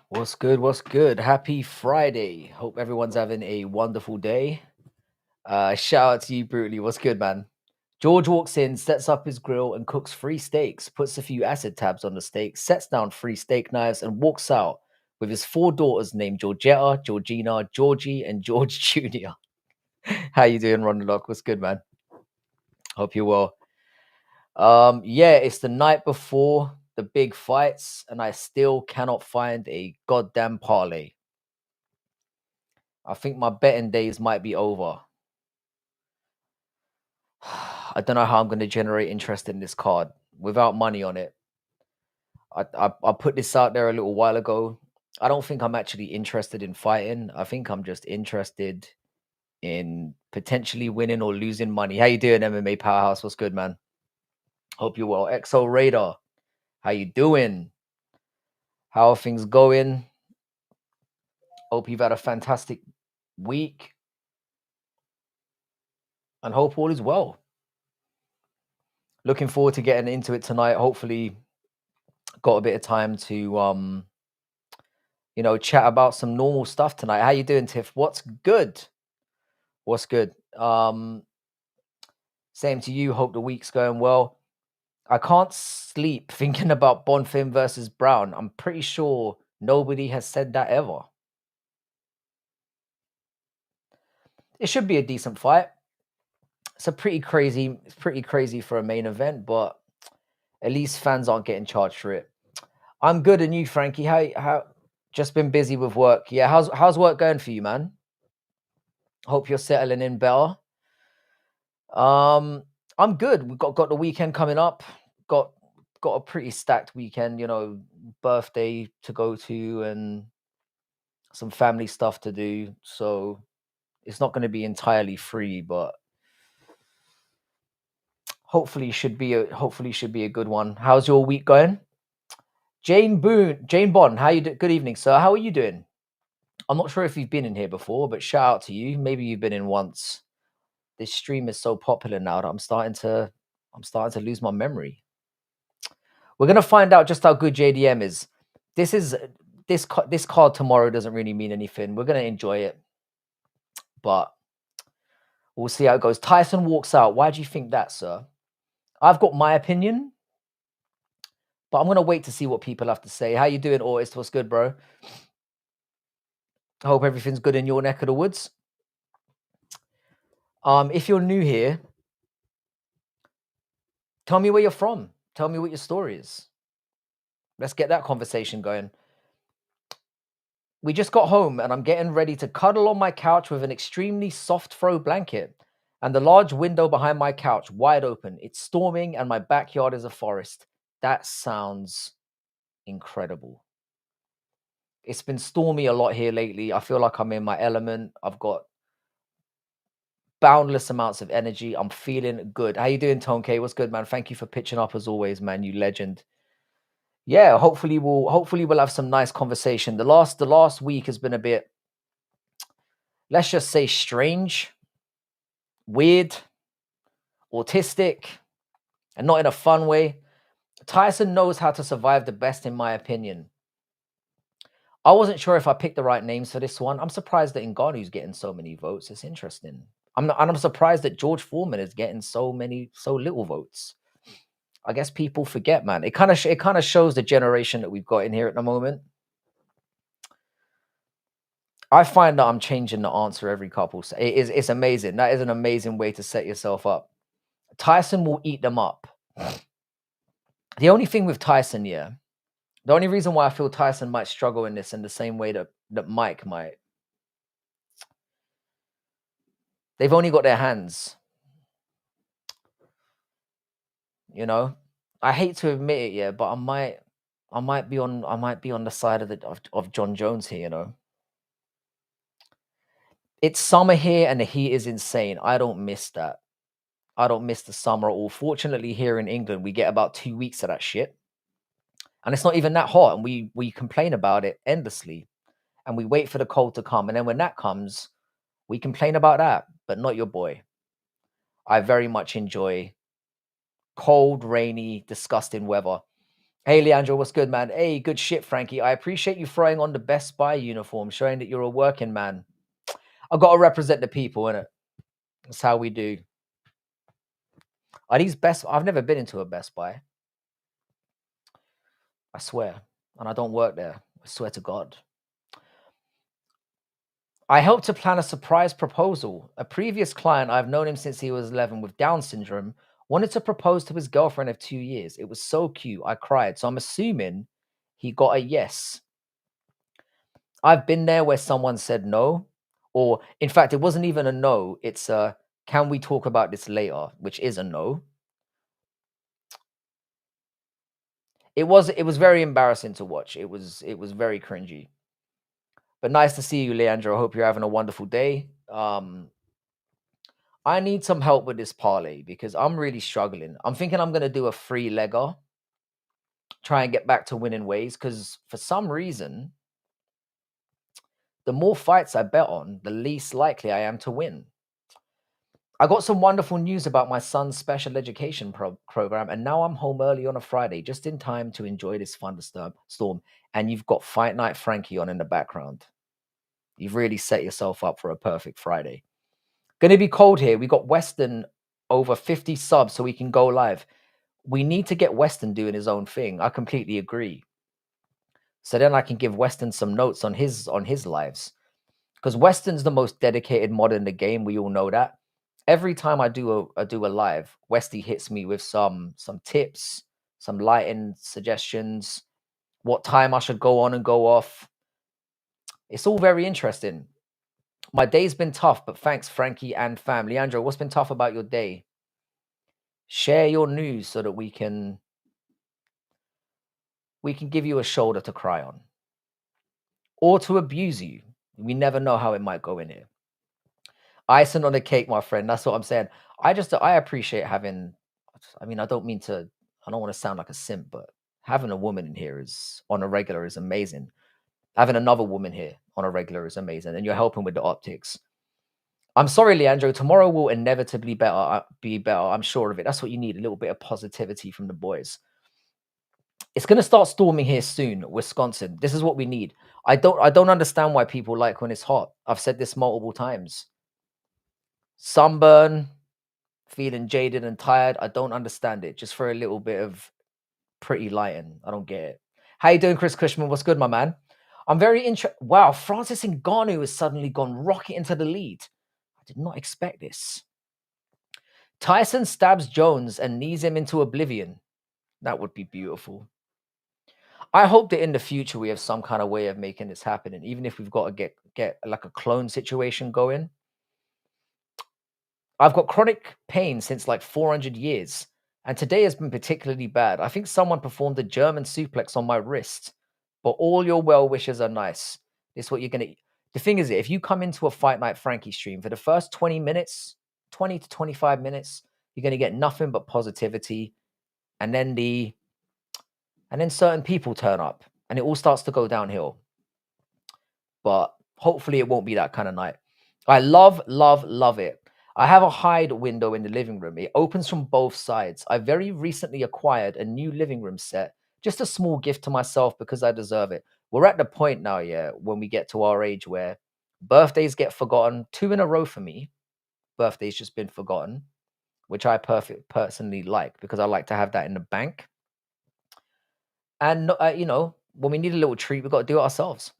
What's good? What's good? Happy Friday. Hope everyone's having a wonderful day. Shout out to you, Brutally. What's good, man? George walks in, sets up his grill, and cooks three steaks, puts a few acid tabs on the steak, sets down three steak knives, and walks out with his four daughters named Georgetta, Georgina, Georgie, and George Jr. How you doing, Ron Lock? What's good, man? Hope you're well. Yeah, it's the night before the big fights, and I still cannot find a goddamn parlay. I think my betting days might be over. I don't know how I'm going to generate interest in this card without money on it. I put this out there a little while ago. I don't think I'm actually interested in fighting. I think I'm just interested in potentially winning or losing money. How you doing, MMA Powerhouse? What's good, man? Hope you're well. XO Radar, how you doing? How are things going? Hope you've had a fantastic week and hope all is well. Looking forward to getting into it tonight. Hopefully, got a bit of time to chat about some normal stuff tonight. How you doing, Tiff? What's good? What's good? Same to you. Hope the week's going well. I can't sleep thinking about Bonfim versus Brown. I'm pretty sure nobody has said that ever. It should be a decent fight. It's pretty crazy for a main event, but at least fans aren't getting charged for it. I'm good, and you, Frankie? How? Just been busy with work. Yeah, how's work going for you, man? Hope you're settling in better. I'm good. We've got the weekend coming up. Got a pretty stacked weekend, birthday to go to and some family stuff to do. So it's not going to be entirely free, but hopefully should be a good one. How's your week going? Jane Bond, how you do? Good evening, sir. How are you doing? I'm not sure if you've been in here before, but shout out to you. Maybe you've been in once. This stream is so popular now that I'm starting to lose my memory. We're gonna find out just how good JDM is. This card tomorrow doesn't really mean anything. We're gonna enjoy it, but we'll see how it goes. Tyson walks out. Why do you think that, sir? I've got my opinion, but I'm gonna wait to see what people have to say. How you doing, August? What's good, bro? I hope everything's good in your neck of the woods. If you're new here, tell me where you're from. Tell me what your story is. Let's get that conversation going. We just got home and I'm getting ready to cuddle on my couch with an extremely soft throw blanket and the large window behind my couch wide open. It's storming and my backyard is a forest. That sounds incredible. It's been stormy a lot here lately. I feel like I'm in my element. I've got boundless amounts of energy. I'm feeling good. How you doing, Tone K? What's good, man? Thank you for pitching up as always, man. You legend. Yeah, hopefully we'll have some nice conversation. The last week has been a bit, let's just say, strange, weird, autistic, and not in a fun way. Tyson knows how to survive the best, in my opinion. I wasn't sure if I picked the right names for this one. I'm surprised that Ngannou's getting so many votes. It's interesting. I'm surprised that George Foreman is getting so little votes. I guess people forget, man. It kind of shows the generation that we've got in here at the moment. I find that I'm changing the answer every couple. It's amazing. That is an amazing way to set yourself up. Tyson will eat them up. The only thing with Tyson, the only reason why I feel Tyson might struggle in this in the same way that Mike might, they've only got their hands. I hate to admit it, but I might be on the side of John Jones here. It's summer here and the heat is insane. I don't miss that. I don't miss the summer at all. Fortunately, here in England, we get about 2 weeks of that shit. And it's not even that hot. And we complain about it endlessly. And we wait for the cold to come. And then when that comes, we complain about that. But not your boy. I very much enjoy cold, rainy, disgusting weather. Hey, Leandro, what's good, man? Hey, good shit, Frankie. I appreciate you throwing on the Best Buy uniform, showing that you're a working man. I've got to represent the people, innit? That's how we do. Are these best? I've never been into a Best Buy. I swear. And I don't work there. I swear to God. I helped to plan a surprise proposal. A previous client, I've known him since he was 11 with Down syndrome, wanted to propose to his girlfriend of 2 years. It was so cute. I cried. So I'm assuming he got a yes. I've been there where someone said no, or in fact, it wasn't even a no. It's a, can we talk about this later, which is a no. It was very embarrassing to watch. It was very cringy. But nice to see you, Leandro. I hope you're having a wonderful day. I need some help with this parlay because I'm really struggling. I'm thinking I'm gonna do a free legger, try and get back to winning ways. Because for some reason, the more fights I bet on, the least likely I am to win. I got some wonderful news about my son's special education program, and now I'm home early on a Friday, just in time to enjoy this thunderstorm. And you've got Fight Night Frankie on in the background. You've really set yourself up for a perfect Friday. Going to be cold here. We got Weston over 50 subs, so we can go live. We need to get Weston doing his own thing. I completely agree. So then I can give Weston some notes on his lives, because Weston's the most dedicated mod in the game. We all know that. Every time I do a live, Westy hits me with some tips, some lighting suggestions, what time I should go on and go off. It's all very interesting. My day's been tough, but thanks, Frankie and fam. Leandro, what's been tough about your day? Share your news so that we can give you a shoulder to cry on, or to abuse you. We never know how it might go in here. Icing on the cake, my friend. That's what I'm saying. I appreciate having. I mean, I don't mean to. I don't want to sound like a simp, but having a woman in here is on a regular is amazing. Having another woman here on a regular is amazing, and you're helping with the optics. I'm sorry, Leandro. Tomorrow will inevitably be better. I'm sure of it. That's what you need—a little bit of positivity from the boys. It's going to start storming here soon, Wisconsin. This is what we need. I don't understand why people like when it's hot. I've said this multiple times. Sunburn, feeling jaded and tired. I don't understand it. Just for a little bit of pretty lighting. I don't get it. How you doing, Chris Cushman? What's good, my man? I'm very interested. Wow, Francis Ngannou has suddenly gone rocket into the lead. I did not expect this. Tyson stabs Jones and knees him into oblivion. That would be beautiful. I hope that in the future we have some kind of way of making this happen, and even if we've got to get like a clone situation going. I've got chronic pain since like 400 years, and today has been particularly bad. I think someone performed a German suplex on my wrist, but all your well wishes are nice. This is what you're gonna. The thing is, if you come into a Fight Night Frankie stream for the first 20 minutes, 20 to 25 minutes, you're gonna get nothing but positivity, and then certain people turn up, and it all starts to go downhill. But hopefully, it won't be that kind of night. I love, love, love it. I have a hide window in the living room. It opens from both sides. I very recently acquired a new living room set, just a small gift to myself because I deserve it. We're at the point now, yeah, when we get to our age where birthdays get forgotten. 2 in a row for me. Birthdays just been forgotten, which I personally like because I like to have that in the bank. And when we need a little treat, we've got to do it ourselves.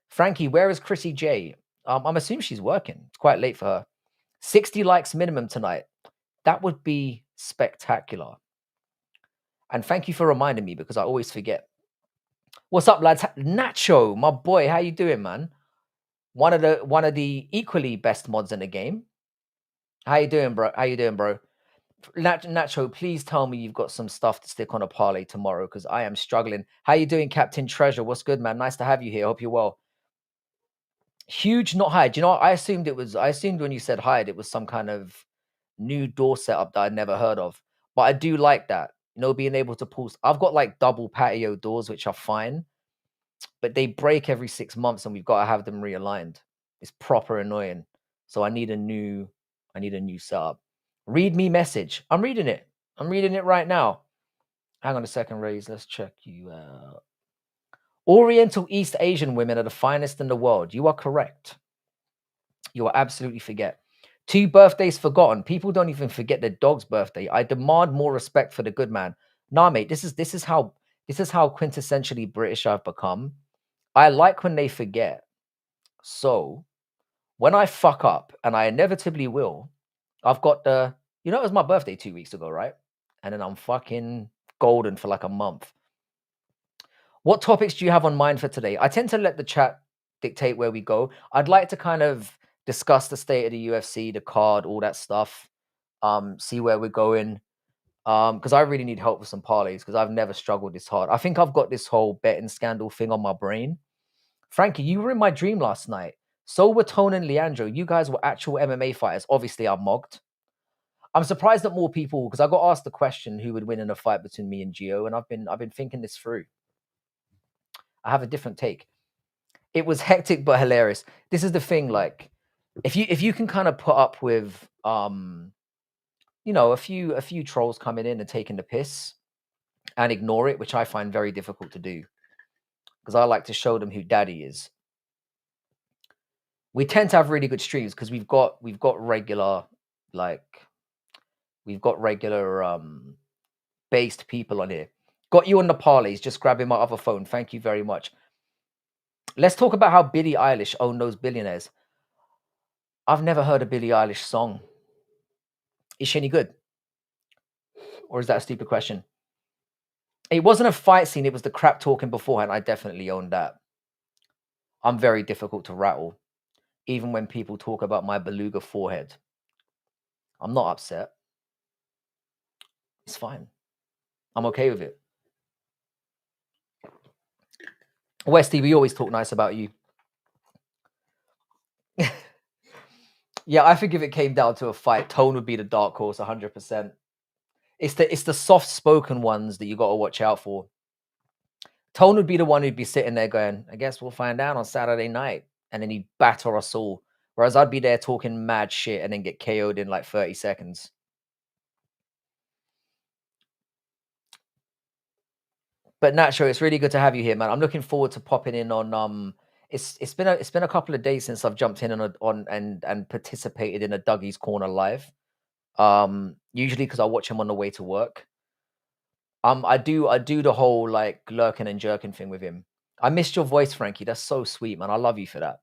Frankie, where is Chrissy J? I'm assuming she's working. It's quite late for her. 60 likes minimum tonight. That would be spectacular. And thank you for reminding me because I always forget. What's up, lads? Nacho, my boy, how you doing, man? One of the equally best mods in the game. How you doing, bro? How you doing, bro? Nacho, please tell me you've got some stuff to stick on a parlay tomorrow because I am struggling. How you doing, Captain Treasure? What's good, man? Nice to have you here. Hope you're well. Huge, not hide. You know what? I assumed when you said hide, it was some kind of new door setup that I'd never heard of. But I do like that. Being able to pull. I've got like double patio doors, which are fine, but they break every 6 months, and we've got to have them realigned. It's proper annoying. So I need a new setup. Read me message. I'm reading it. I'm reading it right now. Hang on a second, Raise. Let's check you out. Oriental East Asian women are the finest in the world. You are correct. You will absolutely forget. 2 birthdays forgotten. People don't even forget their dog's birthday. I demand more respect for the good man. Nah, mate, this is how quintessentially British I've become. I like when they forget. So when I fuck up, and I inevitably will, I've got the, it was my birthday 2 weeks ago, right? And then I'm fucking golden for like a month. What topics do you have on mind for today? I tend to let the chat dictate where we go. I'd like to kind of discuss the state of the UFC, the card, all that stuff. See where we're going. Because I really need help with some parlays because I've never struggled this hard. I think I've got this whole betting scandal thing on my brain. Frankie, you were in my dream last night. So were Tone and Leandro. You guys were actual MMA fighters. Obviously, I'm mocked. I'm surprised that more people, because I got asked the question who would win in a fight between me and Gio, and I've been thinking this through. I have a different take. It was hectic but hilarious. This is the thing, like, if you can kind of put up with a few trolls coming in and taking the piss and ignore it, which I find very difficult to do because I like to show them who daddy is. We tend to have really good streams because we've got regular based people on here. Got you on the parlays, just grabbing my other phone. Thank you very much. Let's talk about how Billie Eilish owned those billionaires. I've never heard a Billie Eilish song. Is she any good? Or is that a stupid question? It wasn't a fight scene. It was the crap talking beforehand. I definitely own that. I'm very difficult to rattle, even when people talk about my beluga forehead. I'm not upset. It's fine. I'm okay with it. Westy, we always talk nice about you. Yeah, I think if it came down to a fight, Tone would be the dark horse 100%. It's the soft-spoken ones that you got to watch out for. Tone would be the one who'd be sitting there going, I guess we'll find out on Saturday night. And then he'd batter us all. Whereas I'd be there talking mad shit and then get KO'd in like 30 seconds. But Nacho, it's really good to have you here, man. I'm looking forward to popping in on it's been a couple of days since I've jumped in and participated in a Dougie's Corner live. Usually because I watch him on the way to work. I do the whole like lurking and jerking thing with him. I missed your voice, Frankie. That's so sweet, man. I love you for that.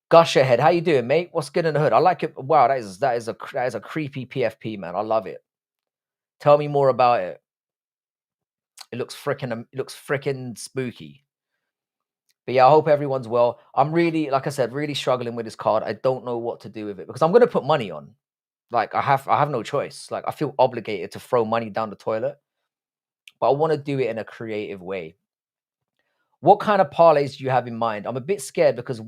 Gusherhead, how you doing, mate? What's good in the hood? I like it. Wow, that is a creepy PFP, man. I love it. Tell me more about it. It looks freaking spooky. But yeah, I hope everyone's well. I'm really, like I said, really struggling with this card. I don't know what to do with it because I'm gonna put money on. Like I have no choice. Like I feel obligated to throw money down the toilet, but I want to do it in a creative way. What kind of parlays do you have in mind? I'm a bit scared because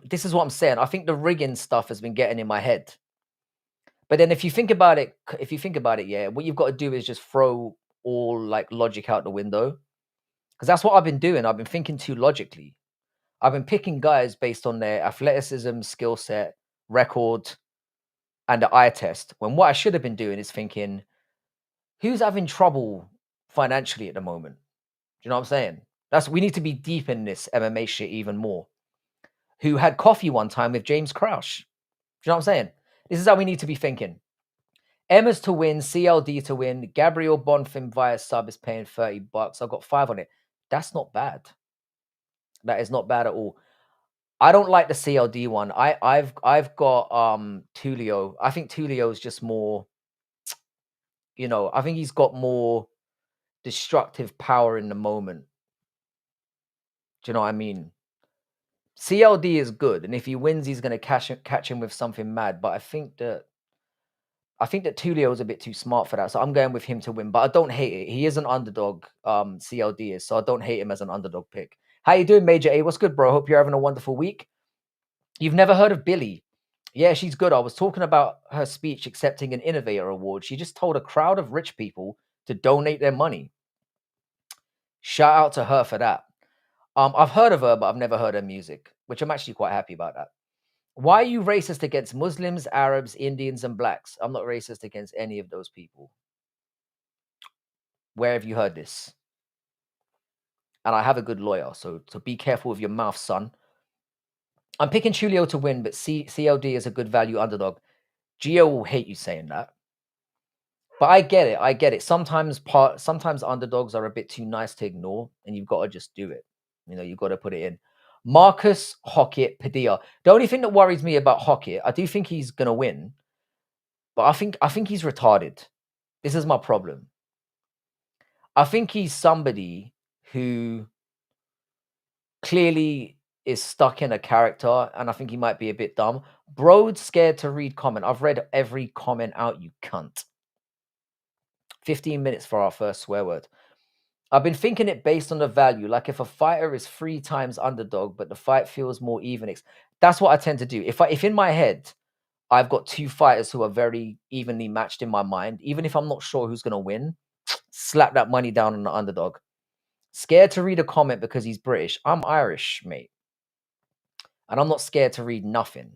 this is what I'm saying. I think the rigging stuff has been getting in my head. But then if you think about it, yeah, what you've got to do is just throw all like logic out the window. Because that's what I've been doing. I've been thinking too logically. I've been picking guys based on their athleticism, skill set, record, and the eye test. When what I should have been doing is thinking, who's having trouble financially at the moment? Do you know what I'm saying? We need to be deep in this MMA shit even more. Who had coffee one time with James Crouch? Do you know what I'm saying? This is how we need to be thinking. Emma's to win, CLD to win. Gabriel Bonfim via sub is paying $30. I've got 5 on it. That's not bad. That is not bad at all. I don't like the CLD one. I've got Tulio. I think Tulio is just more, I think he's got more destructive power in the moment. Do you know what I mean? CLD is good, and if he wins, he's going to catch him with something mad. But I think that Tulio is a bit too smart for that, so I'm going with him to win. But I don't hate it. He is an underdog. CLD is, so I don't hate him as an underdog pick. How you doing, Major A? What's good, bro? Hope you're having a wonderful week. You've never heard of Billy? Yeah, she's good. I was talking about her speech accepting an Innovator Award. She just told a crowd of rich people to donate their money. Shout out to her for that. I've heard of her, but I've never heard her music, which I'm actually quite happy about that. Why are you racist against Muslims, Arabs, Indians, and blacks? I'm not racist against any of those people. Where have you heard this? And I have a good lawyer, so be careful with your mouth, son. I'm picking Chulio to win, but CLD is a good value underdog. Gio will hate you saying that. But I get it. I get it. Sometimes underdogs are a bit too nice to ignore, and you've got to just do it. You've got to put it in. Marcus Hockett Padilla. The only thing that worries me about Hockett, I do think he's gonna win, but I think he's retarded. This is my problem. I think he's somebody who clearly is stuck in a character, and I think he might be a bit dumb. Broad's scared to read comment. I've read every comment out, you cunt. 15 minutes for our first swear word. I've been thinking it based on the value. Like if a fighter is 3 times underdog, but the fight feels more even. That's what I tend to do. If in my head, I've got 2 fighters who are very evenly matched in my mind, even if I'm not sure who's going to win, slap that money down on the underdog. Scared to read a comment because he's British. I'm Irish, mate. And I'm not scared to read nothing.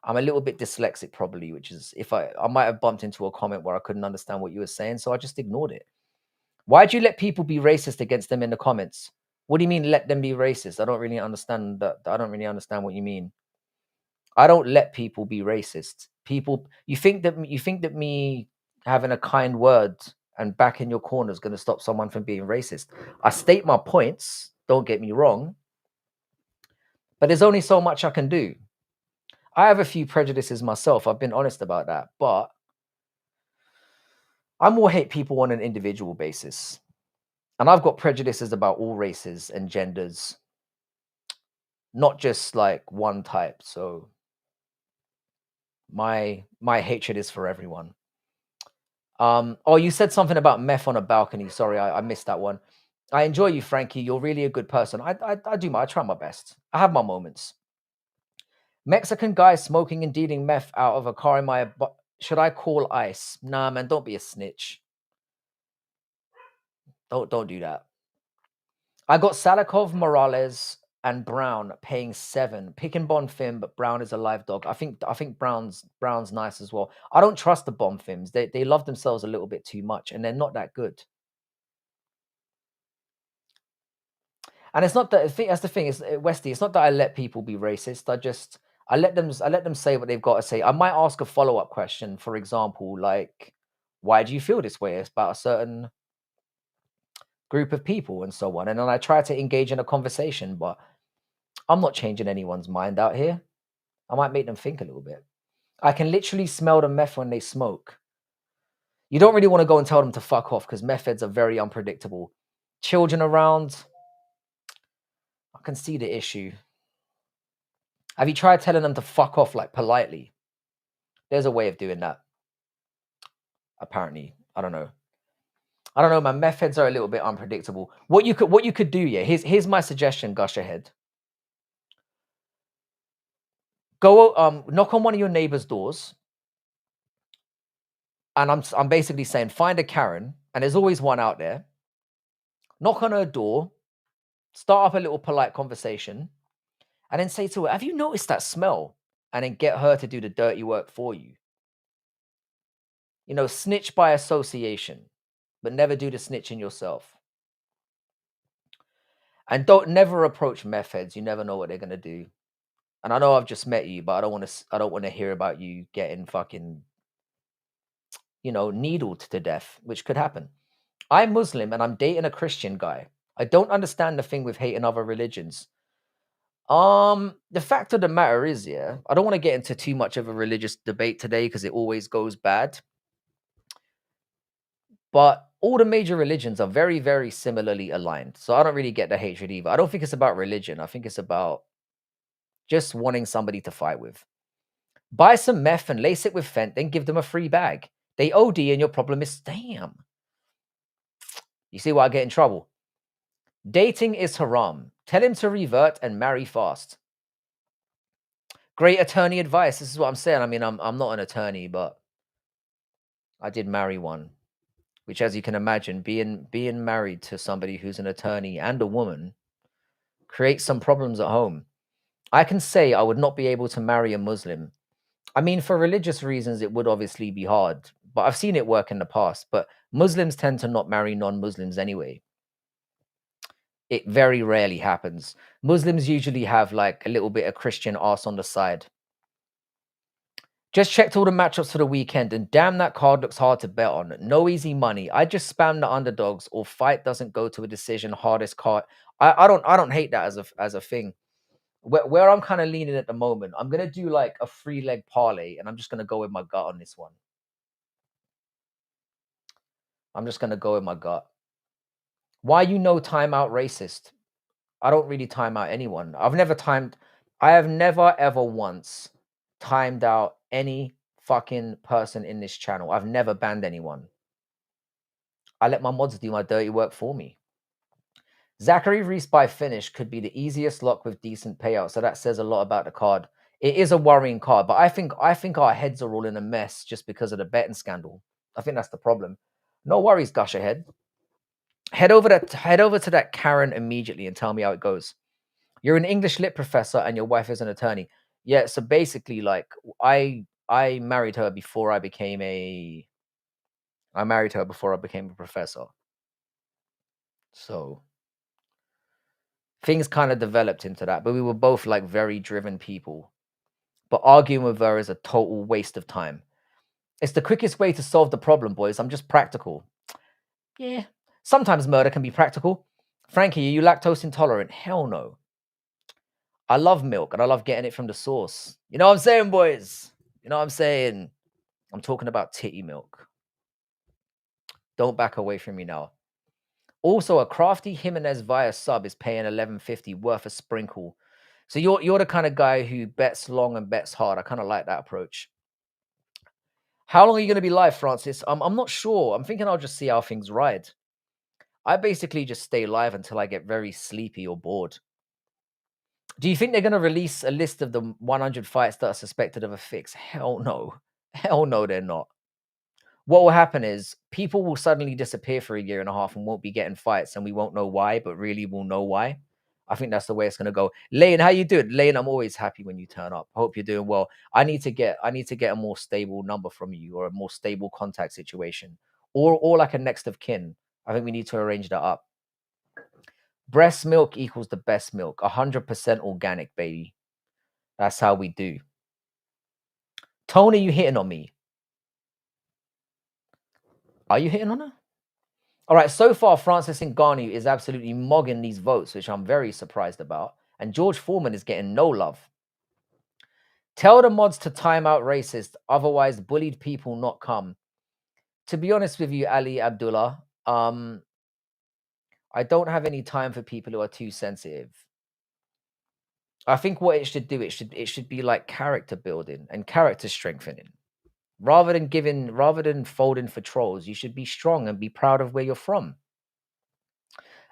I'm a little bit dyslexic probably, which is if I might have bumped into a comment where I couldn't understand what you were saying, so I just ignored it. Why'd you let people be racist against them in the comments? What do you mean let them be racist? I don't really understand that. I don't really understand what you mean. I don't let people be racist. You think that me having a kind word and back in your corner is going to stop someone from being racist? I state my points, don't get me wrong, but there's only so much I can do. I have a few prejudices myself. I've been honest about that, but I more hate people on an individual basis. And I've got prejudices about all races and genders, not just like one type. So my hatred is for everyone. Oh, you said something about meth on a balcony. Sorry, I missed that one. I enjoy you, Frankie. You're really a good person. I try my best. I have my moments. Mexican guy smoking and dealing meth out of a car in my. Should I call ICE? Nah, man, don't be a snitch. Don't do that. I got Salikov, Morales, and Brown paying 7. Picking Bonfim, but Brown is a live dog. I think Brown's nice as well. I don't trust the Bonfims. They love themselves a little bit too much, and they're not that good. And it's not that I think that's the thing. Is Westy. It's not that I let people be racist. I let them say what they've got to say. I might ask a follow-up question, for example, like, why do you feel this way? It's about a certain group of people and so on. And then I try to engage in a conversation, but I'm not changing anyone's mind out here. I might make them think a little bit. I can literally smell the meth when they smoke. You don't really want to go and tell them to fuck off because meth heads are very unpredictable. Children around, I can see the issue. Have you tried telling them to fuck off like politely? There's a way of doing that. Apparently. I don't know. My meth heads are a little bit unpredictable. What you could do, yeah. Here's my suggestion, Gush Ahead. Go knock on one of your neighbor's doors. And I'm basically saying find a Karen, and there's always one out there. Knock on her door, start up a little polite conversation, and then say to her, have you noticed that smell? And then get her to do the dirty work for you. Snitch by association, but never do the snitching yourself. And don't never approach meth heads. You never know what they're gonna do. And I know I've just met you, but I don't want to hear about you getting fucking, needled to death, which could happen. I'm Muslim and I'm dating a Christian guy. I don't understand the thing with hating other religions. The fact of the matter is, yeah, I don't want to get into too much of a religious debate today because it always goes bad. But all the major religions are very, very similarly aligned. So I don't really get the hatred either. I don't think it's about religion. I think it's about just wanting somebody to fight with. Buy some meth and lace it with Fent, then give them a free bag. They OD and your problem is, damn. You see why I get in trouble? Dating is haram. Tell him to revert and marry fast. Great attorney advice. This is what I'm saying. I mean, I'm not an attorney, but I did marry one. Which, as you can imagine, being married to somebody who's an attorney and a woman creates some problems at home. I can say I would not be able to marry a Muslim. I mean, for religious reasons, it would obviously be hard, but I've seen it work in the past. But Muslims tend to not marry non-Muslims anyway. It very rarely happens. Muslims usually have like a little bit of Christian arse on the side. Just checked all the matchups for the weekend, and damn, that card looks hard to bet on. No easy money. I just spam the underdogs, or fight doesn't go to a decision. Hardest card. I don't hate that as a thing. Where I'm kind of leaning at the moment, I'm gonna do like a 3-leg parlay, and I'm just gonna go with my gut on this one. I'm just gonna go with my gut. Why you no timeout racist? I don't really time out anyone. I have never ever once timed out any fucking person in this channel. I've never banned anyone. I let my mods do my dirty work for me. Zachary Reese by finish could be the easiest lock with decent payout, so that says a lot about the card. It is a worrying card, but I think our heads are all in a mess just because of the betting scandal. I think that's the problem. No worries, Gush ahead. Head over to that Karen immediately and tell me how it goes. You're an English lit professor and your wife is an attorney. Yeah, so basically, like I married her before I became a professor. So things kind of developed into that, but we were both like very driven people. But arguing with her is a total waste of time. It's the quickest way to solve the problem, boys. I'm just practical. Yeah. Sometimes murder can be practical. Frankie, are you lactose intolerant? Hell no. I love milk and I love getting it from the source. You know what I'm saying, boys? You know what I'm saying? I'm talking about titty milk. Don't back away from me now. Also, a crafty Jimenez via sub is paying 11.50 worth a sprinkle. So you're the kind of guy who bets long and bets hard. I kind of like that approach. How long are you going to be live, Francis? I'm not sure. I'm thinking I'll just see how things ride. I basically just stay live until I get very sleepy or bored. Do you think they're going to release a list of the 100 fights that are suspected of a fix? Hell no. Hell no, they're not. What will happen is people will suddenly disappear for a year and a half and won't be getting fights, and we won't know why, but really we'll know why. I think that's the way it's going to go. Lane, how you doing? Lane, I'm always happy when you turn up. I hope you're doing well. I need to get a more stable number from you, or a more stable contact situation, or like a next of kin. I think we need to arrange that up. Breast milk equals the best milk. 100% organic, baby. That's how we do. Tony, you hitting on me? Are you hitting on her? All right, so far, Francis Ngannou is absolutely mogging these votes, which I'm very surprised about. And George Foreman is getting no love. Tell the mods to time out racist, otherwise bullied people not come. To be honest with you, Ali Abdullah, I don't have any time for people who are too sensitive. I think what it should do, it should be like character building and character strengthening. Rather than folding for trolls, you should be strong and be proud of where you're from.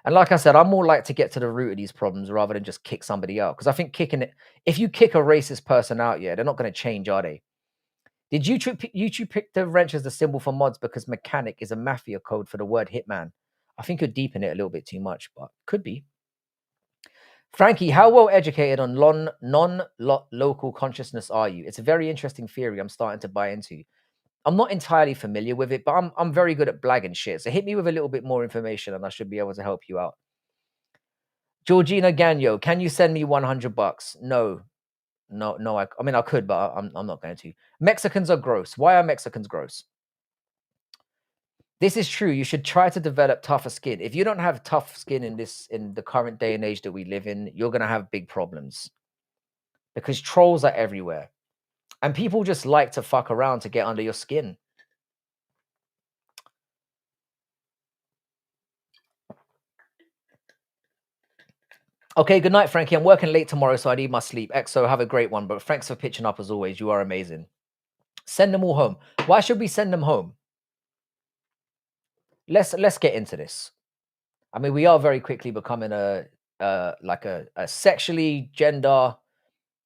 And like I said, I'm more like to get to the root of these problems rather than just kick somebody out. Because I think if you kick a racist person out, yeah, they're not going to change, are they? Did YouTube pick the wrench as the symbol for mods because mechanic is a mafia code for the word hitman? I think you're deep in it a little bit too much, but could be. Frankie, how well educated on non-local consciousness are you? It's a very interesting theory I'm starting to buy into. I'm not entirely familiar with it, but I'm very good at blagging shit. So hit me with a little bit more information and I should be able to help you out. Georgina Gagno, can you send me $100? No. I mean, I could, but I'm not going to. Mexicans are gross. Why are Mexicans gross? This is true. You should try to develop tougher skin. If you don't have tough skin in the current day and age that we live in, you're going to have big problems because trolls are everywhere and people just like to fuck around to get under your skin. Okay, good night, Frankie. I'm working late tomorrow, so I need my sleep. EXO, have a great one. But thanks for pitching up as always. You are amazing. Send them all home. Why should we send them home? Let's get into this. I mean, we are very quickly becoming a sexually, gender,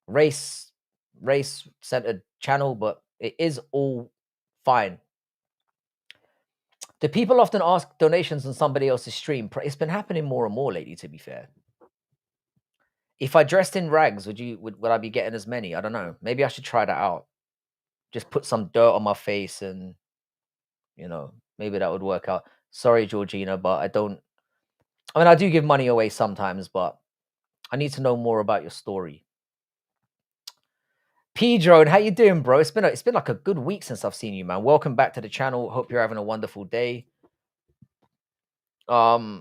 race centered channel, but it is all fine. Do people often ask donations on somebody else's stream? It's been happening more and more lately, to be fair. If I dressed in rags, would I be getting as many? I don't know. Maybe I should try that out. Just put some dirt on my face and maybe that would work out. Sorry, Georgina, but I do give money away sometimes, but I need to know more about your story. P-Drone, how you doing, bro? It's been like a good week since I've seen you, man. Welcome back to the channel. Hope you're having a wonderful day. Yeah.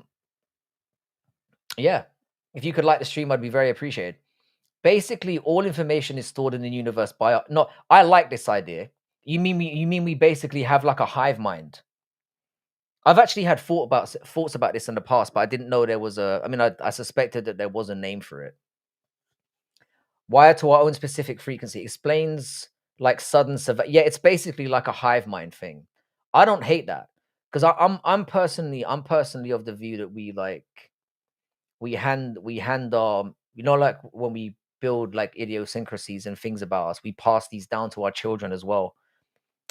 If you could like the stream, I'd be very appreciated. Basically, all information is stored in the universe by no, I like this idea. You mean we basically have like a hive mind? I've actually had thoughts about this in the past, but I didn't know there was a. I mean, I suspected that there was a name for it. Wired to our own specific frequency explains like sudden yeah, it's basically like a hive mind thing. I don't hate that because I'm personally of the view that we hand like when we build like idiosyncrasies and things about us, we pass these down to our children as well.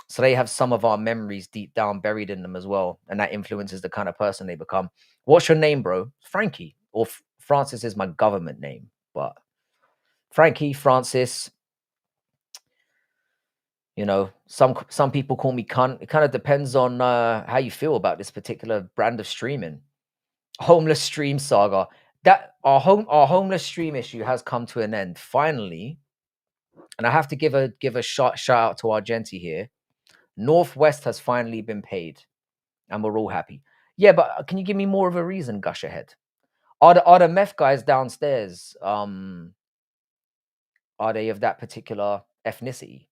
So they have some of our memories deep down buried in them as well, and that influences the kind of person they become. What's your name, bro? Frankie, or Francis is my government name, but Frankie, Francis. Some people call me cunt. It kind of depends on how you feel about this particular brand of streaming. Homeless stream saga. That our homeless stream issue has come to an end finally, and I have to give a shout out to our Argenti here. Northwest has finally been paid, and we're all happy. Yeah, but can you give me more of a reason, Gush Ahead? Are the meth guys downstairs? Are they of that particular ethnicity?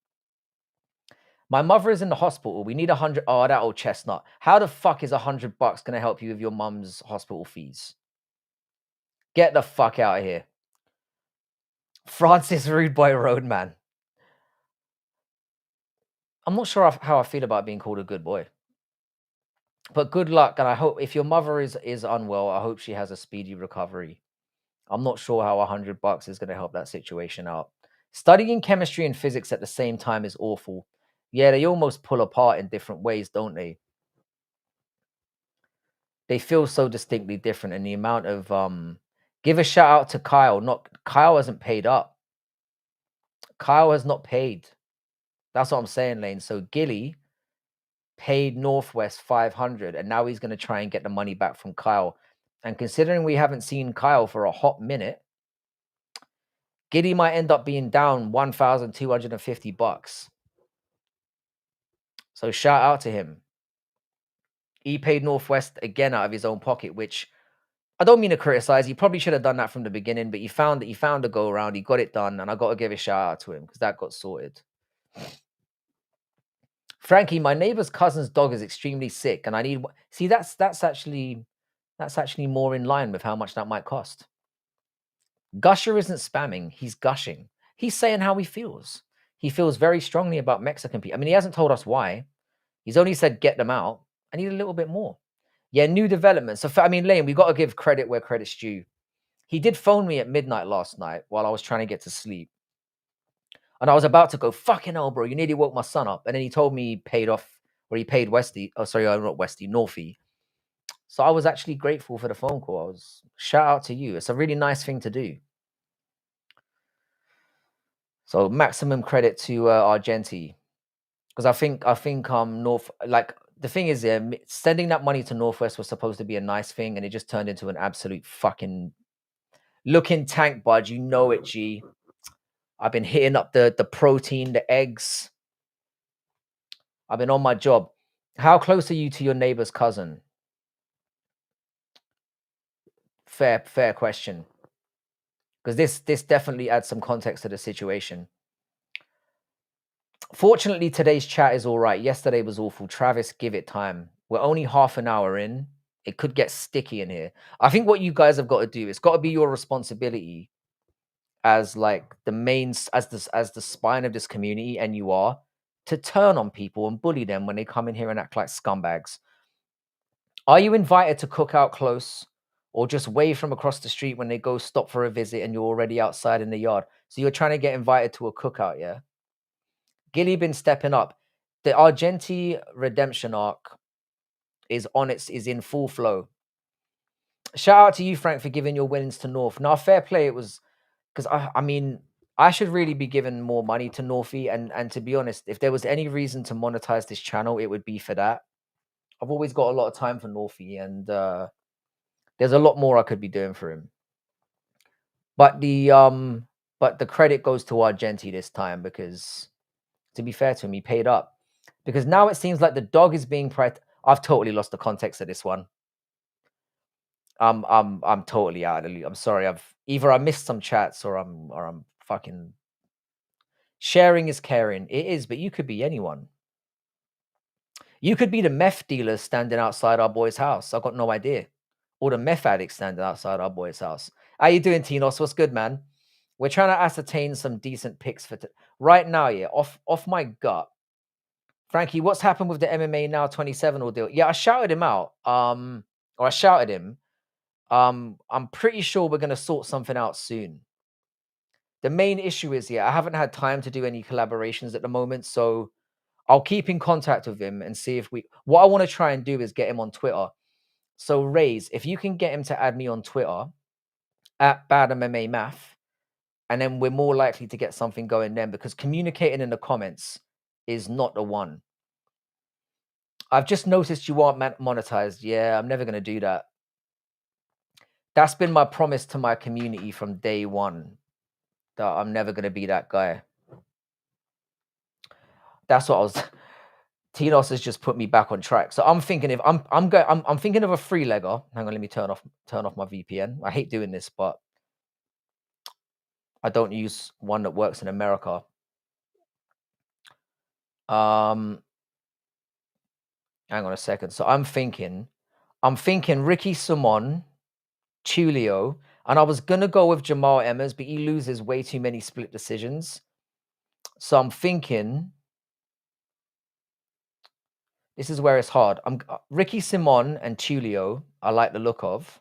My mother is in the hospital. We need 100. Oh, that old chestnut. How the fuck is $100 gonna help you with your mum's hospital fees? Get the fuck out of here. Francis Rude Boy Roadman. I'm not sure how I feel about being called a good boy. But good luck, and I hope if your mother is unwell, I hope she has a speedy recovery. I'm not sure how $100 is going to help that situation out. Studying chemistry and physics at the same time is awful. Yeah, they almost pull apart in different ways, don't they? They feel so distinctly different, and the amount of give a shout out to Kyle. Not Kyle hasn't paid up. Kyle has not paid. That's what I'm saying, Lane. So Gilly paid Northwest 500, and now he's going to try and get the money back from Kyle. And considering we haven't seen Kyle for a hot minute, Giddy might end up being down $1,250. So shout out to him. He paid Northwest again out of his own pocket, which I don't mean to criticize. He probably should have done that from the beginning, but he found a go around. He got it done, and I got to give a shout out to him because that got sorted. Frankie, my neighbor's cousin's dog is extremely sick, and I need. See, that's actually more in line with how much that might cost. Gusher isn't spamming; he's gushing. He's saying how he feels. He feels very strongly about Mexican people. I mean, he hasn't told us why. He's only said get them out. I need a little bit more. Yeah, new developments. So, Lane, we got to give credit where credit's due. He did phone me at midnight last night while I was trying to get to sleep. And I was about to go, fucking hell, bro, you nearly woke my son up. And then he told me he paid Westy. Oh, sorry, not Westy, Northie. So I was actually grateful for the phone call. Shout out to you. It's a really nice thing to do. So maximum credit to Argenti. Because I think North, like, the thing is, sending that money to Northwest was supposed to be a nice thing, and it just turned into an absolute fucking looking tank, bud. You know it, G. I've been hitting up the protein, the eggs. I've been on my job. How close are you to your neighbor's cousin? Fair question. Because this definitely adds some context to the situation. Fortunately, today's chat is all right. Yesterday was awful. Travis, give it time. We're only half an hour in. It could get sticky in here. I think what you guys have got to do, it's got to be your responsibility as like the main, as the spine of this community, and you are, to turn on people and bully them when they come in here and act like scumbags. Are you invited to cook out close, or just wave from across the street when they go stop for a visit and you're already outside in the yard? So you're trying to get invited to a cookout, yeah? Gilly been stepping up. The Argenti redemption arc is in full flow. Shout out to you, Frank, for giving your winnings to North. Now, fair play. It was because I mean, I should really be giving more money to Northie. And to be honest, if there was any reason to monetize this channel, it would be for that. I've always got a lot of time for Northie, and there's a lot more I could be doing for him. But the credit goes to Argenti this time because, to be fair to him, he paid up. Because now it seems like the dog is being I've totally lost the context of this one. I'm totally out of the loop. I'm sorry. I missed some chats or I'm fucking sharing is caring. It is, but you could be anyone. You could be the meth dealers standing outside our boy's house. I've got no idea. Or the meth addicts standing outside our boy's house. How you doing, Tinos? What's good, man? We're trying to ascertain some decent picks for right now. Yeah, off my gut. Frankie, what's happened with the MMA Now 27 ordeal? Yeah, I shouted him out. Or I shouted him. I'm pretty sure we're gonna sort something out soon. The main issue is, I haven't had time to do any collaborations at the moment, so I'll keep in contact with him and see if what I want to try and do is get him on Twitter. So Raze, if you can get him to add me on Twitter at Bad MMA Math, and then we're more likely to get something going then, because communicating in the comments is not the one. I've just noticed you aren't monetized. Yeah, I'm never going to do that. That's been my promise to my community from day one, that I'm never going to be that guy. That's what I was. Tinos has just put me back on track. So I'm thinking if I'm thinking of a free legger. Hang on, let me turn off my VPN. I hate doing this, but I don't use one that works in America. Hang on a second. So I'm thinking Ricky Simon, Tulio, and I was gonna go with Jamal Emmers, but he loses way too many split decisions. So I'm thinking this is where it's hard. I'm Ricky Simon and Tulio. I like the look of.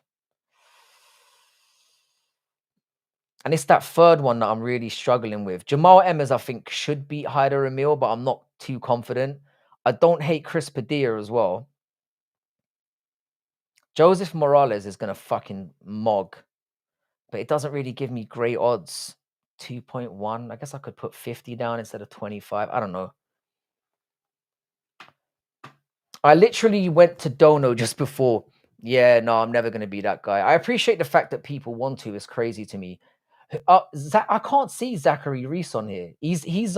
And it's that third one that I'm really struggling with. Jamal Emmers, I think, should beat Haider Emil, but I'm not too confident. I don't hate Chris Padilla as well. Joseph Morales is going to fucking mog, but it doesn't really give me great odds. 2.1. I guess I could put 50 down instead of 25. I don't know. I literally went to Dono just before. Yeah, no, I'm never going to be that guy. I appreciate the fact that people want to. It's crazy to me. I can't see Zachary Reese on here. He's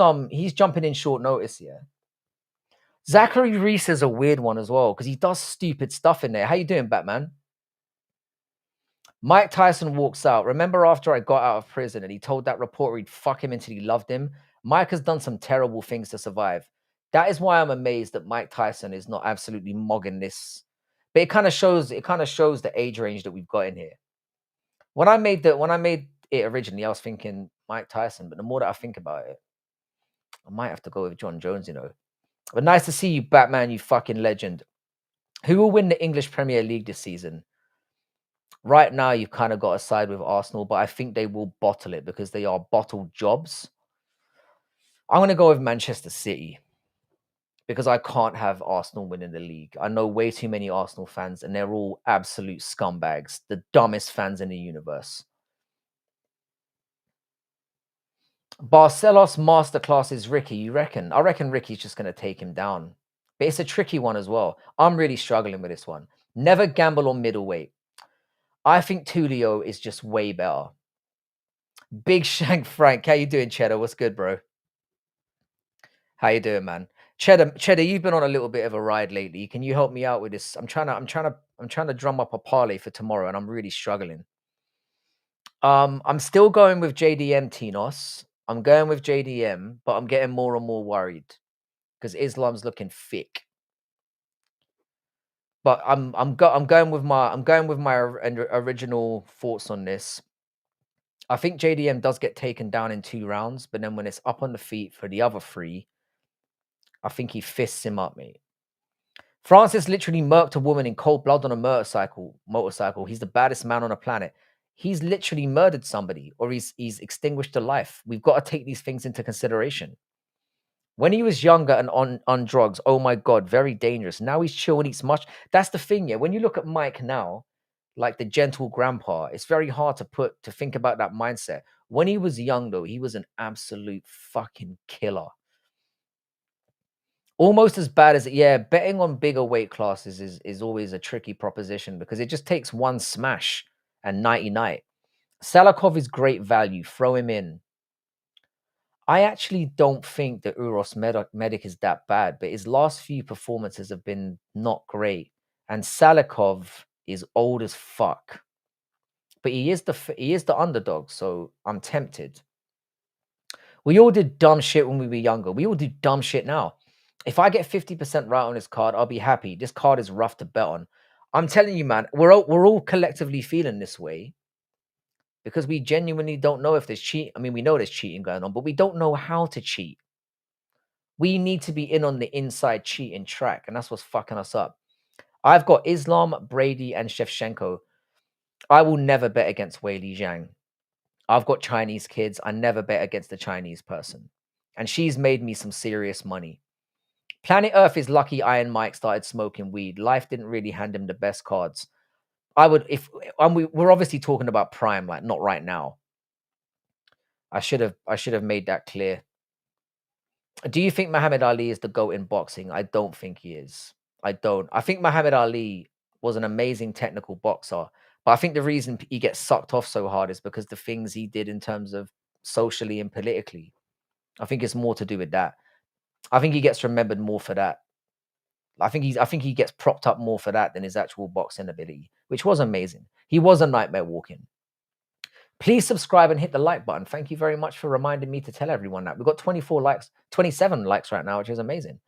jumping in short notice here. Zachary Reese is a weird one as well because he does stupid stuff in there. How you doing, Batman? Mike Tyson walks out. Remember after I got out of prison and he told that reporter he'd fuck him until he loved him? Mike has done some terrible things to survive. That is why I'm amazed that Mike Tyson is not absolutely mogging this. But it kind of shows the age range that we've got in here. When I made it originally, I was thinking Mike Tyson, but the more that I think about it, I might have to go with John Jones, But nice to see you, Batman, you fucking legend. Who will win the English Premier League this season? Right now, you've kind of got to side with Arsenal, but I think they will bottle it because they are bottled jobs. I'm going to go with Manchester City because I can't have Arsenal winning the league. I know way too many Arsenal fans, and they're all absolute scumbags, the dumbest fans in the universe. Barcelos masterclass is Ricky, you reckon? I reckon Ricky's just going to take him down. But it's a tricky one as well. I'm really struggling with this one. Never gamble on middleweight. I think Tulio is just way better. Big Shank Frank, how you doing, Cheddar? What's good, bro? How you doing, man? Cheddar, you've been on a little bit of a ride lately. Can you help me out with this? I'm trying to drum up a parlay for tomorrow, and I'm really struggling. I'm still going with JDM, Tinos. I'm going with JDM, but I'm getting more and more worried because Islam's looking thick. But I'm going with my original thoughts on this. I think JDM does get taken down in 2 rounds, but then when it's up on the feet for the other 3, I think he fists him up, mate. Francis literally murked a woman in cold blood on a motorcycle. He's the baddest man on the planet. He's literally murdered somebody, or he's extinguished a life. We've got to take these things into consideration. When he was younger and on drugs, oh my God, very dangerous. Now he's chill and eats much. That's the thing, yeah. When you look at Mike now, like the gentle grandpa, it's very hard to think about that mindset. When he was young, though, he was an absolute fucking killer. Almost as bad as yeah, betting on bigger weight classes is always a tricky proposition because it just takes one smash and nighty night. Salikov is great value. Throw him in. I actually don't think that Medic is that bad, but his last few performances have been not great. And Salikov is old as fuck, but he is the underdog, so I'm tempted. We all did dumb shit when we were younger. We all do dumb shit now. If I get 50% right on this card, I'll be happy. This card is rough to bet on. I'm telling you, man, we're all collectively feeling this way because we genuinely don't know if there's cheat. I mean, we know there's cheating going on, but we don't know how to cheat. We need to be in on the inside cheating track, and that's what's fucking us up. I've got Islam, Brady, and Shevchenko. I will never bet against Wei Li Zhang. I've got Chinese kids. I never bet against a Chinese person. And she's made me some serious money. Planet Earth is lucky Iron Mike started smoking weed. Life didn't really hand him the best cards. I would, if we're obviously talking about Prime, like not right now. I should have made that clear. Do you think Muhammad Ali is the GOAT in boxing? I don't think he is. I don't. I think Muhammad Ali was an amazing technical boxer, but I think the reason he gets sucked off so hard is because the things he did in terms of socially and politically. I think it's more to do with that. I think he gets remembered more for that. I think he gets propped up more for that than his actual boxing ability, which was amazing. He was a nightmare walking. Please subscribe and hit the like button. Thank you very much for reminding me to tell everyone that. We've got 24 likes, 27 likes right now, which is amazing.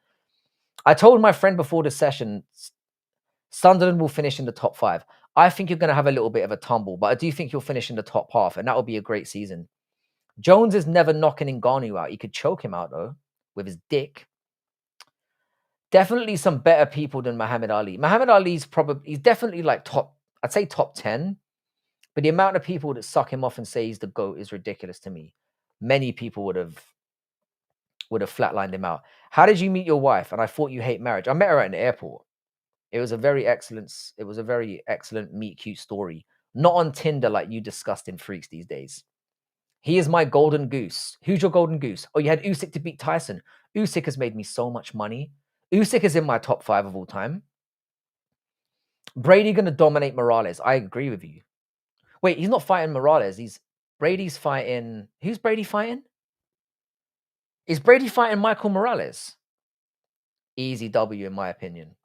I told my friend before the session, Sunderland will finish in the top 5. I think you're going to have a little bit of a tumble, but I do think you'll finish in the top half, and that will be a great season. Jones is never knocking Ngannou out. He could choke him out, though, with his dick. Definitely some better people than Muhammad Ali. Muhammad Ali's he's definitely like I'd say top 10. But the amount of people that suck him off and say he's the GOAT is ridiculous to me. Many people would have flatlined him out. How did you meet your wife? And I thought you hate marriage. I met her at an airport. It was a very excellent meet cute story. Not on Tinder like you disgusting freaks these days. He is my golden goose. Who's your golden goose? Oh, you had Usyk to beat Tyson. Usyk has made me so much money. Usyk is in my top 5 of all time. Brady gonna dominate Morales. I agree with you. Wait, he's not fighting Morales. Brady's fighting. Who's Brady fighting? Is Brady fighting Michael Morales? Easy W, in my opinion.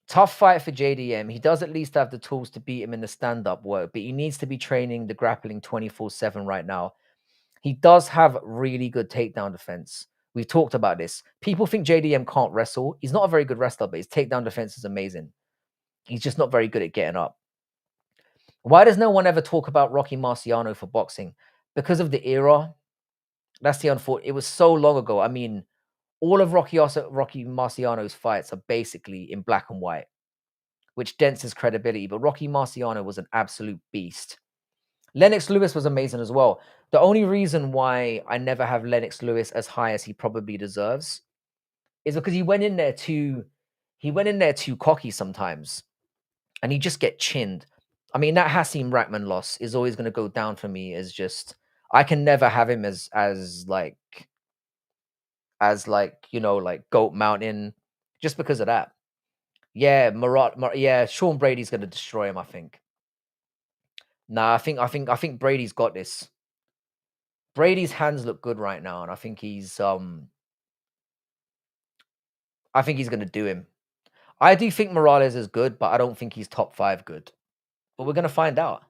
Tough fight for JDM. He does at least have the tools to beat him in the stand-up work, but he needs to be training the grappling 24/7 right now. He does have really good takedown defense. We've talked about this. People think JDM can't wrestle. He's not a very good wrestler, but his takedown defense is amazing. He's just not very good at getting up. Why does no one ever talk about Rocky Marciano for boxing? Because of the era. That's the unfortunate. It was so long ago. I mean, all of Rocky Marciano's fights are basically in black and white, which dents his credibility. But Rocky Marciano was an absolute beast. Lennox Lewis was amazing as well. The only reason why I never have Lennox Lewis as high as he probably deserves is because he went in there too cocky sometimes, and he just get chinned. I mean, that Hasim Rahman loss is always going to go down for me as just I can never have him as like GOAT Mountain just because of that. Yeah, Sean Brady's going to destroy him, I think. Nah, I think Brady's got this. Brady's hands look good right now, and I think he's going to do him. I do think Morales is good, but I don't think he's top 5 good. But we're going to find out.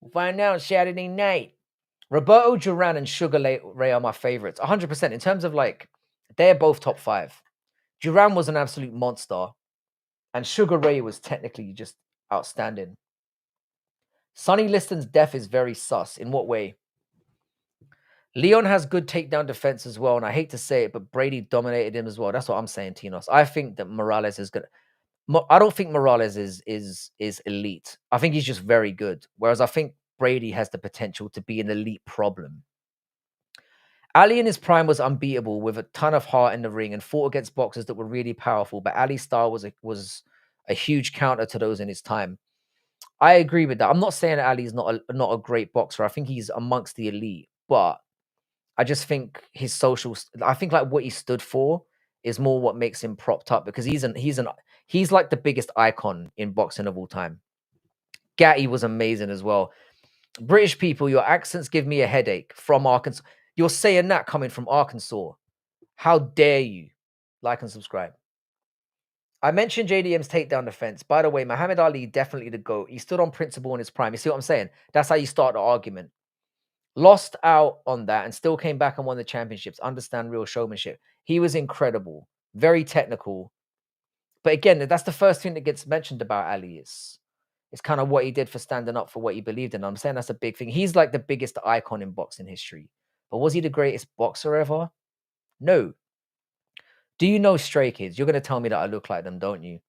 We'll find out Saturday night. Roberto Duran and Sugar Ray are my favorites. 100%. In terms of they're both top 5. Duran was an absolute monster, and Sugar Ray was technically just outstanding. Sonny Liston's death is very sus. In what way? Leon has good takedown defense as well, and I hate to say it, but Brady dominated him as well. That's what I'm saying, Tinos. I think that Morales is good. I don't think Morales is elite. I think he's just very good. Whereas I think Brady has the potential to be an elite problem. Ali in his prime was unbeatable with a ton of heart in the ring and fought against boxers that were really powerful. But Ali's style was a huge counter to those in his time. I agree with that. I'm not saying Ali's not a great boxer. I think he's amongst the elite, but I just think his I think what he stood for is more what makes him propped up because he's like the biggest icon in boxing of all time. Gatty was amazing as well. British people, your accents give me a headache from Arkansas. You're saying that coming from Arkansas. How dare you? Like and subscribe. I mentioned JDM's takedown defense. By the way, Muhammad Ali definitely the GOAT. He stood on principle in his prime. You see what I'm saying? That's how you start the argument. Lost out on that and still came back and won the championships. Understand real showmanship. He was incredible, very technical. But again, that's the first thing that gets mentioned about Ali. It's kind of what he did for standing up for what he believed in. I'm saying that's a big thing. He's like the biggest icon in boxing history. But was he the greatest boxer ever? No. Do you know Stray Kids? You're going to tell me that I look like them, don't you?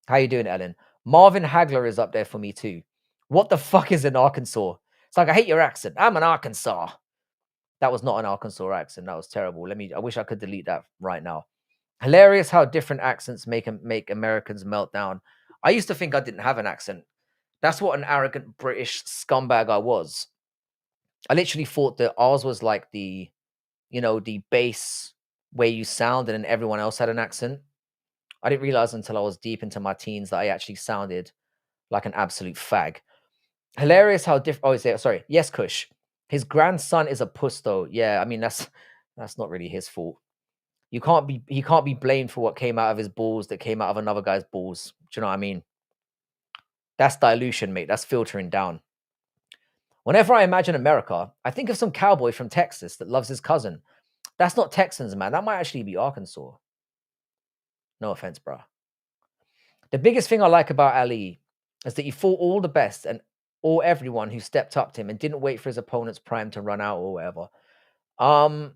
How you doing, Ellen? Marvin Hagler is up there for me too. What the fuck is an Arkansas? It's like, I hate your accent. I'm an Arkansas. That was not an Arkansas accent. That was terrible. I wish I could delete that right now. Hilarious how different accents make Americans melt down. I used to think I didn't have an accent. That's what an arrogant British scumbag I was. I literally thought that ours was like the bass way you sounded and everyone else had an accent. I didn't realize until I was deep into my teens that I actually sounded like an absolute fag. Hilarious how different. Oh, is it? Sorry. Yes, Kush. His grandson is a puss, though. Yeah, I mean that's not really his fault. He can't be blamed for what came out of his balls that came out of another guy's balls. Do you know what I mean? That's dilution, mate. That's filtering down. Whenever I imagine America, I think of some cowboy from Texas that loves his cousin. That's not Texans, man. That might actually be Arkansas. No offense, bro. The biggest thing I like about Ali is that he fought all the best and all everyone who stepped up to him and didn't wait for his opponent's prime to run out or whatever. 100%.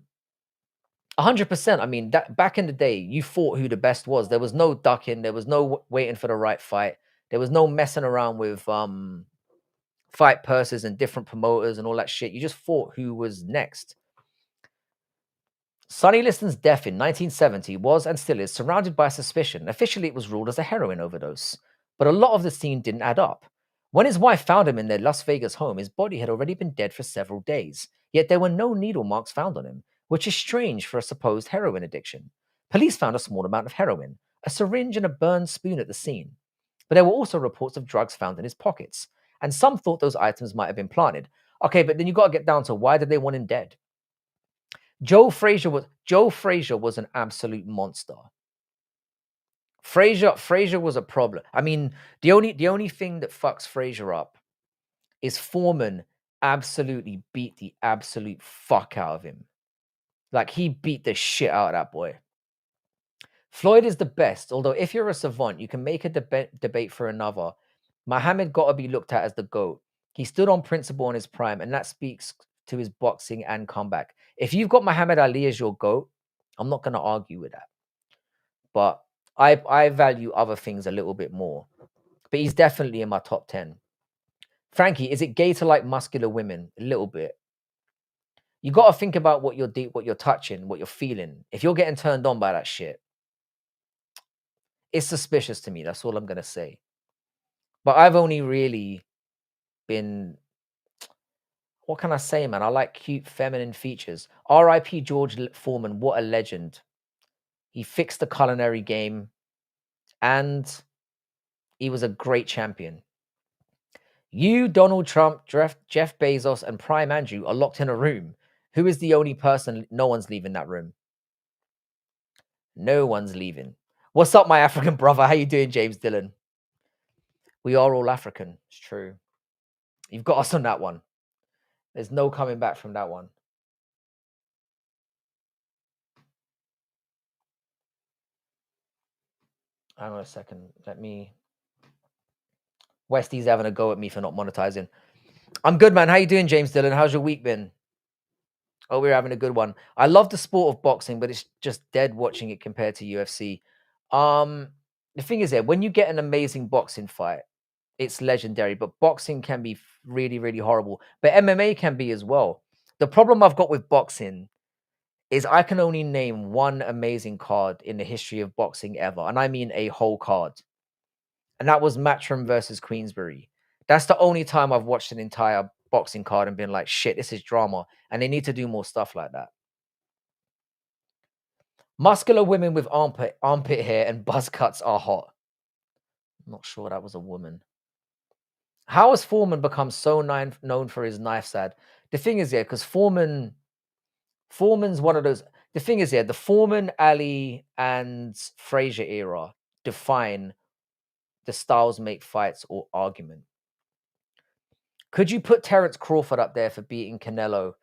I mean, that back in the day, you fought who the best was. There was no ducking. There was no waiting for the right fight. There was no messing around with fight purses and different promoters and all that shit. You just fought who was next. Sonny Liston's death in 1970 was and still is surrounded by suspicion. Officially, it was ruled as a heroin overdose, but a lot of the scene didn't add up. When his wife found him in their Las Vegas home, his body had already been dead for several days, yet there were no needle marks found on him, which is strange for a supposed heroin addiction. Police found a small amount of heroin, a syringe, and a burned spoon at the scene. But there were also reports of drugs found in his pockets, and some thought those items might have been planted. Okay, but then you got to get down to why did they want him dead? Joe Frazier was an absolute monster. Frazier was a problem. I mean, the only thing that fucks Frazier up is Foreman absolutely beat the absolute fuck out of him. Like he beat the shit out of that boy. Floyd is the best, although if you're a savant, you can make a debate for another. Muhammad got to be looked at as the GOAT. He stood on principle in his prime, and that speaks to his boxing and comeback. If you've got Muhammad Ali as your GOAT, I'm not going to argue with that. But I value other things a little bit more. But he's definitely in my top 10. Frankie, is it gay to like muscular women? A little bit. You got to think about what you're touching, what you're feeling. If you're getting turned on by that shit, it's suspicious to me. That's all I'm going to say. But I've only really been, what can I say, man? I like cute feminine features. R.I.P. George Foreman, what a legend. He fixed the culinary game and he was a great champion. You, Donald Trump, Jeff Bezos, and Prime Andrew are locked in a room. Who is the only person? No one's leaving that room. No one's leaving. What's up, my African brother? How you doing, James Dillon? We are all African. It's true. You've got us on that one. There's no coming back from that one. Hang on a second. Westy's having a go at me for not monetizing. I'm good, man. How you doing, James Dillon? How's your week been? Oh, we're having a good one. I love the sport of boxing, but it's just dead watching it compared to UFC. The thing is when you get an amazing boxing fight, it's legendary, but boxing can be really, really horrible. But MMA can be as well. The problem I've got with boxing is I can only name one amazing card in the history of boxing ever. And I mean a whole card. And that was Matchroom versus Queensberry. That's the only time I've watched an entire boxing card and been like, shit, this is drama. And they need to do more stuff like that. Muscular women with armpit hair and buzz cuts are hot. I'm not sure that was a woman. How has Foreman become so known for his knife side? The thing is, yeah, because Foreman's one of those. The thing is, yeah, the Foreman, Ali, and Frazier era define the styles make fights or argument. Could you put Terence Crawford up there for beating Canelo?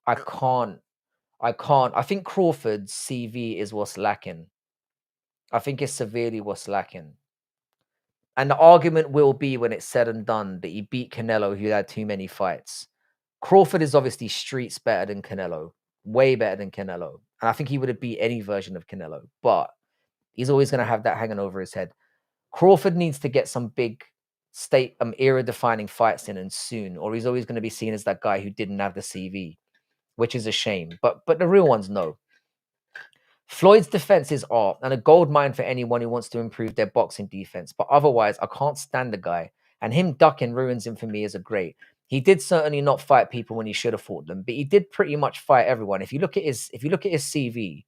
I can't. I can't. I think Crawford's CV is what's lacking. I think it's severely what's lacking. And the argument will be when it's said and done that he beat Canelo, who had too many fights. Crawford is obviously streets better than Canelo, way better than Canelo. And I think he would have beat any version of Canelo, but he's always going to have that hanging over his head. Crawford needs to get some big state era defining fights in and soon, or he's always going to be seen as that guy who didn't have the CV, which is a shame. But the real ones know. Floyd's defense is art and a gold mine for anyone who wants to improve their boxing defense. But otherwise, I can't stand the guy. And him ducking ruins him for me as a great. He did certainly not fight people when he should have fought them, but he did pretty much fight everyone. If you look at his CV,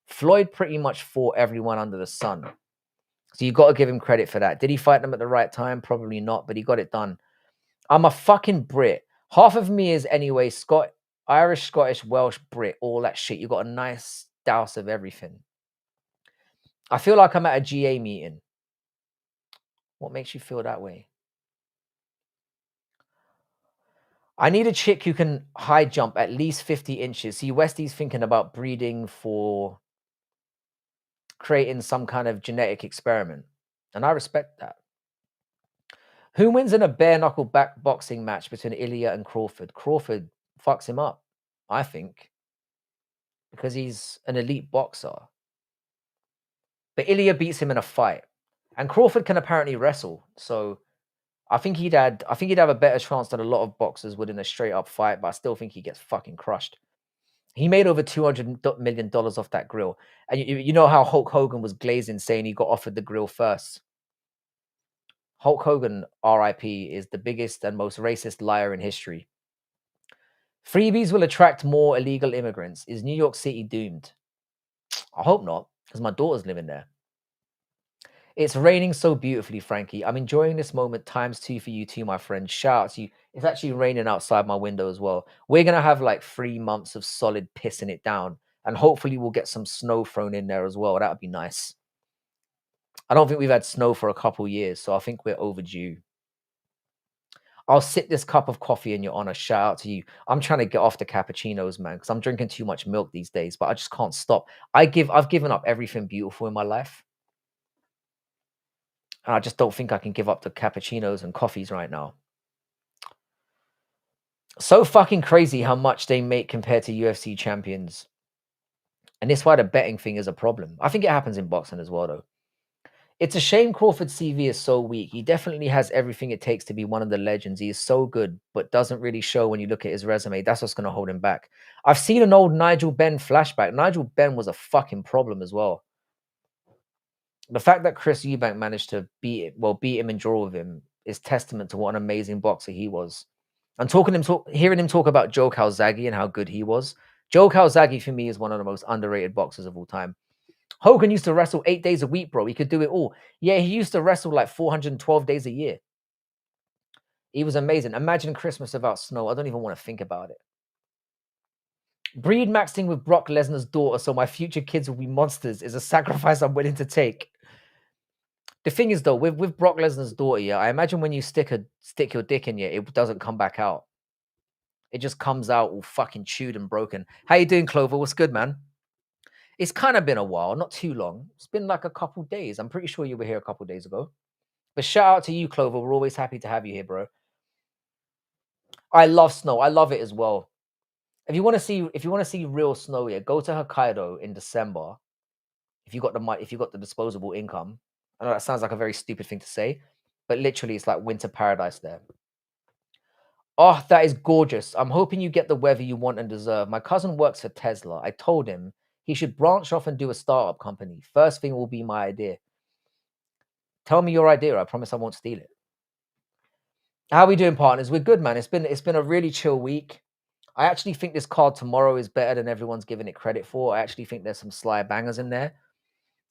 Floyd pretty much fought everyone under the sun. So you got to give him credit for that. Did he fight them at the right time? Probably not, but he got it done. I'm a fucking Brit. Half of me is anyway Irish, Scottish, Welsh, Brit, all that shit. You got a nice douse of everything. I feel like I'm at a GA meeting. What makes you feel that way? I need a chick who can high jump at least 50 inches. See, Westy's thinking about breeding for creating some kind of genetic experiment. And I respect that. Who wins in a bare knuckle back boxing match between Ilya and Crawford? Crawford fucks him up, I think, because he's an elite boxer. But Ilya beats him in a fight. And Crawford can apparently wrestle. So I think he'd have a better chance than a lot of boxers would in a straight up fight, but I still think he gets fucking crushed. He made over $200 million off that grill. And you know how Hulk Hogan was glazing saying he got offered the grill first. Hulk Hogan, RIP, is the biggest and most racist liar in history. Freebies will attract more illegal immigrants. Is New York City doomed? I hope not, because my daughter's living there. It's raining so beautifully, Frankie. I'm enjoying this moment ×2 for you too, my friend. Shout out to you. It's actually raining outside my window as well. We're going to have like 3 months of solid pissing it down. And hopefully we'll get some snow thrown in there as well. That would be nice. I don't think we've had snow for a couple years, so I think we're overdue. I'll sip this cup of coffee in your honor. Shout out to you. I'm trying to get off the cappuccinos, man, because I'm drinking too much milk these days, but I just can't stop. I've given up everything beautiful in my life. And I just don't think I can give up the cappuccinos and coffees right now. So fucking crazy how much they make compared to UFC champions. And this is why the betting thing is a problem. I think it happens in boxing as well, though. It's a shame Crawford's CV is so weak. He definitely has everything it takes to be one of the legends. He is so good, but doesn't really show when you look at his resume. That's what's going to hold him back. I've seen an old Nigel Benn flashback. Nigel Benn was a fucking problem as well. The fact that Chris Eubank managed to beat him and draw with him is testament to what an amazing boxer he was. And hearing him talk about Joe Calzaghe and how good he was. Joe Calzaghe for me is one of the most underrated boxers of all time. Hogan used to wrestle 8 days a week, bro. He could do it all. Yeah, he used to wrestle like 412 days a year. He was amazing. Imagine Christmas without snow. I don't even want to think about it. Breed maxing with Brock Lesnar's daughter so my future kids will be monsters is a sacrifice I'm willing to take. The thing is, though, with Brock Lesnar's daughter, yeah, I imagine when you stick your dick in, yeah, it doesn't come back out. It just comes out all fucking chewed and broken. How you doing, Clover? What's good, man? It's kind of been a while, not too long. It's been like a couple days. I'm pretty sure you were here a couple days ago. But shout out to you, Clover. We're always happy to have you here, bro. I love snow. I love it as well. If you want to see real snow, yeah, go to Hokkaido in December. If you got the disposable income. I know that sounds like a very stupid thing to say, but literally it's like winter paradise there. Oh, that is gorgeous. I'm hoping you get the weather you want and deserve. My cousin works for Tesla. I told him he should branch off and do a startup company. First thing will be my idea. Tell me your idea. I promise I won't steal it. How are we doing, partners? We're good, man. It's been a really chill week. I actually think this card tomorrow is better than everyone's giving it credit for. I actually think there's some sly bangers in there.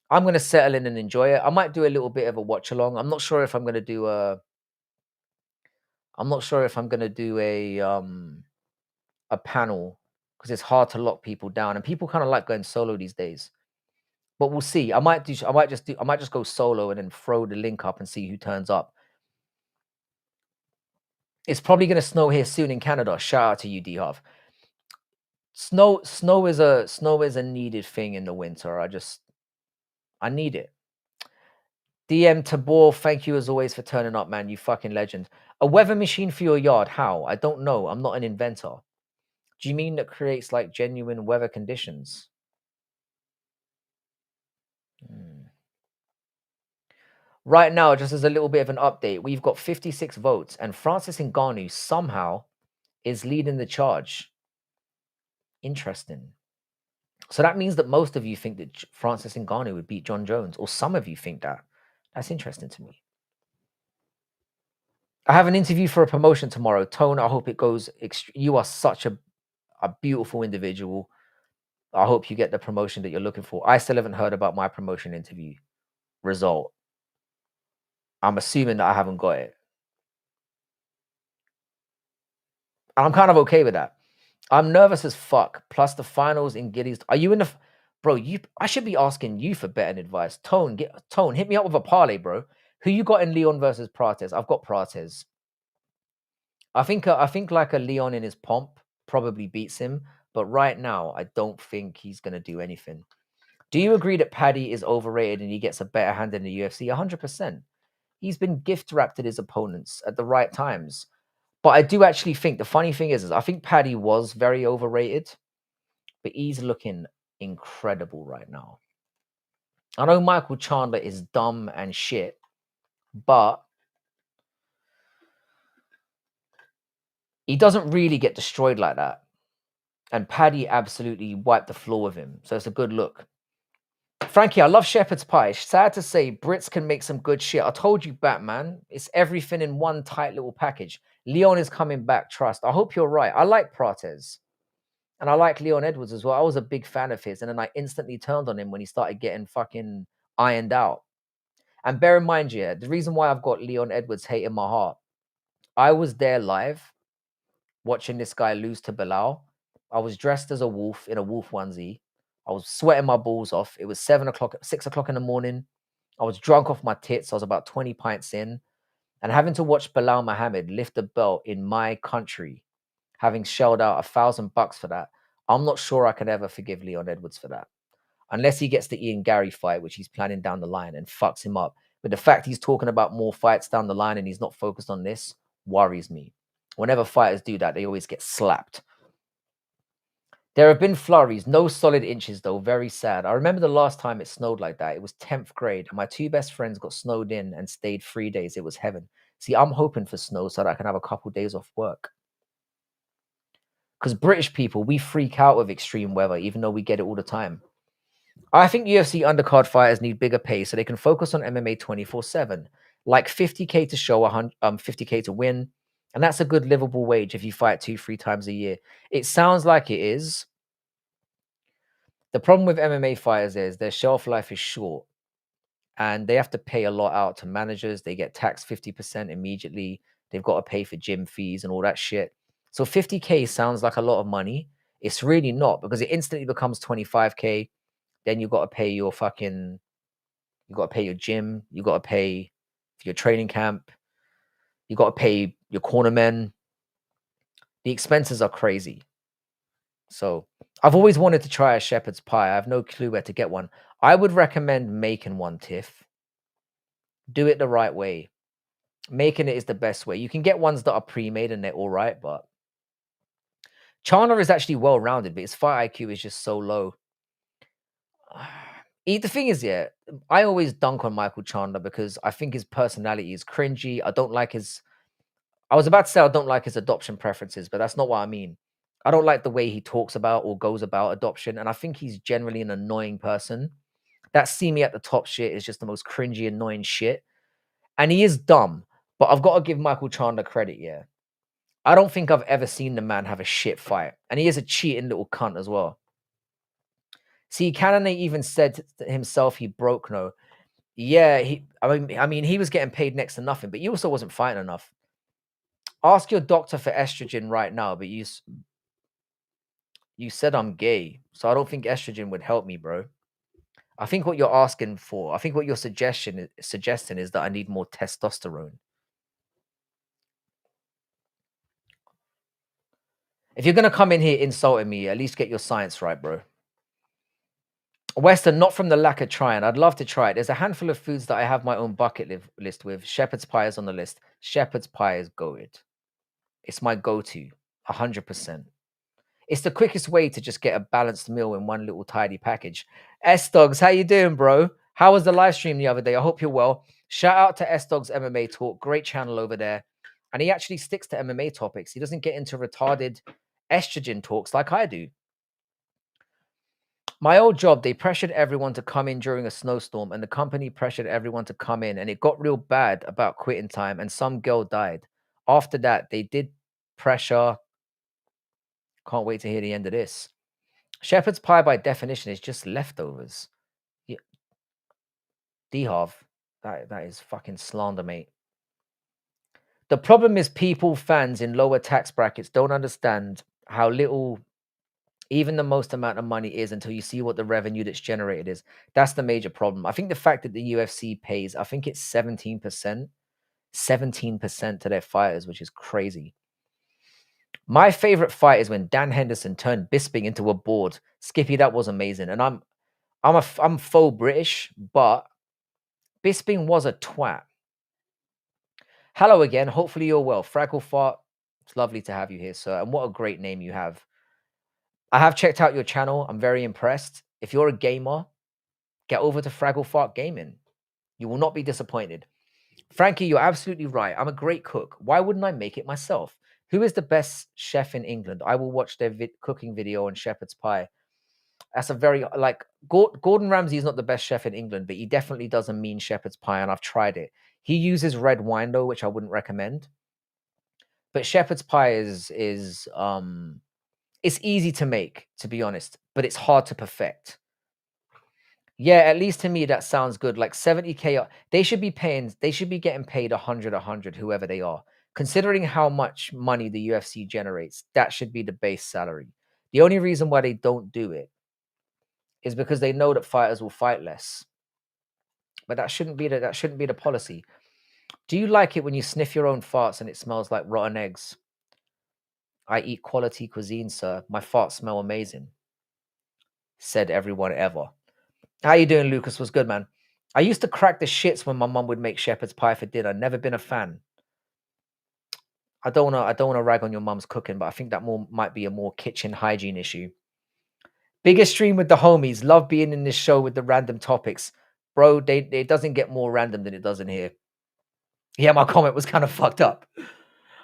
I'm gonna settle in and enjoy it. I might do a little bit of a watch along. I'm not sure if I'm gonna do a. I'm not sure if I'm gonna do a panel because it's hard to lock people down, and people kind of like going solo these days. But we'll see. I might do. I might just go solo and then throw the link up and see who turns up. It's probably gonna snow here soon in Canada. Shout out to you, D Huff. Snow is a needed thing in the winter. I need it. DM Tabor, thank you as always for turning up, man. You fucking legend. A weather machine for your yard? How? I don't know. I'm not an inventor. Do you mean that creates like genuine weather conditions? Hmm. Right now, just as a little bit of an update, we've got 56 votes, and Francis Ngannou somehow is leading the charge. Interesting. So that means that most of you think that Francis Ngannou would beat John Jones, or some of you think that. That's interesting to me. I have an interview for a promotion tomorrow. Tone, I hope it goes. You are such a beautiful individual. I hope you get the promotion that you're looking for. I still haven't heard about my promotion interview result. I'm assuming that I haven't got it. And I'm kind of okay with that. I'm nervous as fuck. Plus the finals in Giddies. Are you in the bro? I should be asking you for betting advice. Tone, hit me up with a parlay, bro. Who you got in Leon versus Prates? I've got Prates. I think like a Leon in his pomp probably beats him, but right now I don't think he's gonna do anything. Do you agree that Paddy is overrated and he gets a better hand in the UFC? 100%. He's been gift wrapped at his opponents at the right times. But I do actually think the funny thing is I think Paddy was very overrated, but he's looking incredible right now. I know Michael Chandler is dumb and shit, but he doesn't really get destroyed like that. And Paddy absolutely wiped the floor with him. So it's a good look. Frankie, I love shepherd's pie. Sad to say, Brits can make some good shit. I told you, Batman. It's everything in one tight little package. Leon is coming back, trust. I hope you're right. I like Prates. And I like Leon Edwards as well. I was a big fan of his. And then I instantly turned on him when he started getting fucking ironed out. And bear in mind, yeah, the reason why I've got Leon Edwards hate in my heart, I was there live watching this guy lose to Bilal. I was dressed as a wolf in a wolf onesie. I was sweating my balls off. It was 7 o'clock, 6 o'clock in the morning. I was drunk off my tits. I was about 20 pints in. And having to watch Bilal Muhammad lift the belt in my country, having shelled out $1,000 for that, I'm not sure I could ever forgive Leon Edwards for that. Unless he gets the Ian Gary fight, which he's planning down the line and fucks him up. But the fact he's talking about more fights down the line and he's not focused on this worries me. Whenever fighters do that, they always get slapped. There have been flurries, no solid inches though, very sad. I remember the last time it snowed like that. It was 10th grade. And my two best friends got snowed in and stayed 3 days. It was heaven. See, I'm hoping for snow so that I can have a couple days off work. Because British people, we freak out with extreme weather, even though we get it all the time. I think UFC undercard fighters need bigger pay so they can focus on MMA 24/7. Like 50K to show, 50K to win. And that's a good livable wage if you fight 2-3 times a year. It sounds like it is. The problem with MMA fighters is their shelf life is short and they have to pay a lot out to managers. They get taxed 50% immediately. They've got to pay for gym fees and all that shit. So 50K sounds like a lot of money. It's really not because it instantly becomes 25K. Then you got to pay your fucking, you got to pay your gym. You got to pay for your training camp. You got to pay your cornermen. The expenses are crazy. So I've always wanted to try a shepherd's pie. I have no clue where to get one. I would recommend making one, Tiff. Do it the right way. Making it is the best way. You can get ones that are pre-made and they're all right, but Chandler is actually well-rounded, but his fight IQ is just so low. The thing is, yeah, I always dunk on Michael Chandler because I think his personality is cringy. I don't like his... I was about to say I don't like his adoption preferences, but that's not what I mean. I don't like the way he talks about or goes about adoption, and I think he's generally an annoying person. That see me at the top shit is just the most cringy, annoying shit. And he is dumb, but I've got to give Michael Chandler credit, yeah. I don't think I've ever seen the man have a shit fight. And he is a cheating little cunt as well. See, Cannon even said himself he broke no. Yeah, I mean, he was getting paid next to nothing, but he also wasn't fighting enough. Ask your doctor for estrogen right now, but you said I'm gay, so I don't think estrogen would help me, bro. I think what you're asking for, I think what you're suggesting is that I need more testosterone. If you're gonna come in here insulting me, at least get your science right, bro. Western, not from the lack of trying. I'd love to try it. There's a handful of foods that I have my own bucket list with. Shepherd's pie is on the list. Shepherd's pie is goated. It's my go-to, 100%. It's the quickest way to just get a balanced meal in one little tidy package. S Dogs, how you doing, bro? How was the live stream the other day? I hope you're well. Shout out to S Dogs MMA Talk. Great channel over there. And he actually sticks to MMA topics. He doesn't get into retarded estrogen talks like I do. My old job, they pressured everyone to come in during a snowstorm, and the company pressured everyone to come in, and it got real bad about quitting time, and some girl died. After that, they did pressure. Can't wait to hear the end of this. Shepherd's pie, by definition, is just leftovers. Yeah, D-Harv, that is fucking slander, mate. The problem is people, fans in lower tax brackets don't understand how little even the most amount of money is until you see what the revenue that's generated is. That's the major problem. I think the fact that the UFC pays, I think it's 17%, 17% to their fighters, which is crazy. My favorite fight is when Dan Henderson turned Bisping into a board. Skippy, that was amazing. And I'm faux British, but Bisping was a twat. Hello again. Hopefully you're well. Fraggle Fart, it's lovely to have you here, sir. And what a great name you have. I have checked out your channel. I'm very impressed. If you're a gamer, get over to Fraggle Fart Gaming. You will not be disappointed. Frankie, you're absolutely right. I'm a great cook. Why wouldn't I make it myself? Who is the best chef in England? I will watch their cooking video on shepherd's pie. That's a very, like, Gordon Ramsay is not the best chef in England, but he definitely does a mean shepherd's pie, and I've tried it. He uses red wine, though, which I wouldn't recommend. But shepherd's pie is it's easy to make, to be honest, but it's hard to perfect. Yeah, at least to me that sounds good. Like 70K, they should be getting paid 100, whoever they are. Considering how much money the UFC generates, that should be the base salary. The only reason why they don't do it is because they know that fighters will fight less. But that shouldn't be the policy. Do you like it when you sniff your own farts and it smells like rotten eggs? I eat quality cuisine, sir. My farts smell amazing. Said everyone ever. How you doing, Lucas? What's good, man? I used to crack the shits when my mum would make shepherd's pie for dinner. Never been a fan. I don't wanna rag on your mum's cooking, but I think that might be a more kitchen hygiene issue. Biggest stream with the homies. Love being in this show with the random topics. Bro, it doesn't get more random than it does in here. Yeah, my comment was kind of fucked up.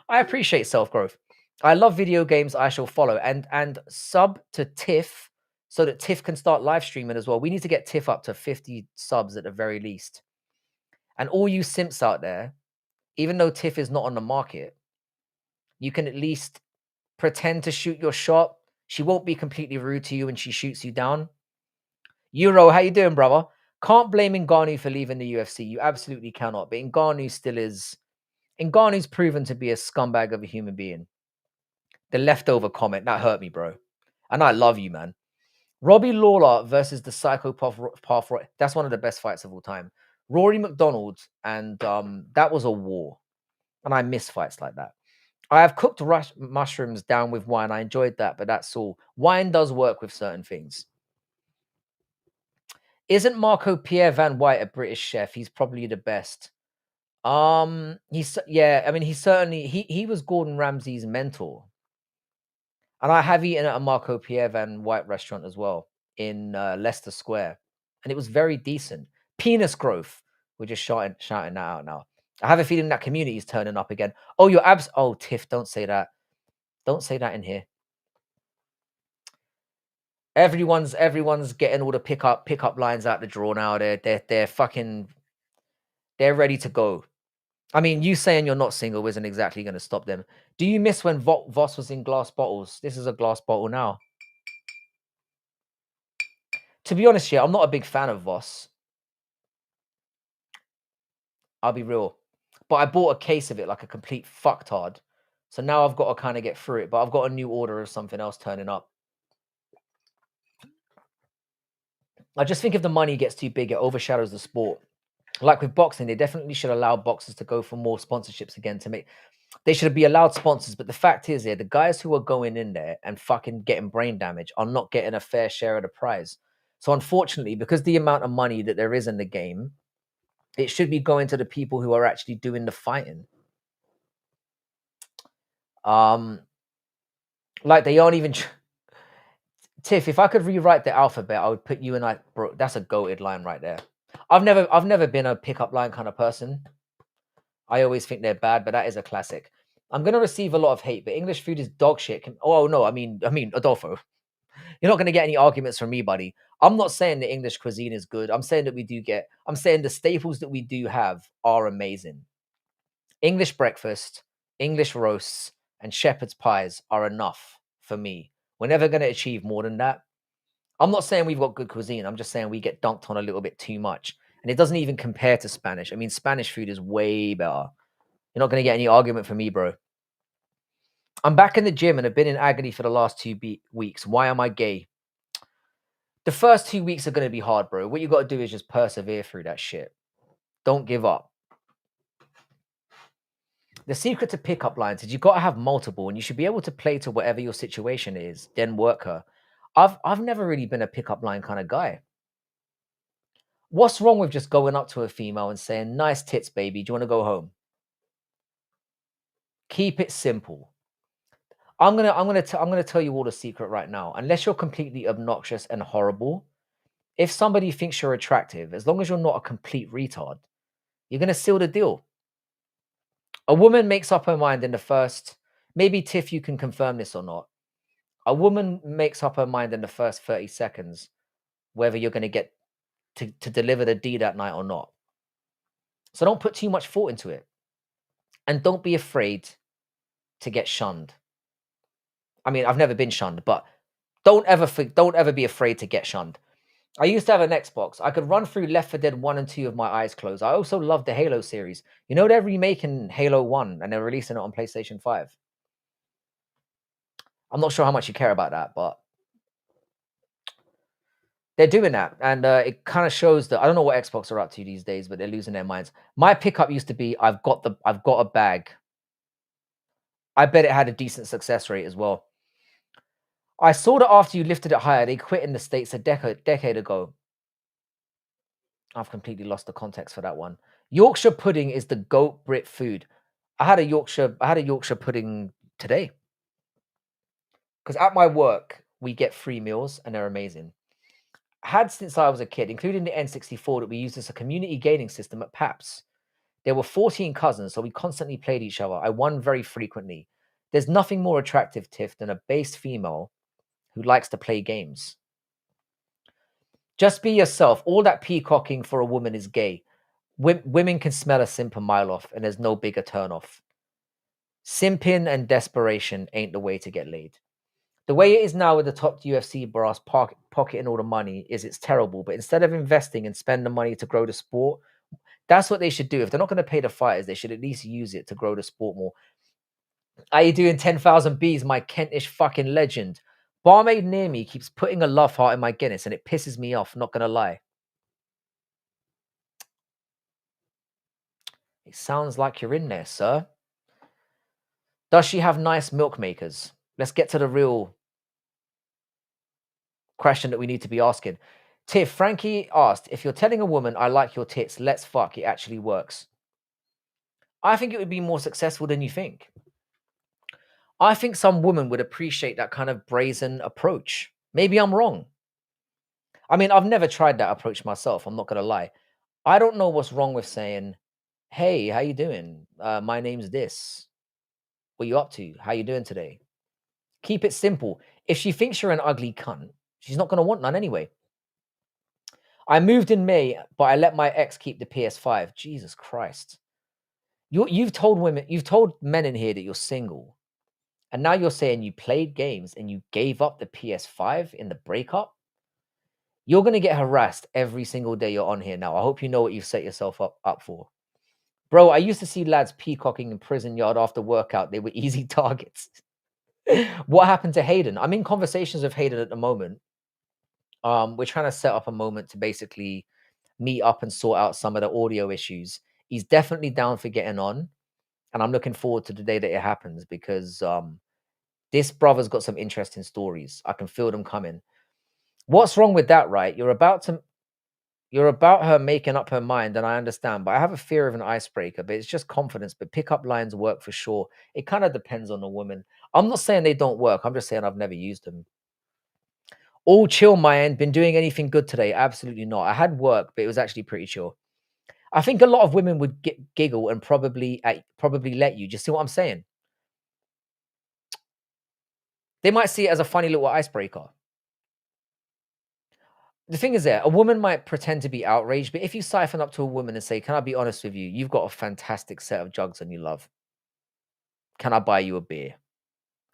I appreciate self-growth. I love video games. I shall follow. And sub to Tiff so that Tiff can start live streaming as well. We need to get Tiff up to 50 subs at the very least. And all you simps out there, even though Tiff is not on the market, you can at least pretend to shoot your shot. She won't be completely rude to you when she shoots you down. Euro, how you doing, brother? Can't blame Ngannou for leaving the UFC. You absolutely cannot. But Ngannou's proven to be a scumbag of a human being. The leftover comment, that hurt me, bro. And I love you, man. Robbie Lawler versus the Psychopath. That's one of the best fights of all time. Rory McDonald, and that was a war. And I miss fights like that. I have cooked mushrooms down with wine. I enjoyed that, but that's all. Wine does work with certain things. Isn't Marco Pierre Van White a British chef? He's probably the best. He was Gordon Ramsay's mentor. And I have eaten at a Marco Pierre Van White restaurant as well in Leicester Square. And it was very decent. Penis growth. We're just shouting that out now. I have a feeling that community is turning up again. Oh, your abs. Oh, Tiff, don't say that. Don't say that in here. Everyone's getting all the pickup lines out the drawer now. They're ready to go. I mean, you saying you're not single isn't exactly going to stop them. Do you miss when Voss was in glass bottles? This is a glass bottle now. To be honest, yeah, I'm not a big fan of Voss. I'll be real. But I bought a case of it like a complete fucktard. So now I've got to kind of get through it. But I've got a new order of something else turning up. I just think if the money gets too big, it overshadows the sport. Like with boxing, they definitely should allow boxers to go for more sponsorships again to make. They should be allowed sponsors. But the fact is, yeah, the guys who are going in there and fucking getting brain damage are not getting a fair share of the prize. So unfortunately, because the amount of money that there is in the game, it should be going to the people who are actually doing the fighting. Um, like they aren't even. Tiff, if I could rewrite the alphabet, I would put you and I. Bro, that's a goated line right there. I've never been a pickup line kind of person. I always think they're bad, but that is a classic. I'm gonna receive a lot of hate, but English food is dog shit. Oh no, I mean, Adolfo, you're not gonna get any arguments from me, buddy. I'm not saying the English cuisine is good. I'm saying that we do get. I'm saying the staples that we do have are amazing. English breakfast, English roasts, and shepherd's pies are enough for me. We're never gonna achieve more than that. I'm not saying we've got good cuisine. I'm just saying we get dunked on a little bit too much. And it doesn't even compare to Spanish. I mean, Spanish food is way better. You're not going to get any argument from me, bro. I'm back in the gym and have been in agony for the last 2 weeks. Why am I gay? The first 2 weeks are going to be hard, bro. What you got to do is just persevere through that shit. Don't give up. The secret to pickup lines is you got to have multiple, and you should be able to play to whatever your situation is, then work her. I've never really been a pickup line kind of guy. What's wrong with just going up to a female and saying, "Nice tits, baby. Do you want to go home?" Keep it simple. I'm gonna tell you all the secret right now. Unless you're completely obnoxious and horrible, if somebody thinks you're attractive, as long as you're not a complete retard, you're gonna seal the deal. A woman makes up her mind in the first. Maybe Tiff, you can confirm this or not. A woman makes up her mind in the first 30 seconds whether you're gonna get to deliver the D that night or not. So don't put too much thought into it, and don't be afraid to get shunned. I mean, I've never been shunned, but don't ever be afraid to get shunned. I used to have an Xbox. I could run through Left 4 Dead 1 and 2 with my eyes closed. I also love the Halo series. You know they're remaking Halo 1 and they're releasing it on PlayStation 5. I'm not sure how much you care about that, but they're doing that. And it kind of shows that I don't know what Xbox are up to these days, but they're losing their minds. My pickup used to be I've got a bag. I bet it had a decent success rate as well. I saw that after you lifted it higher, they quit in the States a decade ago. I've completely lost the context for that one. Yorkshire pudding is the goat Brit food. I had a Yorkshire pudding today because at my work we get free meals and they're amazing. Had since I was a kid, including the N64 that we used as a community gaming system at PAPS. There were 14 cousins, so we constantly played each other. I won very frequently. There's nothing more attractive, Tiff, than a base female who likes to play games. Just be yourself. All that peacocking for a woman is gay. Women can smell a simp a mile off, and there's no bigger turnoff. Simping and desperation ain't the way to get laid. The way it is now with the top UFC brass pocketing all the money is it's terrible. But instead of investing and spend the money to grow the sport, that's what they should do. If they're not going to pay the fighters, they should at least use it to grow the sport more. Are you doing 10,000 Bs, my Kentish fucking legend? Barmaid near me keeps putting a love heart in my Guinness and it pisses me off, not going to lie. It sounds like you're in there, sir. Does she have nice milk makers? Let's get to the real question that we need to be asking. Tiff, Frankie asked, if you're telling a woman, I like your tits, let's fuck, it actually works. I think it would be more successful than you think. I think some woman would appreciate that kind of brazen approach. Maybe I'm wrong. I mean, I've never tried that approach myself. I'm not going to lie. I don't know what's wrong with saying, hey, how you doing? My name's this. What you up to? How you doing today? Keep it simple. If she thinks you're an ugly cunt, she's not going to want none anyway. I moved in May, but I let my ex keep the PS5. Jesus Christ. You've told men in here that you're single, and now you're saying you played games and you gave up the PS5 in the breakup. You're gonna get harassed every single day you're on here now. I hope you know what you've set yourself up for. Bro, I used to see lads peacocking in prison yard after workout. They were easy targets. What happened to Hayden? I'm in conversations with Hayden at the moment. We're trying to set up a moment to basically meet up and sort out some of the audio issues. He's definitely down for getting on, and I'm looking forward to the day that it happens because this brother's got some interesting stories. I can feel them coming. What's wrong with that, right? You're about her making up her mind, and I understand, but I have a fear of an icebreaker, but it's just confidence. But pickup lines work for sure. It kind of depends on the woman. I'm not saying they don't work. I'm just saying I've never used them. All chill, my end. Been doing anything good today? Absolutely not. I had work, but it was actually pretty chill. I think a lot of women would giggle and probably let you. Do you see what I'm saying? They might see it as a funny little icebreaker. The thing is there, a woman might pretend to be outraged, but if you siphon up to a woman and say, "Can I be honest with you? You've got a fantastic set of jugs and you love. Can I buy you a beer?"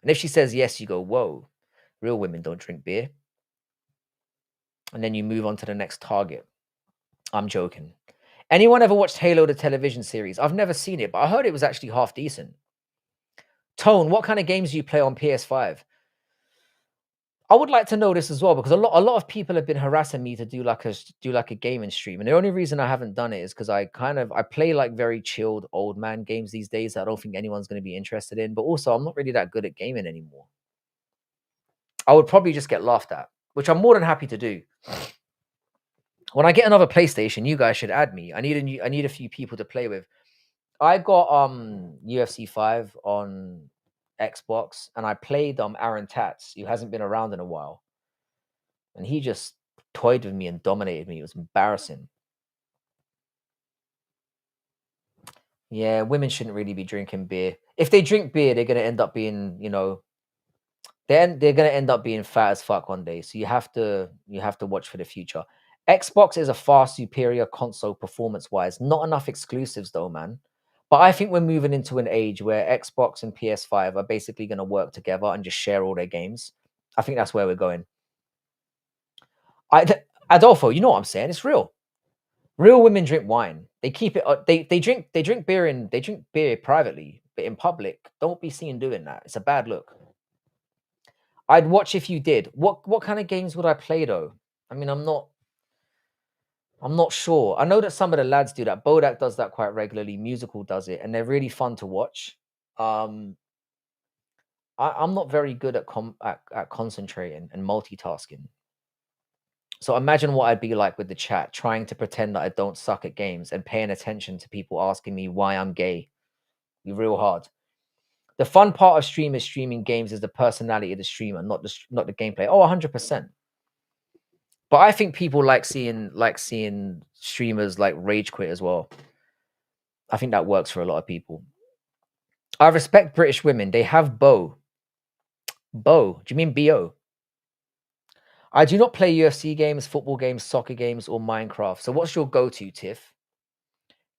And if she says yes, you go, "Whoa, real women don't drink beer." And then you move on to the next target. I'm joking. Anyone ever watched Halo, the television series? I've never seen it, but I heard it was actually half decent. Tone, what kind of games do you play on PS5? I would like to know this as well because a lot of people have been harassing me to do like a gaming stream, and the only reason I haven't done it is because I play like very chilled old man games these days that I don't think anyone's going to be interested in. But also, I'm not really that good at gaming anymore. I would probably just get laughed at, which I'm more than happy to do. When I get another PlayStation, you guys should add me. I need a few people to play with. I got UFC 5 on Xbox, and I played Aaron Tats, who hasn't been around in a while, and he just toyed with me and dominated me. It was embarrassing. Yeah, women shouldn't really be drinking beer. If they drink beer, they're gonna end up being, they're gonna end up being fat as fuck one day. So you have to watch for the future. Xbox is a far superior console performance wise. Not enough exclusives though, man. But I think we're moving into an age where Xbox and PS5 are basically going to work together and just share all their games. I think that's where we're going. Adolfo, you know what I'm saying? It's real. Real women drink wine. They keep it. They drink beer privately, but in public, don't be seen doing that. It's a bad look. I'd watch if you did. What kind of games would I play though? I mean, I'm not sure. I know that some of the lads do that. Bodak does that quite regularly. Musical does it, and they're really fun to watch. Um, I'm not very good at concentrating and multitasking. So imagine what I'd be like with the chat, trying to pretend that I don't suck at games and paying attention to people asking me why I'm gay. Be real hard. The fun part of streaming games is the personality of the streamer, not the gameplay. Oh, 100%. But I think people like seeing streamers like rage quit as well. I think that works for a lot of people. I respect British women. They have bow. Bow. Do you mean BO? I do not play UFC games, football games, soccer games, or Minecraft. So what's your go-to, Tiff?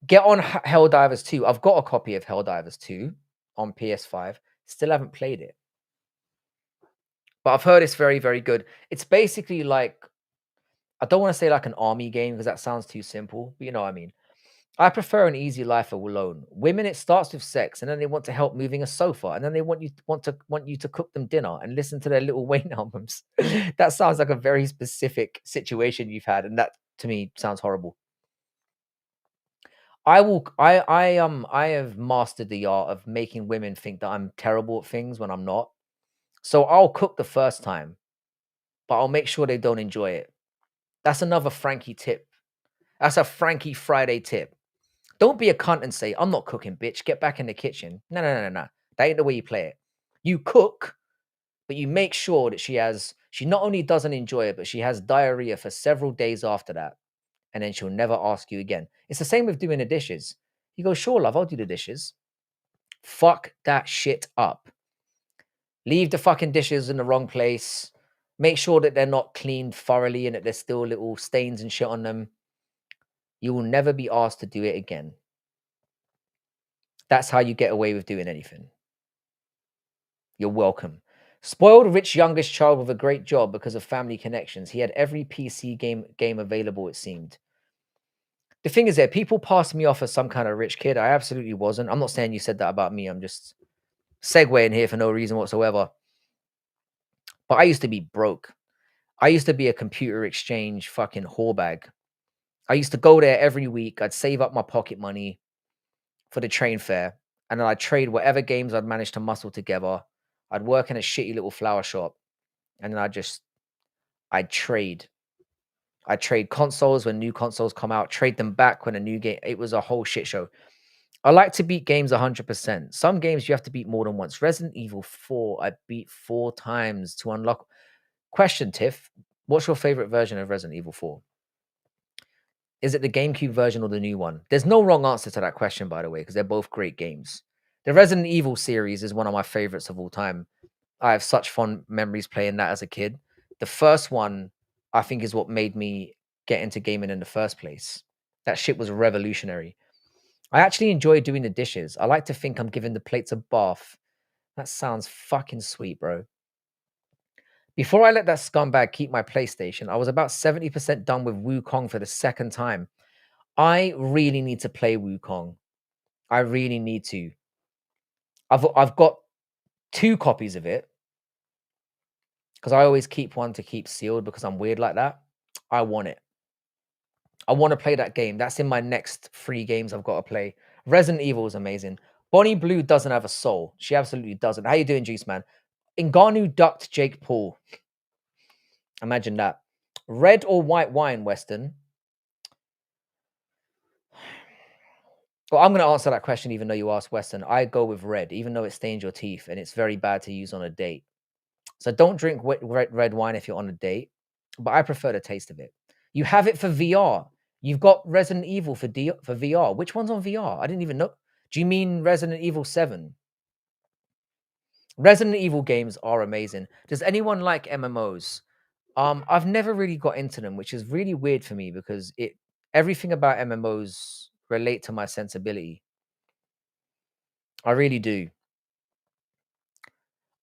Get on Helldivers 2. I've got a copy of Helldivers 2 on PS5. Still haven't played it. But I've heard it's very, very good. It's basically like, I don't want to say like an army game because that sounds too simple, but you know what I mean. I prefer an easy life alone. Women, it starts with sex, and then they want to help moving a sofa, and then they want you to cook them dinner and listen to their Little Wayne albums. That sounds like a very specific situation you've had, and that to me sounds horrible. I have mastered the art of making women think that I'm terrible at things when I'm not. So I'll cook the first time, but I'll make sure they don't enjoy it. That's another Frankie tip. That's a Frankie Friday tip. Don't be a cunt and say, "I'm not cooking, bitch. Get back in the kitchen." No, no, no, no, no. That ain't the way you play it. You cook, but you make sure that she not only doesn't enjoy it, but she has diarrhea for several days after that. And then she'll never ask you again. It's the same with doing the dishes. You go, "Sure, love, I'll do the dishes." Fuck that shit up. Leave the fucking dishes in the wrong place. Make sure that they're not cleaned thoroughly and that there's still little stains and shit on them. You will never be asked to do it again. That's how you get away with doing anything. You're welcome. Spoiled rich youngest child with a great job because of family connections. He had every PC game available, it seemed. The thing is that people passed me off as some kind of rich kid. I absolutely wasn't. I'm not saying you said that about me. I'm just segueing here for no reason whatsoever. But I used to be broke. I used to be a computer exchange fucking whorebag. I used to go there every week. I'd save up my pocket money for the train fare, and then I'd trade whatever games I'd managed to muscle together. I'd work in a shitty little flower shop, and then I'd trade. I'd trade consoles when new consoles come out, trade them back when a new game. It was a whole shit show. I like to beat games 100%. Some games you have to beat more than once. Resident Evil 4, I beat 4 times to unlock. Question, Tiff, what's your favorite version of Resident Evil 4? Is it the GameCube version or the new one? There's no wrong answer to that question, by the way, because they're both great games. The Resident Evil series is one of my favorites of all time. I have such fond memories playing that as a kid. The first one, I think, is what made me get into gaming in the first place. That shit was revolutionary. I actually enjoy doing the dishes. I like to think I'm giving the plates a bath. That sounds fucking sweet, bro. Before I let that scumbag keep my PlayStation, I was about 70% done with Wukong for the second time. I really need to play Wukong. I really need to. I've got 2 copies of it because I always keep one to keep sealed because I'm weird like that. I want it. I want to play that game. That's in my next 3 games I've got to play. Resident Evil is amazing. Bonnie Blue doesn't have a soul. She absolutely doesn't. How you doing, Juice Man? Ngannou ducked Jake Paul. Imagine that. Red or white wine, Weston? Well, I'm going to answer that question even though you asked Weston. I go with red, even though it stains your teeth and it's very bad to use on a date. So don't drink red wine if you're on a date, but I prefer the taste of it. You have it for VR. You've got Resident Evil for VR. Which one's on VR? I didn't even know. Do you mean Resident Evil 7? Resident Evil games are amazing. Does anyone like MMOs? I've never really got into them, which is really weird for me because everything about MMOs relate to my sensibility. I really do.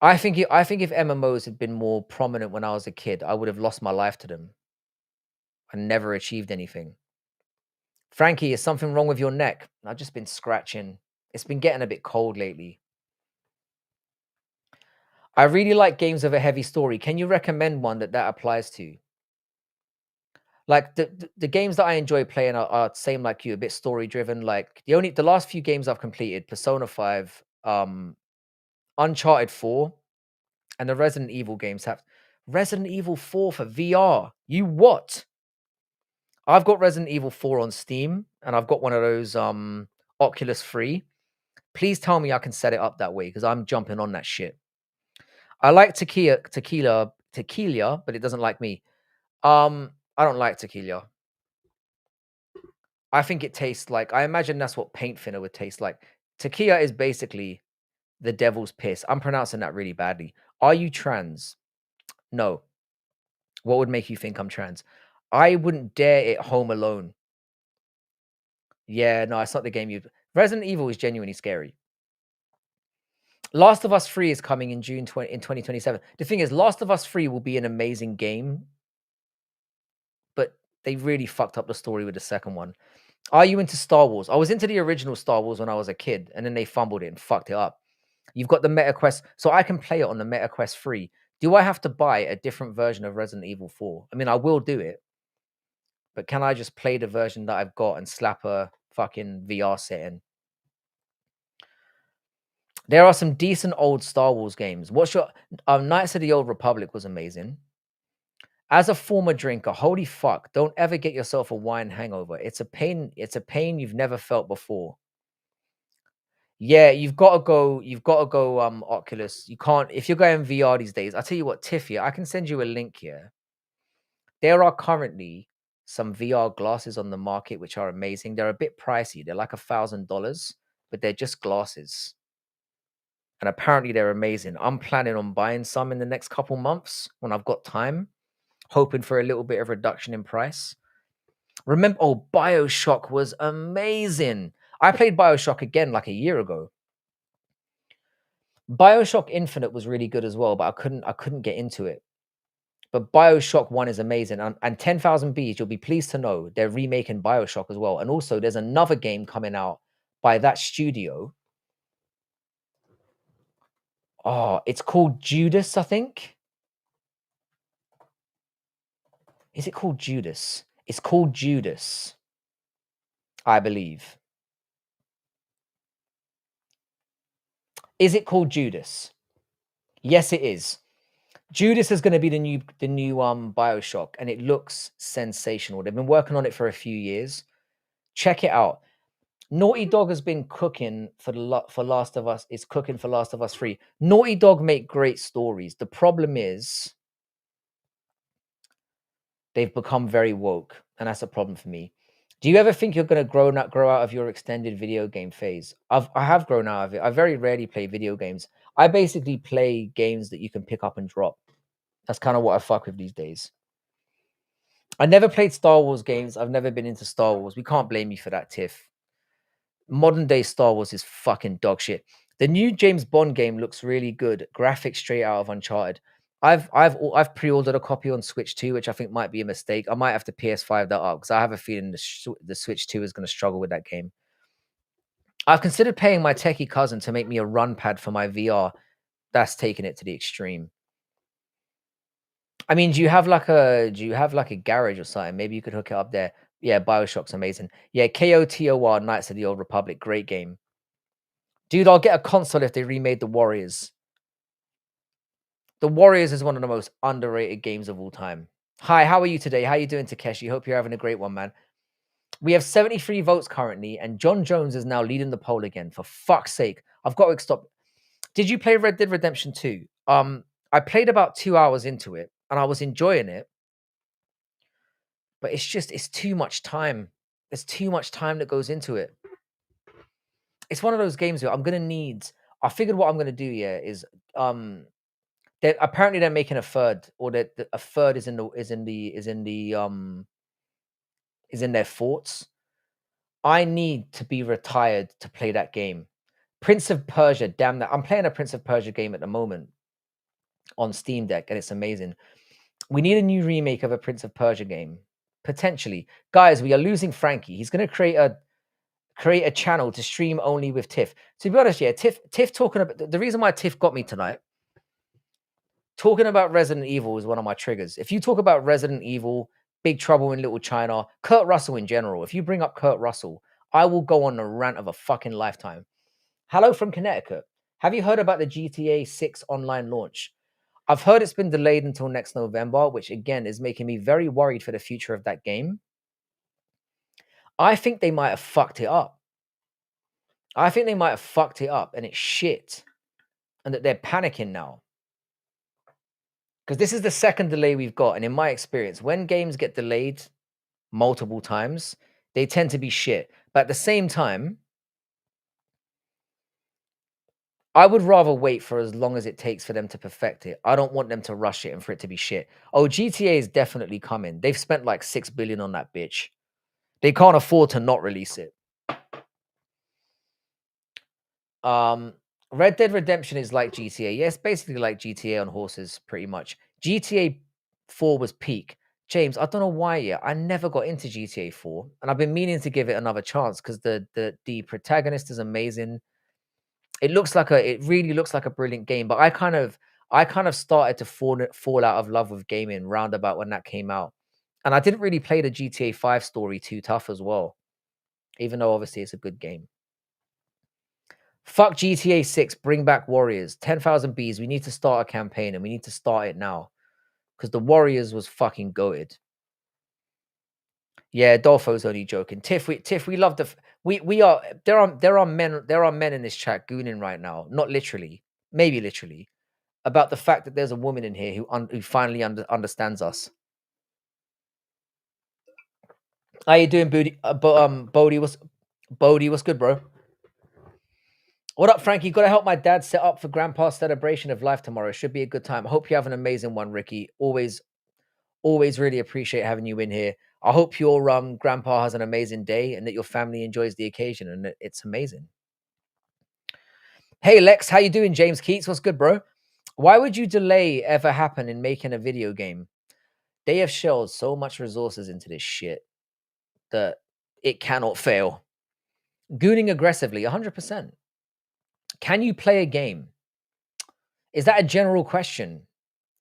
I think if MMOs had been more prominent when I was a kid, I would have lost my life to them and never achieved anything. Frankie, is something wrong with your neck? I've just been scratching. It's been getting a bit cold lately. I really like games with a heavy story. Can you recommend one that applies to? Like the games that I enjoy playing are same like you, a bit story driven. Like the last few games I've completed, Persona 5, Uncharted 4, and the Resident Evil games have Resident Evil 4 for VR. You what? I've got Resident Evil 4 on Steam, and I've got one of those Oculus free. Please tell me I can set it up that way because I'm jumping on that shit. I like tequila, but it doesn't like me. I don't like tequila. I think it tastes like, I imagine that's what paint thinner would taste like. Tequila is basically the devil's piss. I'm pronouncing that really badly. Are you trans? No. What would make you think I'm trans? I wouldn't dare it Home Alone. Yeah, no, it's not the game you. Resident Evil is genuinely scary. Last of Us 3 is coming in June in 2027. The thing is, Last of Us 3 will be an amazing game, but they really fucked up the story with the second one. Are you into Star Wars? I was into the original Star Wars when I was a kid, and then they fumbled it and fucked it up. You've got the Meta Quest, so I can play it on the Meta Quest 3. Do I have to buy a different version of Resident Evil 4? I mean, I will do it, but can I just play the version that I've got and slap a fucking VR set in? There are some decent old Star Wars games. What's your Knights of the Old Republic was amazing. As a former drinker, holy fuck, don't ever get yourself a wine hangover. It's a pain you've never felt before. Yeah, you've got to go Oculus. You can't if you're going VR these days. I'll tell you what, Tiffy, I can send you a link here. There are currently some VR glasses on the market which are amazing. They're a bit pricey. They're like $1,000, but they're just glasses. And apparently they're amazing. I'm planning on buying some in the next couple months when I've got time, hoping for a little bit of reduction in price. Remember, BioShock was amazing. I played BioShock again like a year ago. BioShock Infinite was really good as well, but I couldn't get into it. But BioShock 1 is amazing. And 10,000 Bees, you'll be pleased to know they're remaking BioShock as well. And also there's another game coming out by that studio. Oh, it's called Judas, I think. Is it called Judas? It's called Judas, I believe. Is it called Judas? Yes, it is. Judas is going to be the new BioShock, and it looks sensational. They've been working on it for a few years. Check it out. Naughty Dog has been cooking for Last of Us. It's cooking for Last of Us 3. Naughty Dog make great stories. The problem is they've become very woke, and that's a problem for me. Do you ever think you're going to grow out of your extended video game phase? I have grown out of it. I very rarely play video games. I basically play games that you can pick up and drop. That's kind of what I fuck with these days. I never played Star Wars games. I've never been into Star Wars. We can't blame you for that, Tiff. Modern day Star Wars is fucking dog shit. The new James Bond game looks really good. Graphics straight out of Uncharted. I've pre-ordered a copy on Switch 2, which I think might be a mistake. I might have to PS5 that up because I have a feeling the Switch 2 is going to struggle with that game. I've considered paying my techie cousin to make me a run pad for my VR. That's taking it to the extreme. I mean, do you have like a garage or something? Maybe you could hook it up there. Yeah, BioShock's amazing. Yeah, KOTOR, Knights of the Old Republic, great game. Dude, I'll get a console if they remade The Warriors. The Warriors is one of the most underrated games of all time. Hi, how are you today? How you doing, Takeshi? Hope you're having a great one, man. We have 73 votes currently, and John Jones is now leading the poll again. For fuck's sake. I've got to stop. Did you play Red Dead Redemption 2? I played about 2 hours into it, and I was enjoying it. But it's too much time. There's too much time that goes into it. It's one of those games where I figured what I'm gonna do here is they're making a third, or that a third is in their forts. I need to be retired to play that game. Prince of Persia, damn that. I'm playing a Prince of Persia game at the moment on Steam Deck, and it's amazing. We need a new remake of a Prince of Persia game. Potentially. Guys, we are losing Frankie. He's gonna create a channel to stream only with Tiff. To be honest, yeah, Tiff talking about the reason why Tiff got me tonight. Talking about Resident Evil is one of my triggers. If you talk about Resident Evil, Big Trouble in Little China, Kurt Russell in general, if you bring up Kurt Russell, I will go on a rant of a fucking lifetime. Hello from Connecticut. Have you heard about the GTA 6 online launch? I've heard it's been delayed until next November, which again is making me very worried for the future of that game. I think they might have fucked it up. I think they might have fucked it up and it's shit. And that they're panicking now. Because this is the second delay we've got. And in my experience, when games get delayed multiple times, they tend to be shit. But at the same time, I would rather wait for as long as it takes for them to perfect it. I don't want them to rush it and for it to be shit. Oh, GTA is definitely coming. They've spent like 6 billion on that bitch. They can't afford to not release it. Red Dead Redemption is like GTA. Yeah, it's basically like GTA on horses, pretty much. GTA 4 was peak. James, I don't know why yet. I never got into GTA 4, and I've been meaning to give it another chance because the protagonist is amazing. It really looks like a brilliant game, but I kind of started to fall out of love with gaming roundabout when that came out. And I didn't really play the GTA 5 story too tough as well, even though obviously it's a good game. Fuck GTA 6, bring back Warriors. 10,000 Bees, we need to start a campaign and we need to start it now. Because the Warriors was fucking goated. Yeah, Dolfo's only joking. Tiff, we love there are men in this chat gooning right now. Not literally, maybe literally, about the fact that there's a woman in here who finally understands us. How you doing, Bodie? Bodie, what's good, bro? What up, Frankie? Got to help my dad set up for Grandpa's celebration of life tomorrow. Should be a good time. Hope you have an amazing one, Ricky. Always really appreciate having you in here. I hope your grandpa has an amazing day and that your family enjoys the occasion and that it's amazing. Hey Lex, how you doing? James Keats, what's good, bro? Why would you delay ever happen in making a video game? They have shelled so much resources into this shit that it cannot fail. Gooning aggressively, 100%. Can you play a game? Is that a general question?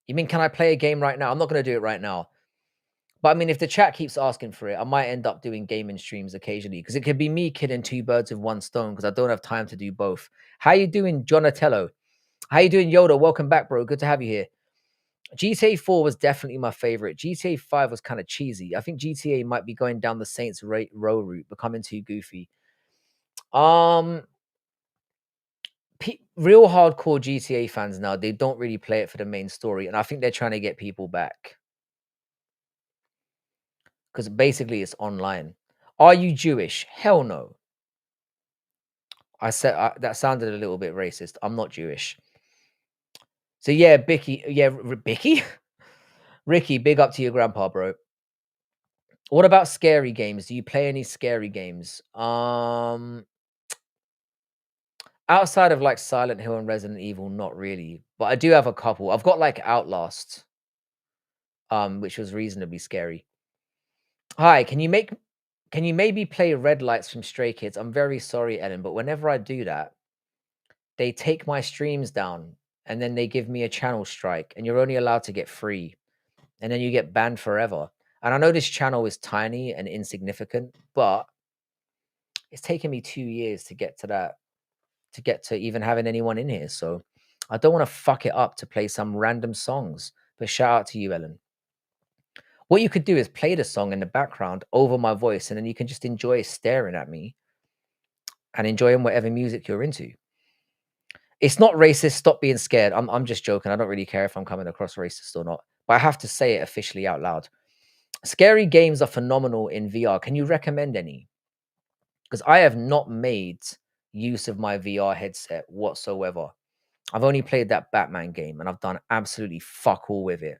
You mean, can I play a game right now? I'm not going to do it right now. But I mean, if the chat keeps asking for it, I might end up doing gaming streams occasionally because it could be me killing two birds with one stone because I don't have time to do both. How you doing, Jonatello? How you doing, Yoda? Welcome back, bro. Good to have you here. GTA 4 was definitely my favorite. GTA 5 was kind of cheesy. I think GTA might be going down the Saints Row route, becoming too goofy. Um, real hardcore GTA fans now, they don't really play it for the main story, and I think they're trying to get people back because basically it's online. Are you Jewish? Hell no. I said that sounded a little bit racist. I'm not Jewish. So yeah, Bicky, yeah, Bicky, Ricky, big up to your grandpa, bro. What about scary games? Do you play any scary games? Outside of like Silent Hill and Resident Evil, not really. But I do have a couple. I've got like Outlast, which was reasonably scary. Hi, can you maybe play Red Lights from Stray Kids? I'm very sorry, Ellen, but whenever I do that, they take my streams down and then they give me a channel strike, and you're only allowed to get free, and then you get banned forever. And I know this channel is tiny and insignificant, but it's taken me 2 years to get to that, to get to even having anyone in here. So I don't want to fuck it up to play some random songs. But shout out to you, Ellen. What you could do is play the song in the background over my voice, and then you can just enjoy staring at me and enjoying whatever music you're into. It's not racist. Stop being scared. I'm just joking. I don't really care if I'm coming across racist or not. But I have to say it officially out loud. Scary games are phenomenal in VR. Can you recommend any? Because I have not made use of my VR headset whatsoever. I've only played that Batman game and I've done absolutely fuck all with it.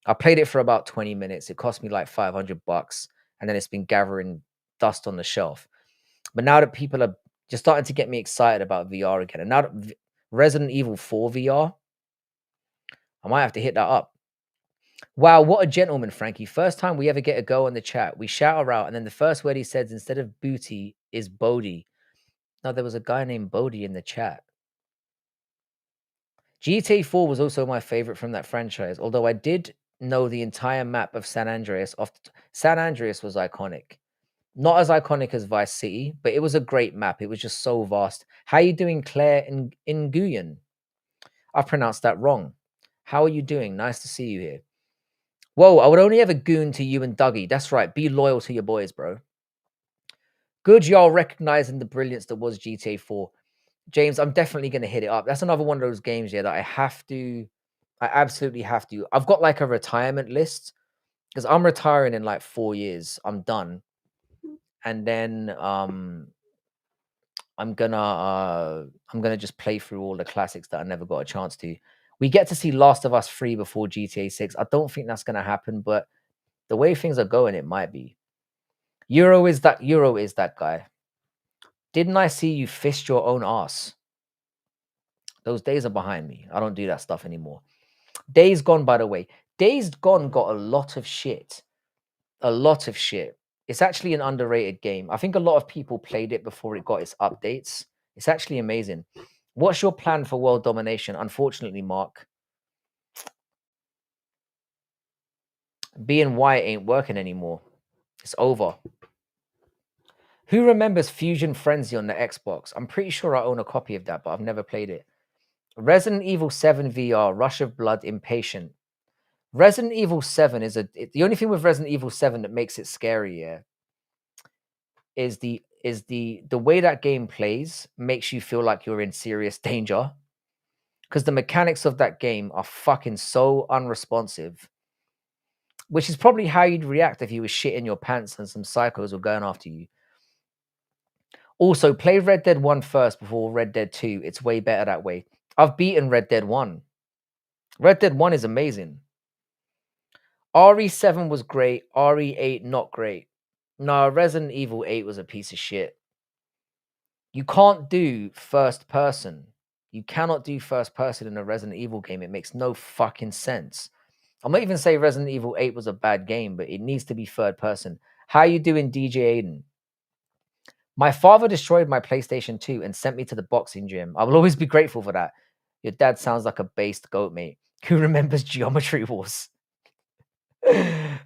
I played it for about 20 minutes. It cost me like $500 and then it's been gathering dust on the shelf. But now that people are just starting to get me excited about VR again, and now that Resident Evil 4 VR, I might have to hit that up. Wow, what a gentleman, Frankie. First time we ever get a go on the chat. We shout her out, and then the first word he says instead of booty is Bodhi. No, there was a guy named Bodhi in the chat. GTA 4 was also my favorite from that franchise, although I did know the entire map of San Andreas. San Andreas was iconic. Not as iconic as Vice City, but it was a great map. It was just so vast. How you doing, Claire in Nguyen? I've pronounced that wrong. How are you doing? Nice to see you here. Whoa, I would only ever goon to you and Dougie. That's right. Be loyal to your boys, bro. Good y'all recognizing the brilliance that was GTA 4. James, I'm definitely going to hit it up. That's another one of those games, yeah, that I absolutely have to. I've got like a retirement list because I'm retiring in like 4 years. I'm done. And then I'm gonna just play through all the classics that I never got a chance to. We get to see Last of Us 3 before GTA 6. I don't think that's gonna happen, but the way things are going, it might be. Euro is that guy. Didn't I see you fist your own ass? Those days are behind me. I don't do that stuff anymore. Days Gone, by the way. Days Gone got a lot of shit. A lot of shit. It's actually an underrated game. I think a lot of people played it before it got its updates. It's actually amazing. What's your plan for world domination? Unfortunately, Mark, being white ain't working anymore. It's over. Who remembers Fusion Frenzy on the Xbox? I'm pretty sure I own a copy of that, but I've never played it. Resident Evil 7 VR, Rush of Blood, Impatient. Resident Evil 7 is the only thing with Resident Evil 7 that makes it scary, yeah, is the way that game plays makes you feel like you're in serious danger. Because the mechanics of that game are fucking so unresponsive. Which is probably how you'd react if you were shitting your pants and some psychos were going after you. Also, play Red Dead 1 first before Red Dead 2. It's way better that way. I've beaten Red Dead 1. Red Dead 1 is amazing. RE7 was great. RE8 not great. No, Resident Evil 8 was a piece of shit. You can't do first person. You cannot do first person in a Resident Evil game. It makes no fucking sense. I'm not even saying Resident Evil 8 was a bad game, but it needs to be third person. How you doing, DJ Aiden? My father destroyed my PlayStation 2 and sent me to the boxing gym. I will always be grateful for that. Your dad sounds like a based goat, mate. Who remembers Geometry Wars?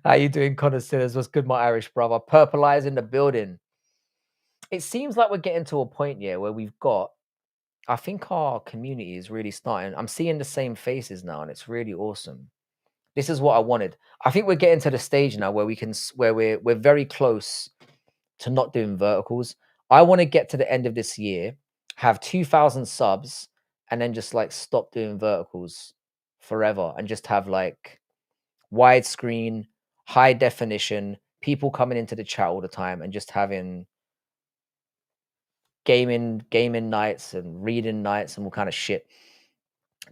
How you doing, Connor Sinners? What's good, my Irish brother? Purple Eyes in the building. It seems like we're getting to a point here where we've got, I think our community is really starting. I'm seeing the same faces now, and it's really awesome. This is what I wanted. I think we're getting to the stage now where we can, where we're very close to not doing verticals. I want to get to the end of this year, have 2,000 subs, and then just like stop doing verticals forever and just have like widescreen, high definition, people coming into the chat all the time and just having gaming nights and reading nights and all kind of shit.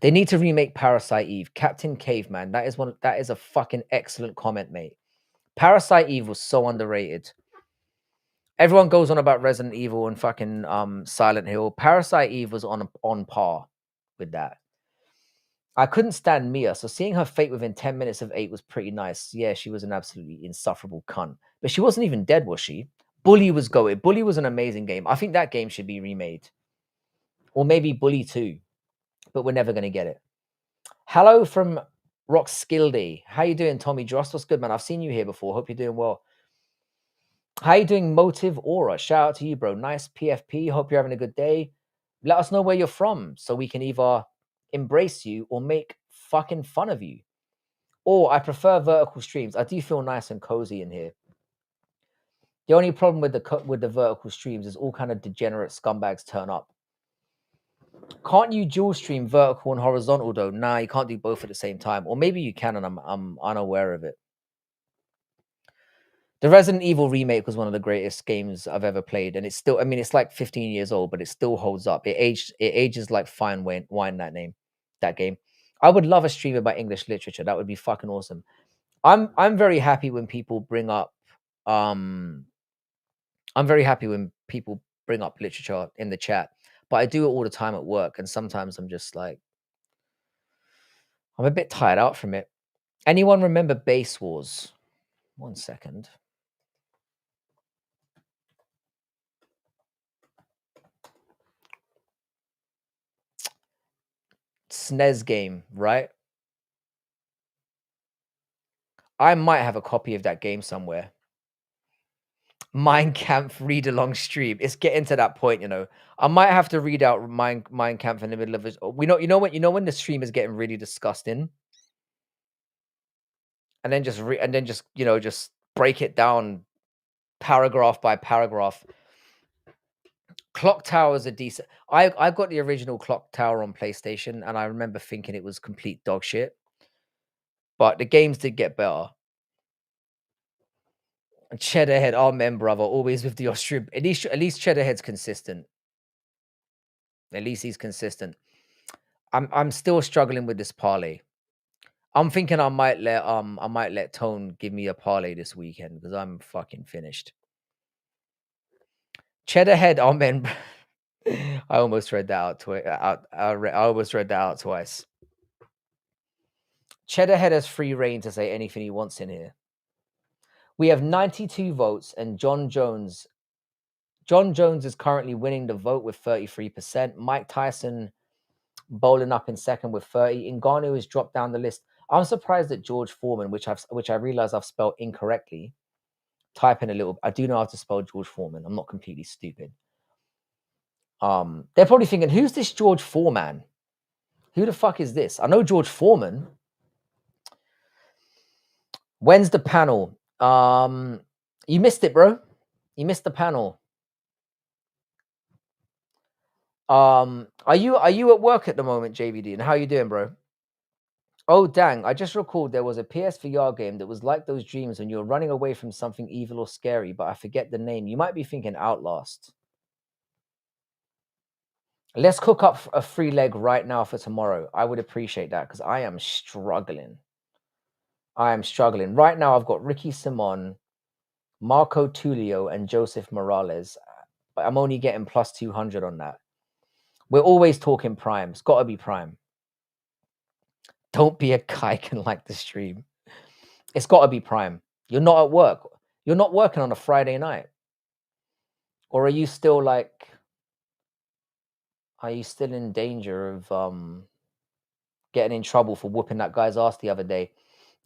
They need to remake Parasite Eve. Captain Caveman, that is a fucking excellent comment, mate. Parasite Eve was so underrated. Everyone goes on about Resident Evil and fucking Silent Hill. Parasite Eve was on par with that. I couldn't stand Mia, so seeing her fate within 10 minutes of 8 was pretty nice. Yeah, she was an absolutely insufferable cunt. But she wasn't even dead, was she? Bully was goated. Bully was an amazing game. I think that game should be remade. Or maybe Bully 2. But we're never going to get it. Hello from Rockskildy. How you doing, Tommy Drost? What's good, man? I've seen you here before. Hope you're doing well. How you doing, Motive Aura? Shout out to you, bro. Nice PFP. Hope you're having a good day. Let us know where you're from so we can either embrace you or make fucking fun of you. Or I prefer vertical streams. I do feel nice and cozy in here. The only problem with the vertical streams is all kind of degenerate scumbags turn up. Can't you dual stream vertical and horizontal though? Nah, you can't do both at the same time. Or maybe you can, and I'm unaware of it. The Resident Evil remake was one of the greatest games I've ever played, and it's still, I mean, it's like 15 years old, but it still holds up. It ages like fine wine, that game. I would love a stream about English literature. That would be fucking awesome. I'm very happy when people bring up I'm very happy when people bring up literature in the chat, but I do it all the time at work, and sometimes I'm just like, I'm a bit tired out from it. Anyone remember Base Wars? 1 second. SNES game, right? I might have a copy of that game somewhere. Mein Kampf read along stream. It's getting to that point, you know. I might have to read out Mein Kampf in the middle of it. You know when the stream is getting really disgusting, and then just just break it down paragraph by paragraph. Clock Tower is a decent. I got the original Clock Tower on PlayStation, and I remember thinking it was complete dog shit. But the games did get better. And Cheddarhead, amen, brother. Always with the Austrian. At least Cheddarhead's consistent. At least he's consistent. I'm still struggling with this parlay. I'm thinking I might let Tone give me a parlay this weekend because I'm fucking finished. Cheddarhead, amen. I almost read that out twice. I almost read that out twice. Cheddarhead has free reign to say anything he wants in here. We have 92 votes, and John Jones is currently winning the vote with 33%. Mike Tyson bowling up in second with 30. Ngannou has dropped down the list. I'm surprised that George Foreman, which I realize I've spelled incorrectly. Type in a little. I do know how to spell George Foreman. I'm not completely stupid. They're probably thinking, who's this George Foreman? Who the fuck is this? I know George Foreman. When's the panel? You missed it, bro. You missed the panel. Are you at work at the moment, JVD? And how you doing, bro? Oh dang! I just recalled there was a PSVR game that was like those dreams when you're running away from something evil or scary, but I forget the name. You might be thinking Outlast. Let's cook up a free leg right now for tomorrow. I would appreciate that because I am struggling. I am struggling. Right now, I've got Ricky Simon, Marco Tulio, and Joseph Morales. But I'm only getting plus 200 on that. We're always talking prime. It's got to be prime. Don't be a kike and like the stream. It's got to be prime. You're not at work. You're not working on a Friday night. Or are you still like, are you still in danger of getting in trouble for whooping that guy's ass the other day?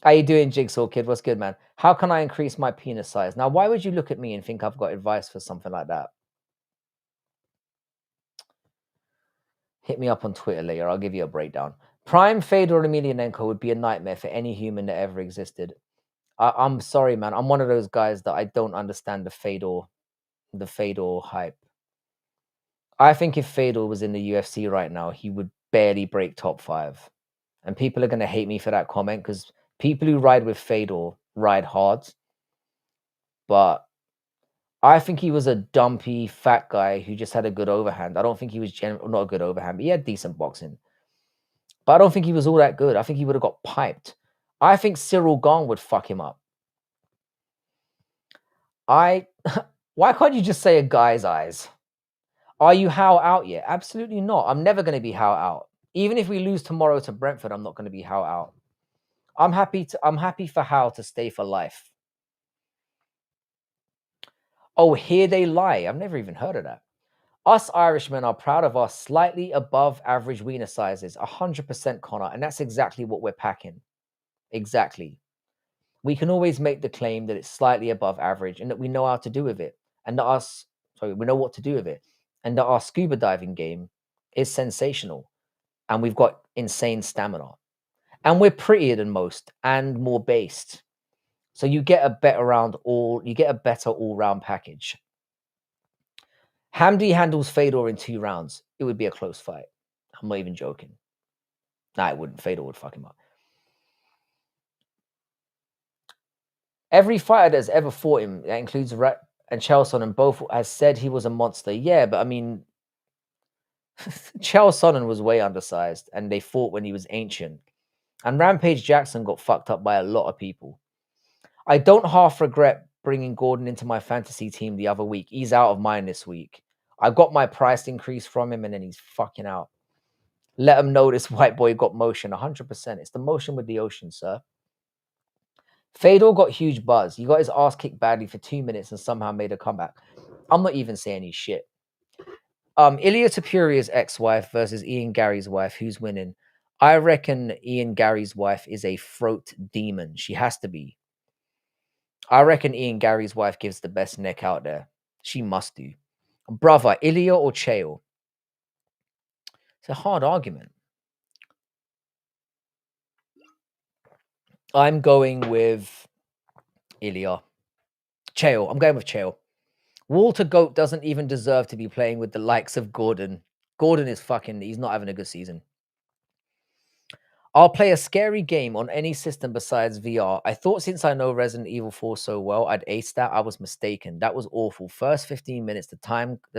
How you doing, Jigsaw Kid? What's good, man? How can I increase my penis size? Now, why would you look at me and think I've got advice for something like that? Hit me up on Twitter later. I'll give you a breakdown. Prime Fedor Emelianenko would be a nightmare for any human that ever existed. I'm sorry, man. I'm one of those guys that I don't understand the Fedor hype. I think if Fedor was in the UFC right now, he would barely break top 5. And people are going to hate me for that comment because people who ride with Fedor ride hard. But I think he was a dumpy, fat guy who just had a good overhand. I don't think he was not a good overhand, but he had decent boxing. But I don't think he was all that good. I think he would have got piped. I think Cyril Gahn would fuck him up. Why can't you just say a guy's eyes? Are you how out yet? Absolutely not. I'm never going to be how out. Even if we lose tomorrow to Brentford, I'm not going to be how out. I'm happy for Howe to stay for life. Oh, here they lie. I've never even heard of that. Us Irishmen are proud of our slightly above average wiener sizes. 100% Connor. And that's exactly what we're packing. Exactly. We can always make the claim that it's slightly above average and that we know how to do with it. And that we know what to do with it. And that our scuba diving game is sensational. And we've got insane stamina. And we're prettier than most and more based. So you get a better all-round package. Hamdi handles Fedor in 2 rounds. It would be a close fight. I'm not even joking. Nah, it wouldn't. Fedor would fuck him up. Every fighter that's ever fought him, that includes Rat and Chael and both, has said he was a monster. Yeah, but I mean, Chael Sonnen was way undersized, and they fought when he was ancient. And Rampage Jackson got fucked up by a lot of people. I don't half regret bringing Gordon into my fantasy team the other week. He's out of mine this week. I got my price increase from him, and then he's fucking out. Let him know this white boy got motion. 100%. It's the motion with the ocean, sir. Fedor got huge buzz. He got his ass kicked badly for 2 minutes and somehow made a comeback. I'm not even saying he's shit. Ilya Tapuria's ex-wife versus Ian Gary's wife. Who's winning? I reckon Ian Gary's wife is a throat demon. She has to be. I reckon Ian Gary's wife gives the best neck out there. She must do. Brother, Ilya or Chael? It's a hard argument. I'm going with Ilya. Chael. I'm going with Chael. Walter Goat doesn't even deserve to be playing with the likes of Gordon. Gordon is he's not having a good season. I'll play a scary game on any system besides VR. I thought since I know Resident Evil 4 so well, I'd ace that. I was mistaken. That was awful. First 15 minutes, the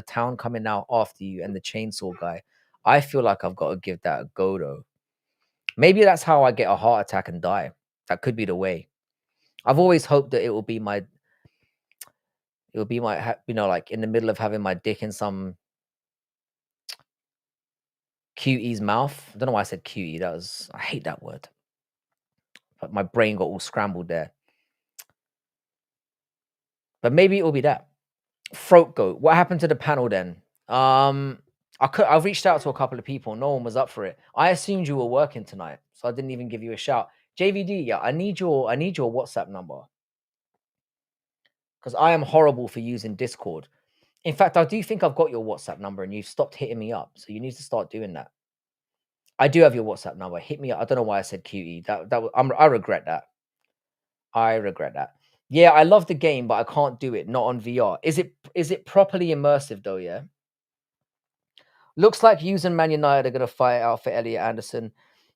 town coming out after you and the chainsaw guy. I feel like I've got to give that a go though. Maybe that's how I get a heart attack and die. That could be the way. I've always hoped that it will be my, like in the middle of having my dick in some cutie's mouth. I don't know why I said cutie. I hate that word. But my brain got all scrambled there. But maybe it will be that. Throat goat. What happened to the panel then? I reached out to a couple of people. No one was up for it. I assumed you were working tonight, so I didn't even give you a shout. JVD, yeah, I need your WhatsApp number because I am horrible for using Discord. In fact, I do think I've got your WhatsApp number, and you've stopped hitting me up. So you need to start doing that. I do have your WhatsApp number. Hit me up. I don't know why I said QE. I regret that. I regret that. Yeah, I love the game, but I can't do it. Not on VR. Is it properly immersive though? Yeah. Looks like Hughes and Man United are going to fight out for Elliot Anderson.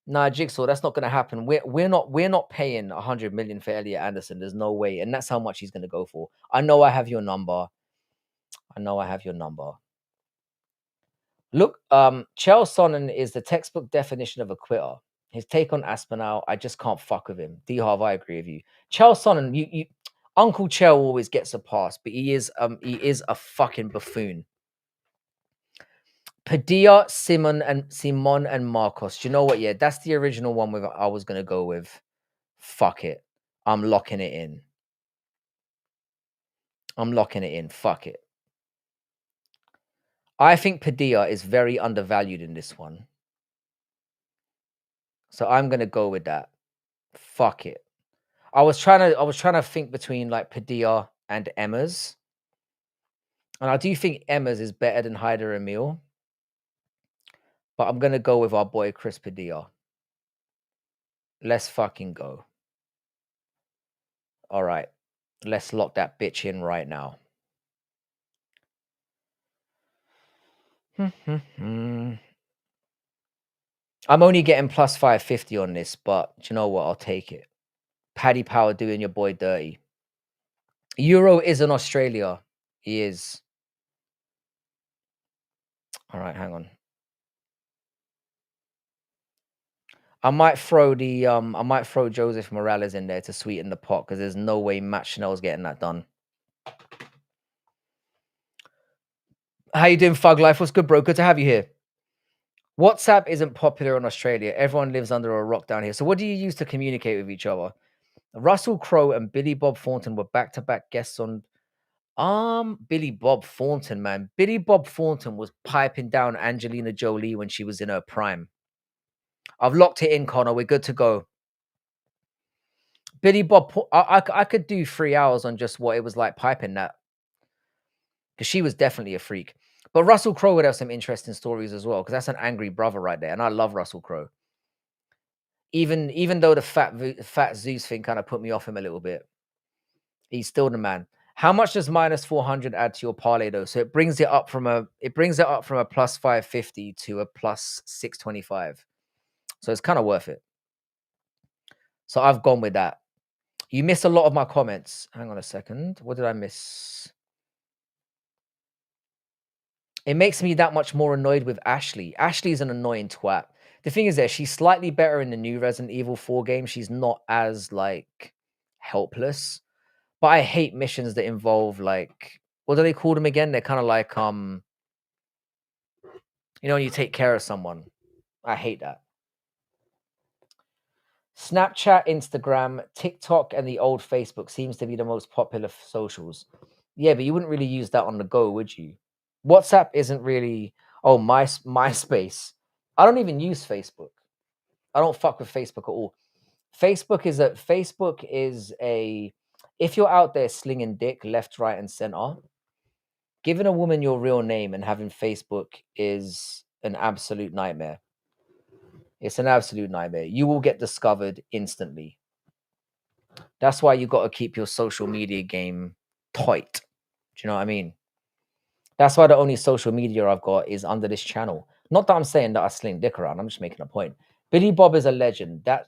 Nah, Jigsaw, that's not going to happen. We're not paying 100 million for Elliot Anderson. There's no way, and that's how much he's going to go for. I know I have your number. Look, Chael Sonnen is the textbook definition of a quitter. His take on Aspinall, I just can't fuck with him. D Harv, I agree with you. Chael Sonnen, you Uncle Chael always gets a pass, but he is a fucking buffoon. Padilla, Simon and Marcos. Do you know what? Yeah, that's the original one I was gonna go with. Fuck it. I'm locking it in. Fuck it. I think Padilla is very undervalued in this one. So I'm gonna go with that. Fuck it. I was trying to think between like Padilla and Emma's. And I do think Emma's is better than Hyder Emil. But I'm gonna go with our boy Chris Padilla. Let's fucking go. All right. Let's lock that bitch in right now. I'm only getting plus 550 on this, but do you know what? I'll take it. Paddy Power doing your boy dirty. Euro is in Australia. He is. All right, hang on. I might throw Joseph Morales in there to sweeten the pot because there's no way Matt Schnell's getting that done. How you doing, Fug Life? What's good, bro? Good to have you here. WhatsApp isn't popular in Australia. Everyone lives under a rock down here. So what do you use to communicate with each other? Russell Crowe and Billy Bob Thornton were back-to-back guests on Billy Bob Thornton, man. Billy Bob Thornton was piping down Angelina Jolie when she was in her prime. I've locked it in, Connor. We're good to go. Billy Bob, I could do 3 hours on just what it was like piping that. Because she was definitely a freak. But Russell Crowe would have some interesting stories as well, because that's an angry brother right there. And I love Russell Crowe. Even though the fat Zeus thing kind of put me off him a little bit, he's still the man. How much does minus 400 add to your parlay though? So it brings it up from a plus 550 to a plus 625. So it's kind of worth it. So I've gone with that. You missed a lot of my comments. Hang on a second. What did I miss? It makes me that much more annoyed with Ashley. Ashley's an annoying twat. The thing is that she's slightly better in the new Resident Evil 4 game. She's not as like helpless. But I hate missions that involve like, what do they call them again? They're kind of like when you take care of someone. I hate that. Snapchat, Instagram, TikTok, and the old Facebook seems to be the most popular socials. Yeah, but you wouldn't really use that on the go, would you? WhatsApp isn't really. Oh, MySpace. I don't even use Facebook. I don't fuck with Facebook at all. Facebook is a. If you're out there slinging dick left, right, and center, giving a woman your real name and having Facebook is an absolute nightmare. It's an absolute nightmare. You will get discovered instantly. That's why you got to keep your social media game tight. Do you know what I mean? That's why the only social media I've got is under this channel. Not that I'm saying that I sling dick around. I'm just making a point. Billy Bob is a legend. That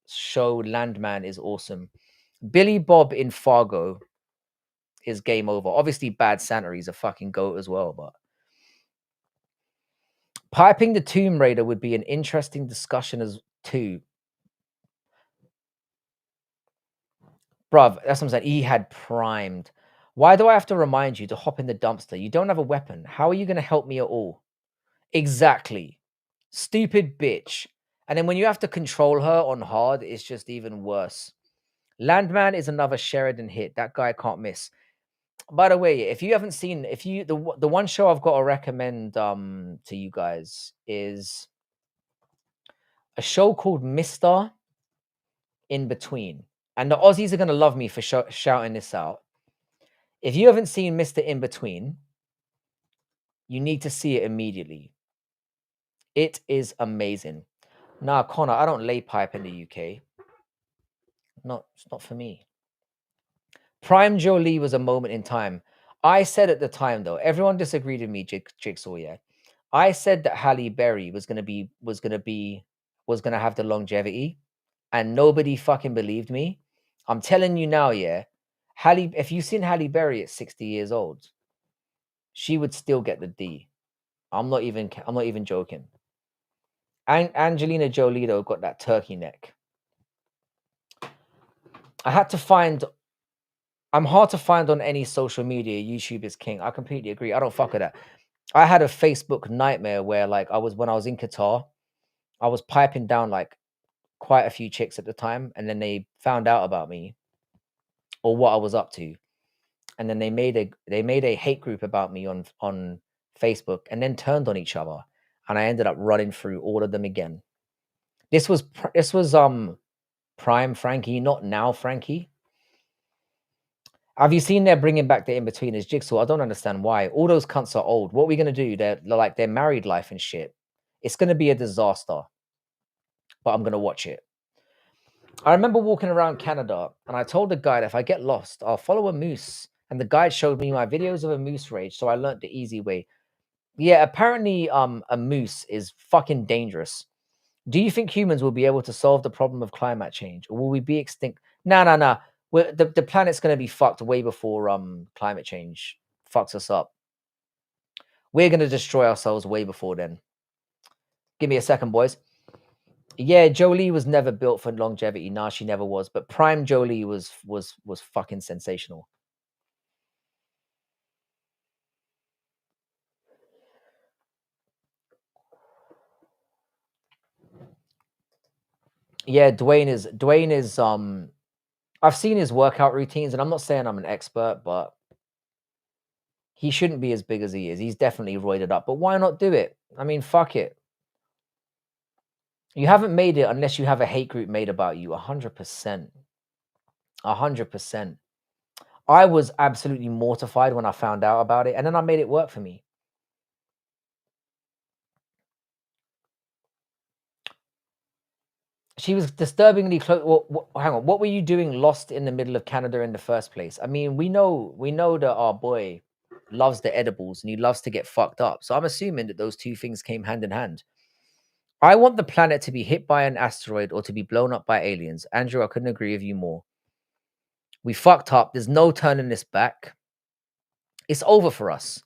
show Landman is awesome. Billy Bob in Fargo is game over. Obviously, Bad Santa is a fucking goat as well, but piping the Tomb Raider would be an interesting discussion as too. Bruv, that's what I'm saying. He had primed. Why do I have to remind you to hop in the dumpster? You don't have a weapon. How are you going to help me at all? Exactly. Stupid bitch. And then when you have to control her on hard, it's just even worse. Landman is another Sheridan hit. That guy can't miss. By the way, if you haven't seen, the one show I've got to recommend to you guys is a show called Mr. In Between. And the Aussies are going to love me for shouting this out. If you haven't seen Mr. In Between, you need to see it immediately. It is amazing. Nah, Connor, I don't lay pipe in the UK. It's not for me. Prime Jolie was a moment in time. I said at the time, though, everyone disagreed with me, Jigsaw, yeah. I said that Halle Berry was gonna have the longevity, and nobody fucking believed me. I'm telling you now, yeah. If you've seen Halle Berry at 60 years old, she would still get the D. I'm not even joking. Angelina Jolie though got that turkey neck. I had to find. I'm hard to find on any social media. YouTube is king. I completely agree. I don't fuck with that. I had a Facebook nightmare where like when I was in Qatar, I was piping down like quite a few chicks at the time, and then they found out about me or what I was up to, and then they made a hate group about me on Facebook, and then turned on each other, and I ended up running through all of them again. This was prime Frankie, not now Frankie. Have you seen they're bringing back the in-betweeners Jigsaw? I don't understand why. All those cunts are old. What are we gonna do? They're like their married life and shit. It's gonna be a disaster, but I'm gonna watch it. I remember walking around Canada and I told the guide if I get lost, I'll follow a moose. And the guide showed me my videos of a moose rage, so I learned the easy way. Yeah, apparently a moose is fucking dangerous. Do you think humans will be able to solve the problem of climate change, or will we be extinct? No, no, no. The planet's going to be fucked way before climate change fucks us up. We're going to destroy ourselves way before then. Give me a second, boys. Yeah, Jolie was never built for longevity. Nah, she never was. But prime Jolie was fucking sensational. Yeah, Dwayne is I've seen his workout routines, and I'm not saying I'm an expert, but he shouldn't be as big as he is. He's definitely roided up. But why not do it? I mean, fuck it. You haven't made it unless you have a hate group made about you. 100%. 100%. I was absolutely mortified when I found out about it, and then I made it work for me. She was disturbingly close. Hang on. What were you doing lost in the middle of Canada in the first place? I mean, we know that our boy loves the edibles and he loves to get fucked up. So I'm assuming that those two things came hand in hand. I want the planet to be hit by an asteroid or to be blown up by aliens. Andrew, I couldn't agree with you more. We fucked up. There's no turning this back. It's over for us.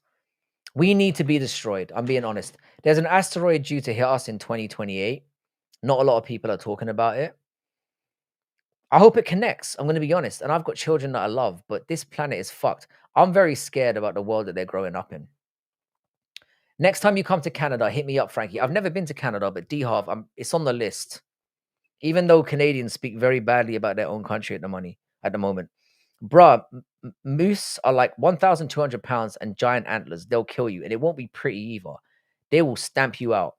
We need to be destroyed. I'm being honest. There's an asteroid due to hit us in 2028. Not a lot of people are talking about it. I hope it connects. I'm going to be honest. And I've got children that I love, but this planet is fucked. I'm very scared about the world that they're growing up in. Next time you come to Canada, hit me up, Frankie. I've never been to Canada, but D-Harv, it's on the list. Even though Canadians speak very badly about their own country at the moment. Bruh, moose are like 1,200 pounds and giant antlers. They'll kill you, and it won't be pretty either. They will stamp you out.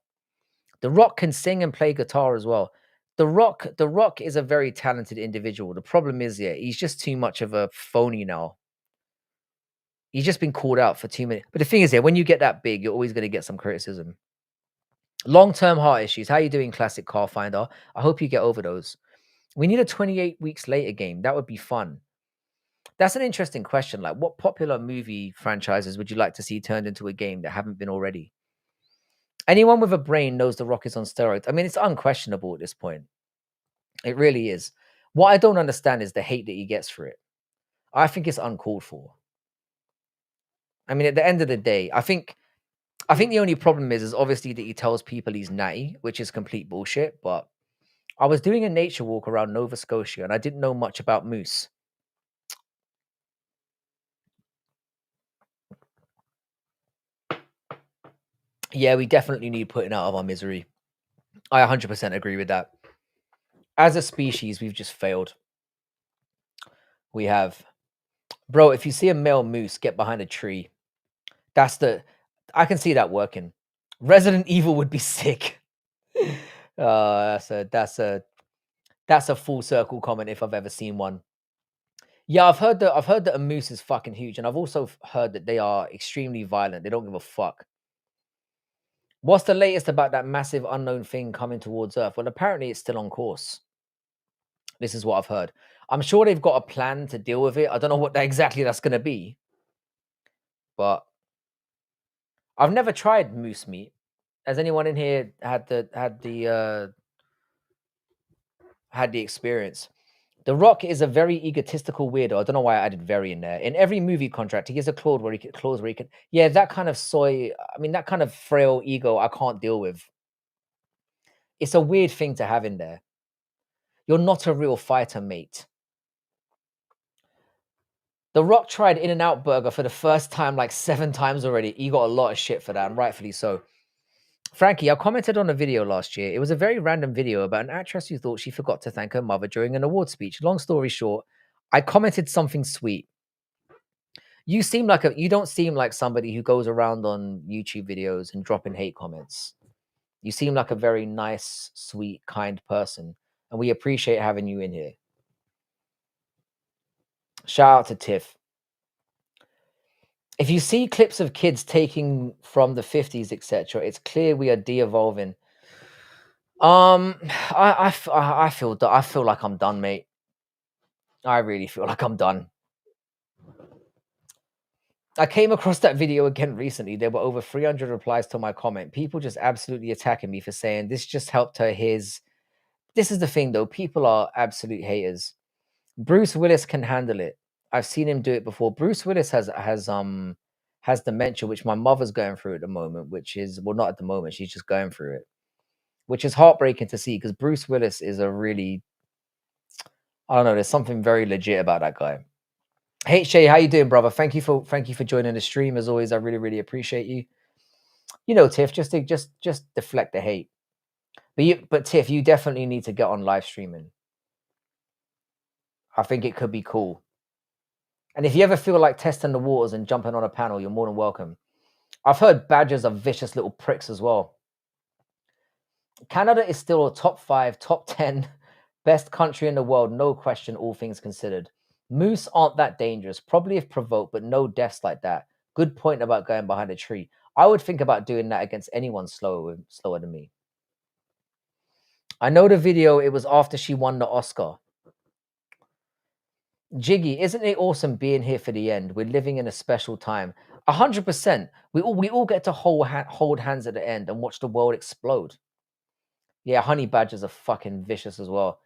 The Rock can sing and play guitar as well. The Rock is a very talented individual. The problem is, yeah, he's just too much of a phony now. He's just been called out for too many. But the thing is, yeah, when you get that big, you're always going to get some criticism. Long-term heart issues. How you doing, Classic Car Finder? I hope you get over those. We need a 28 weeks later game. That would be fun. That's an interesting question. Like, what popular movie franchises would you like to see turned into a game that haven't been already? Anyone with a brain knows The Rock is on steroids. I mean, it's unquestionable at this point. It really is. What I don't understand is the hate that he gets for it. I think it's uncalled for. I mean, at the end of the day, I think the only problem is obviously that he tells people he's natty, which is complete bullshit. But I was doing a nature walk around Nova Scotia and I didn't know much about moose. Yeah, we definitely need putting out of our misery. I 100% agree with that. As a species, we've just failed. We have. Bro, if you see a male moose get behind a tree, I can see that working. Resident Evil would be sick. That's a full circle comment if I've ever seen one. Yeah, I've heard that a moose is fucking huge, and I've also heard that they are extremely violent. They don't give a fuck. What's the latest about that massive unknown thing coming towards Earth? Well, apparently it's still on course. This is what I've heard. I'm sure they've got a plan to deal with it. I don't know what exactly that's going to be, but I've never tried moose meat. Has anyone in here had the experience? The Rock is a very egotistical weirdo. I don't know why I added "very" in there. In every movie contract, he has a clause where he can. Yeah, that kind of that kind of frail ego, I can't deal with. It's a weird thing to have in there. You're not a real fighter, mate. The Rock tried In-N-Out Burger for the first time like 7 times already. He got a lot of shit for that, and rightfully so. Frankie, I commented on a video last year. It was a very random video about an actress who thought she forgot to thank her mother during an award speech. Long story short, I commented something sweet. You don't seem like somebody who goes around on YouTube videos and dropping hate comments. You seem like a very nice, sweet, kind person, and we appreciate having you in here. Shout out to Tiff. If you see clips of kids taking from the 50s, etc., it's clear we are de-evolving. I feel like I'm done, mate. I really feel like I'm done. I came across that video again recently. There were over 300 replies to my comment. People just absolutely attacking me for saying this just helped her. This is the thing, though. People are absolute haters. Bruce Willis can handle it. I've seen him do it before. Bruce Willis has dementia, which my mother's going through at the moment, which is, well, not at the moment, she's just going through it, which is heartbreaking to see because Bruce Willis is a really, I don't know, there's something very legit about that guy. Hey Shay, how you doing, brother? Thank you for joining the stream as always. I really, really appreciate you. You know, Tiff, just deflect the hate. But Tiff, you definitely need to get on live streaming. I think it could be cool. And if you ever feel like testing the waters and jumping on a panel, you're more than welcome. I've heard badgers are vicious little pricks as well. Canada is still a top 5, top 10 best country in the world, no question, all things considered. Moose aren't that dangerous, probably if provoked, but no deaths like that. Good point about going behind a tree. I would think about doing that against anyone slower than me. I know the video, it was after she won the Oscar. Jiggy, isn't it awesome being here for the end? We're living in a special time. 100%. We all get to hold hands at the end and watch the world explode. Yeah, honey badgers are fucking vicious as well.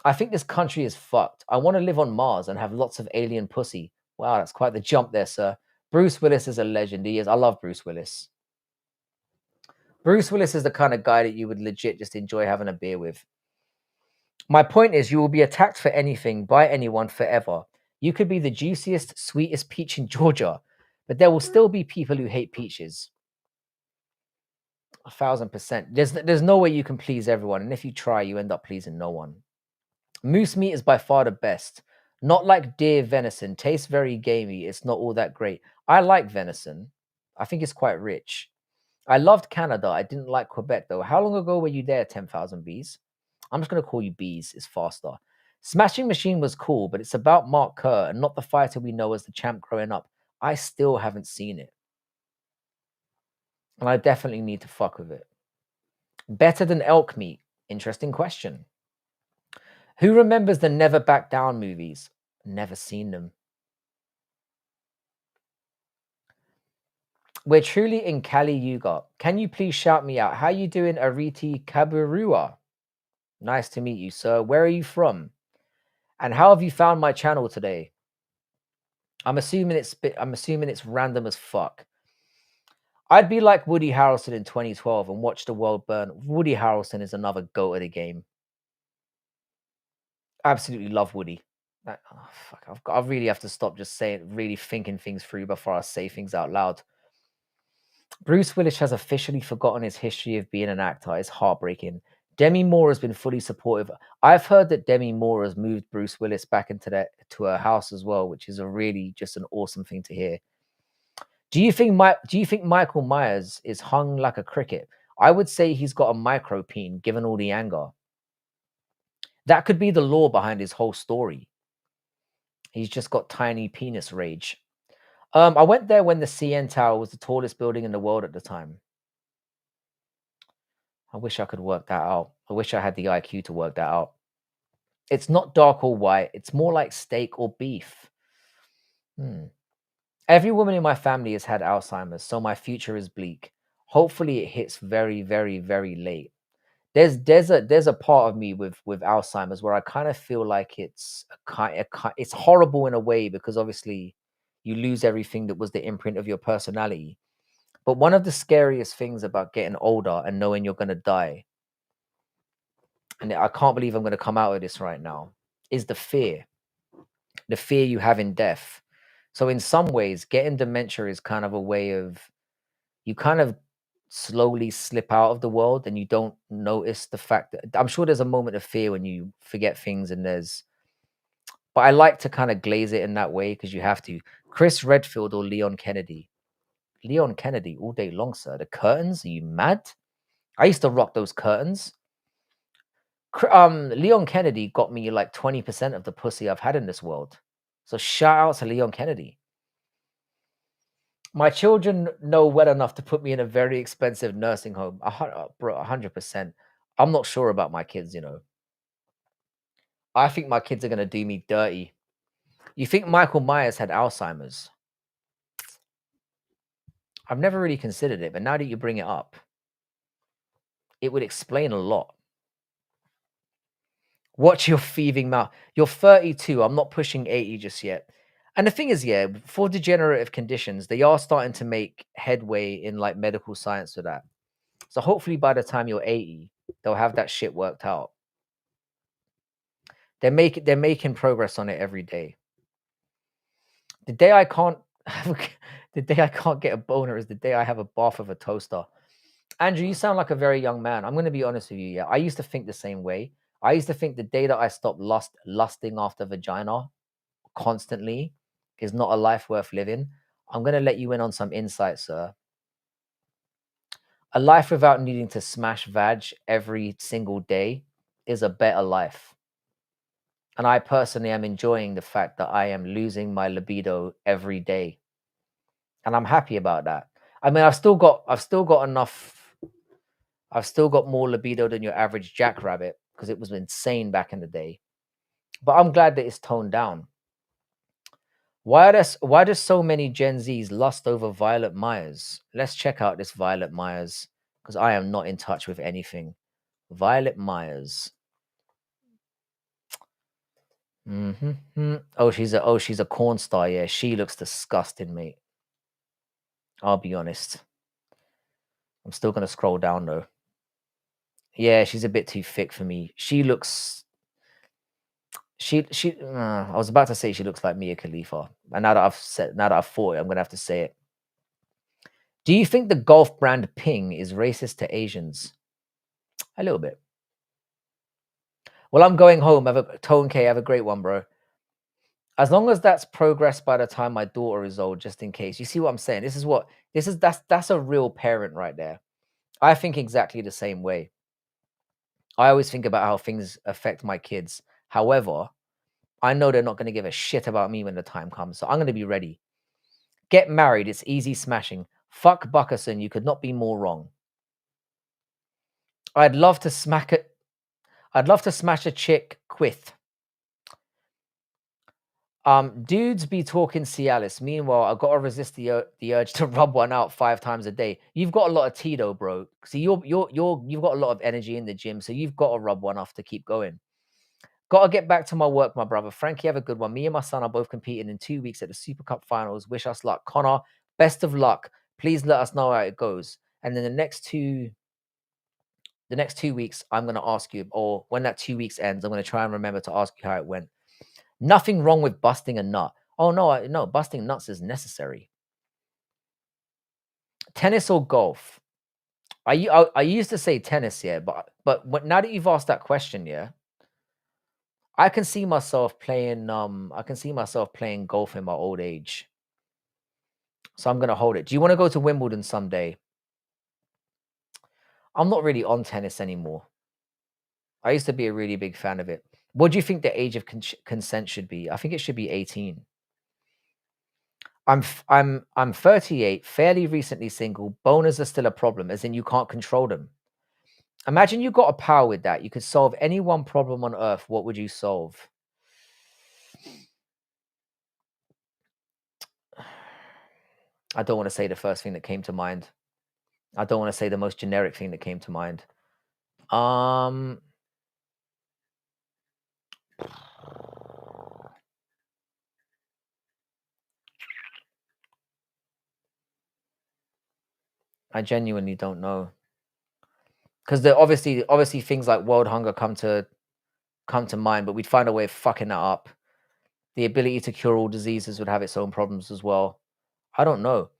I think this country is fucked. I want to live on Mars and have lots of alien pussy. Wow, that's quite the jump there, sir. Bruce Willis is a legend. He is. I love Bruce Willis. Bruce Willis is the kind of guy that you would legit just enjoy having a beer with. My point is, you will be attacked for anything by anyone forever. You could be the juiciest, sweetest peach in Georgia, but there will still be people who hate peaches. 1,000%. There's no way you can please everyone, and if you try, you end up pleasing no one. Moose meat is by far the best. Not like deer venison. Tastes very gamey. It's not all that great. I like venison. I think it's quite rich. I loved Canada. I didn't like Quebec, though. How long ago were you there, 10,000 bees? I'm just going to call you bees. It's faster. Smashing Machine was cool, but it's about Mark Kerr and not the fighter we know as the champ growing up. I still haven't seen it. And I definitely need to fuck with it. Better than elk meat? Interesting question. Who remembers the Never Back Down movies? Never seen them. We're truly in Kali Yuga. Can you please shout me out? How you doing, Ariti Kaburua? Nice to meet you, sir. Where are you from? And how have you found my channel today? I'm assuming it's random as fuck. I'd be like Woody Harrelson in 2012 and watch the world burn. Woody Harrelson is another goat of the game. Absolutely love Woody. Fuck, I really have to stop just really thinking things through before I say things out loud. Bruce Willis has officially forgotten his history of being an actor. It's heartbreaking. Demi Moore has been fully supportive. I've heard that Demi Moore has moved Bruce Willis back to her house as well, which is a really just an awesome thing to hear. Do you think Michael Myers is hung like a cricket? I would say he's got a micropene, given all the anger. That could be the lore behind his whole story. He's just got tiny penis rage. I went there when the CN Tower was the tallest building in the world at the time. I wish I could work that out. I wish I had the IQ to work that out. It's not dark or white. It's more like steak or beef. Every woman in my family has had Alzheimer's, so my future is bleak. Hopefully it hits very, very, very late. There's a part of me with Alzheimer's where I kind of feel like it's horrible in a way because obviously you lose everything that was the imprint of your personality. But one of the scariest things about getting older and knowing you're going to die and I can't believe I'm going to come out of this right now, is the fear you have in death. So in some ways, getting dementia is kind of a way of you kind of slowly slip out of the world and you don't notice the fact that I'm sure there's a moment of fear when you forget things and but I like to kind of glaze it in that way because you have to. Chris Redfield or Leon Kennedy? Leon Kennedy all day long, sir. The curtains? Are you mad? I used to rock those curtains. Leon Kennedy got me like 20% of the pussy I've had in this world. So shout out to Leon Kennedy. My children know well enough to put me in a very expensive nursing home. Bro, 100%. I'm not sure about my kids, you know. I think my kids are going to do me dirty. You think Michael Myers had Alzheimer's? I've never really considered it, but now that you bring it up, it would explain a lot. Watch your thieving mouth. You're 32. I'm not pushing 80 just yet. And the thing is, yeah, for degenerative conditions, they are starting to make headway in like medical science for that. So hopefully by the time you're 80, they'll have that shit worked out. They're making progress on it every day. The day I can't the day I can't get a boner is the day I have a bath of a toaster. Andrew, you sound like a very young man. I'm going to be honest with you. Yeah, I used to think the same way. I used to think the day that I stopped lusting after vagina constantly is not a life worth living. I'm going to let you in on some insight, sir. A life without needing to smash vag every single day is a better life. And I personally am enjoying the fact that I am losing my libido every day. And I'm happy about that. I mean, I've still got enough. I've still got more libido than your average jackrabbit because it was insane back in the day. But I'm glad that it's toned down. Why does so many Gen Zs lust over Violet Myers? Let's check out this Violet Myers because I am not in touch with anything. Violet Myers. Oh, she's a corn star. Yeah, she looks disgusting, mate. I'll be honest. I'm still gonna scroll down though. Yeah, she's a bit too thick for me. She looks. I was about to say she looks like Mia Khalifa, and now that I've thought it, I'm gonna have to say it. Do you think the golf brand Ping is racist to Asians? A little bit. Well, I'm going home. Have a Tone K. Have a great one, bro. As long as that's progress by the time my daughter is old, just in case. You see what I'm saying? That's a real parent right there. I think exactly the same way. I always think about how things affect my kids. However, I know they're not going to give a shit about me when the time comes. So I'm going to be ready. Get married. It's easy smashing. Fuck Buckerson. You could not be more wrong. I'd love to smack it. I'd love to smash a chick quith. Dudes be talking Cialis. Meanwhile, I gotta resist the urge to rub one out 5 times a day. You've got a lot of Tito, bro. See, you've got a lot of energy in the gym, so you've got to rub one off to keep going. Gotta get back to my work, my brother. Frankie, have a good one. Me and my son are both competing in 2 weeks at the Super Cup finals. Wish us luck. Connor, best of luck. Please let us know how it goes. And then the next 2 weeks, I'm gonna ask you, or when that 2 weeks ends, I'm gonna try and remember to ask you how it went. Nothing wrong with busting a nut. Oh no, no, busting nuts is necessary. Tennis or golf? I used to say tennis, yeah, but now that you've asked that question, yeah, I can see myself playing. I can see myself playing golf in my old age. So I'm gonna hold it. Do you want to go to Wimbledon someday? I'm not really on tennis anymore. I used to be a really big fan of it. What do you think the age of consent should be? I think it should be 18. I'm 38, fairly recently single. Boners are still a problem, as in you can't control them. Imagine you got a power with that. You could solve any one problem on earth. What would you solve? I don't want to say the first thing that came to mind. I don't want to say the most generic thing that came to mind. I genuinely don't know. because obviously things like world hunger come to mind, but we'd find a way of fucking that up. The ability to cure all diseases would have its own problems as well. I don't know.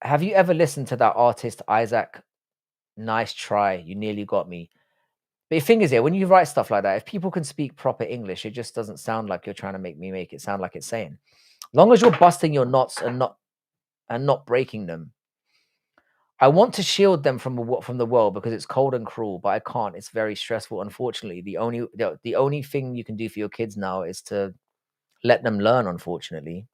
Have you ever listened to that artist Isaac? Nice try. You nearly got me. But the thing is, when you write stuff like that, if people can speak proper English, it just doesn't sound like you're trying to make it sound like it's saying. Long as you're busting your knots and not breaking them. I want to shield them from the world because it's cold and cruel, but I can't. It's very stressful. Unfortunately, the only thing you can do for your kids now is to let them learn. Unfortunately,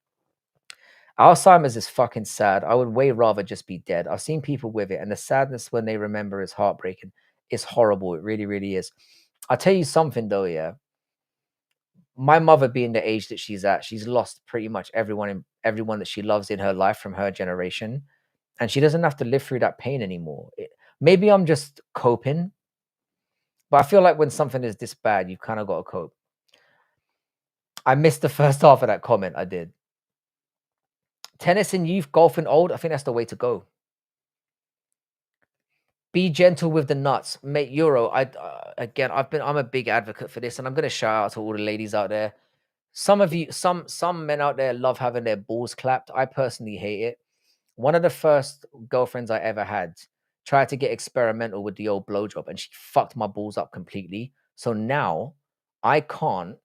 Alzheimer's is fucking sad. I would way rather just be dead. I've seen people with it, and the sadness when they remember is heartbreaking. It's horrible. It really, really is. I'll tell you something though, yeah. My mother being the age that she's at, she's lost pretty much everyone that she loves in her life from her generation, and she doesn't have to live through that pain anymore. Maybe I'm just coping, but I feel like when something is this bad, you've kind of got to cope. I missed the first half of that comment. I did. Tennis in youth, golf in old. I think that's the way to go. Be gentle with the nuts, mate. Euro. Again, I'm a big advocate for this, and I'm gonna shout out to all the ladies out there. Some of you, some men out there love having their balls clapped. I personally hate it. One of the first girlfriends I ever had tried to get experimental with the old blowjob, and she fucked my balls up completely. So now I can't.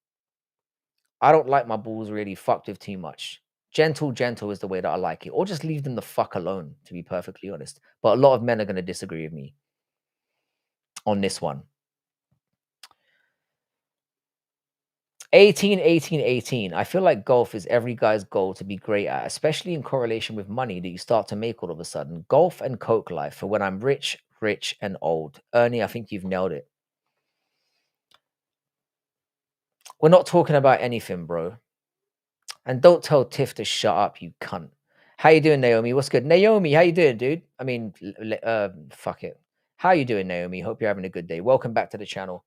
I don't like my balls really fucked with too much. Gentle is the way that I like it, or just leave them the fuck alone. To be perfectly honest, but a lot of men are gonna disagree with me on this one. 18, 18, 18. I feel like golf is every guy's goal to be great at, especially in correlation with money that you start to make all of a sudden. Golf and coke life for when I'm rich, rich and old. Ernie, I think you've nailed it. We're not talking about anything, bro. And don't tell Tiff to shut up, you cunt. How you doing, Naomi? What's good? Naomi, how you doing, dude? I mean, fuck it. How you doing, Naomi? Hope you're having a good day. Welcome back to the channel.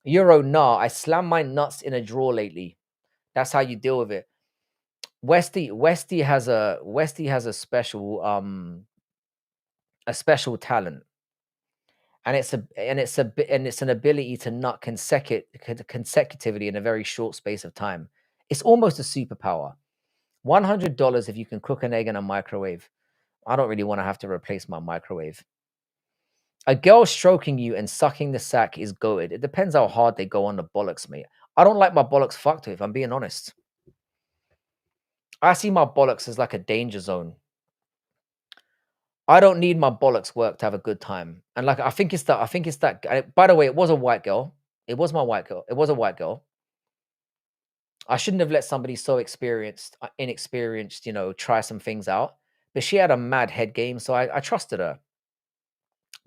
Euro, nah, I slammed my nuts in a drawer lately. That's how you deal with it. Westy has a special talent, and it's an ability to nut consecutively in a very short space of time. It's almost a superpower. $100 if you can cook an egg in a microwave. I don't really want to have to replace my microwave. A girl stroking you and sucking the sack is goated. It depends how hard they go on the bollocks, mate. I don't like my bollocks fucked with, I'm being honest. I see my bollocks as like a danger zone. I don't need my bollocks work to have a good time. And like I think it's that by the way, it was a white girl. It was my white girl. It was a white girl. I shouldn't have let somebody so inexperienced, try some things out. But she had a mad head game, so I trusted her.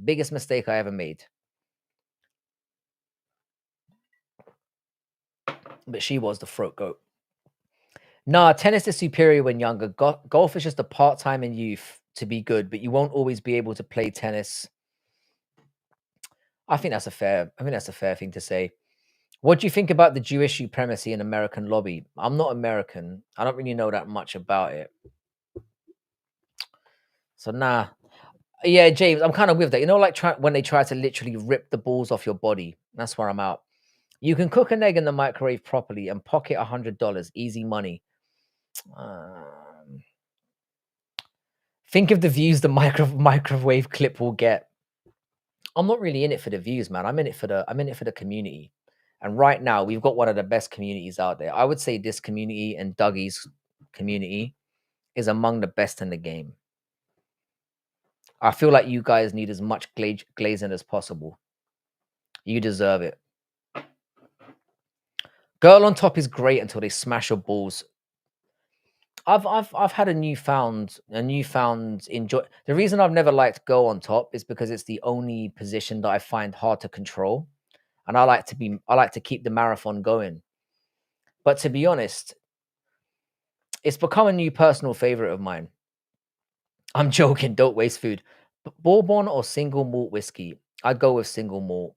Biggest mistake I ever made. But she was the throat goat. Nah, tennis is superior when younger. Golf is just a part-time in youth to be good, but you won't always be able to play tennis. I think that's a fair thing to say. What do you think about the Jewish supremacy in American lobby? I'm not American. I don't really know that much about it. So nah. Yeah, James, I'm kind of with that. Like when they try to literally rip the balls off your body. That's where I'm out. You can cook an egg in the microwave properly and pocket $100. Easy money. Think of the views the microwave clip will get. I'm not really in it for the views, man. I'm in it for the community. And right now, we've got one of the best communities out there. I would say this community and Dougie's community is among the best in the game. I feel like you guys need as much glazing as possible. You deserve it. Girl on top is great until they smash your balls. I've had a newfound enjoy. The reason I've never liked girl on top is because it's the only position that I find hard to control, and I like to keep the marathon going. But to be honest, it's become a new personal favorite of mine. I'm joking. Don't waste food. Bourbon or single malt whiskey? I'd go with single malt.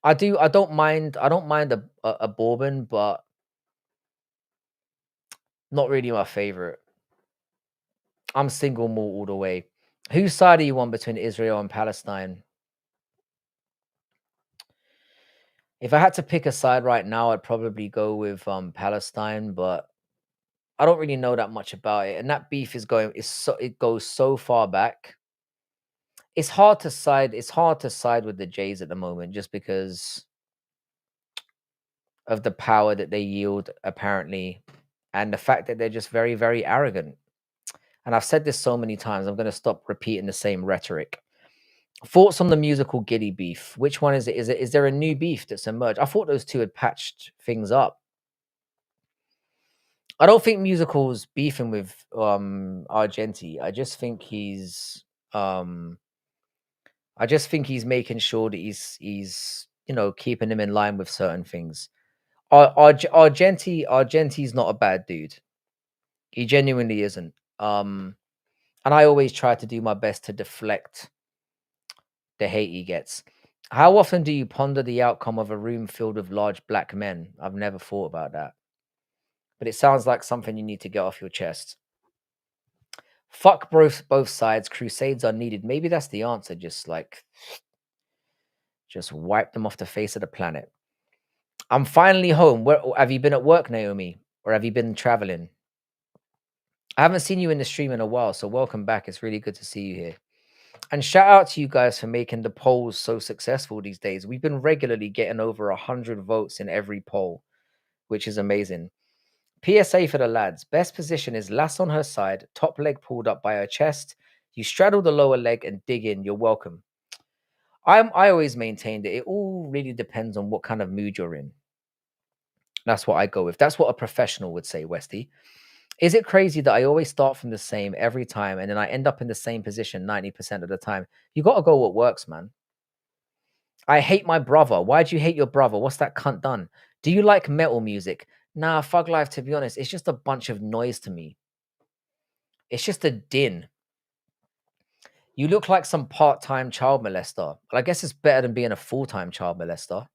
I do. I don't mind. I don't mind a bourbon, but not really my favorite. I'm single malt all the way. Whose side are you on between Israel and Palestine? If I had to pick a side right now, I'd probably go with Palestine, but I don't really know that much about it. And that beef it goes so far back. It's hard to side with the Jays at the moment just because of the power that they yield apparently and the fact that they're just very, very arrogant. And I've said this so many times, I'm going to stop repeating the same rhetoric. Thoughts on the musical Giddy beef? Which one is it? Is there a new beef that's emerged? I thought those two had patched things up. I don't think musical's beefing with Argenti. Um I just think he's making sure that he's keeping him in line with certain things. Argenti's not a bad dude. He genuinely isn't. And I always try to do my best to deflect the hate he gets. How often do you ponder the outcome of a room filled with large black men? I've never thought about that. But it sounds like something you need to get off your chest. Fuck both sides. Crusades are needed. Maybe that's the answer. Just wipe them off the face of the planet. I'm finally home. Where have you been at work, Naomi? Or have you been traveling? I haven't seen you in the stream in a while, so welcome back. It's really good to see you here. And shout out to you guys for making the polls so successful these days. We've been regularly getting over 100 votes in every poll, which is amazing. PSA for the lads. Best position is lass on her side, top leg pulled up by her chest. You straddle the lower leg and dig in. You're welcome. I always maintain that it all really depends on what kind of mood you're in. That's what I go with. That's what a professional would say, Westy. Is it crazy that I always start from the same every time and then I end up in the same position 90% of the time? You got to go what works, man. I hate my brother. Why do you hate your brother? What's that cunt done? Do you like metal music? Nah, Thug Life, to be honest, it's just a bunch of noise to me. It's just a din. You look like some part-time child molester. Well, I guess it's better than being a full-time child molester.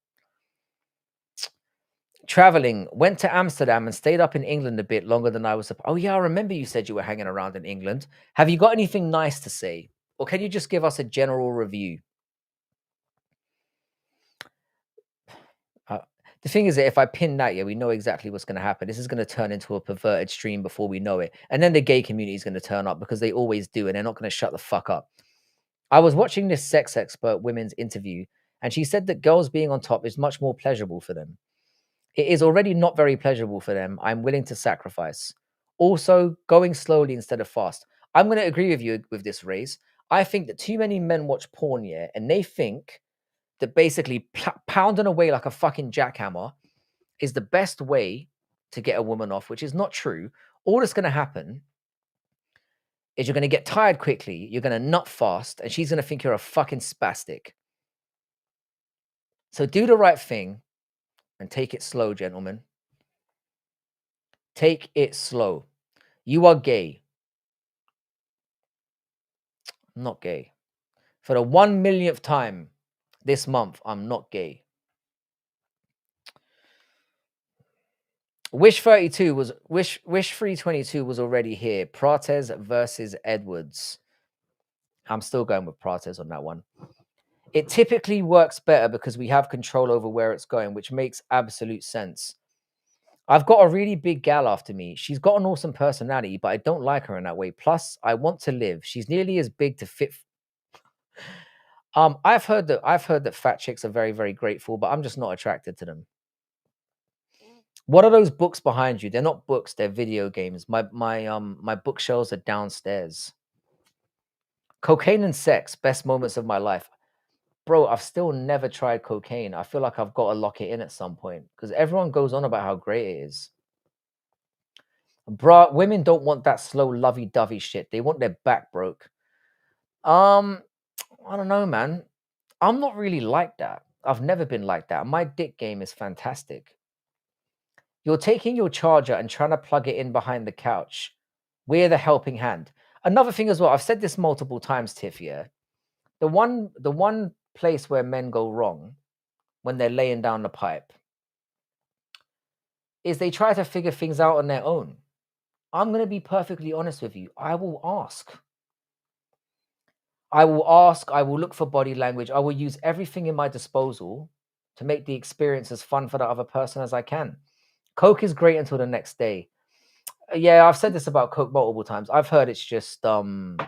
Traveling, went to Amsterdam and stayed up in England a bit longer than I was. Oh yeah, I remember you said you were hanging around in England. Have you got anything nice to say, or can you just give us a general review? Uh, the thing is that if I pin that, yeah, we know exactly what's going to happen. This is going to turn into a perverted stream before we know it, and then the gay community is going to turn up because they always do, and they're not going to shut the fuck up. I was watching this sex expert women's interview, and she said that girls being on top is much more pleasurable for them. It is already not very pleasurable for them. I'm willing to sacrifice. Also, going slowly instead of fast. I'm going to agree with you with this, Race. I think that too many men watch porn, yeah, and they think that basically pounding away like a fucking jackhammer is the best way to get a woman off, which is not true. All that's going to happen is you're going to get tired quickly, you're going to nut fast, and she's going to think you're a fucking spastic. So do the right thing and take it slow, gentlemen. Take it slow. You are gay. I'm not gay. For the 1 millionth time this month, I'm not gay. Wish 322 was already here. Prates versus Edwards. I'm still going with Prates on that one. It typically works better because we have control over where it's going, which makes absolute sense. I've got a really big gal after me. She's got an awesome personality, but I don't like her in that way. Plus, I want to live. She's nearly as big to fit. I've heard that fat chicks are very, very grateful, but I'm just not attracted to them. What are those books behind you? They're not books, they're video games. My bookshelves are downstairs. Cocaine and sex, best moments of my life. Bro, I've still never tried cocaine. I feel like I've got to lock it in at some point because everyone goes on about how great it is. Bruh, women don't want that slow lovey-dovey shit. They want their back broke. I don't know, man. I'm not really like that. I've never been like that. My dick game is fantastic. You're taking your charger and trying to plug it in behind the couch. We're the helping hand. Another thing as well, I've said this multiple times, Tiff, yeah. The one place where men go wrong when they're laying down the pipe is they try to figure things out on their own. I'm going to be perfectly honest with you. I will ask. I will look for body language. I will use everything in my disposal to make the experience as fun for the other person as I can. Coke is great until the next day. Yeah, I've said this about Coke multiple times. I've heard it's just I've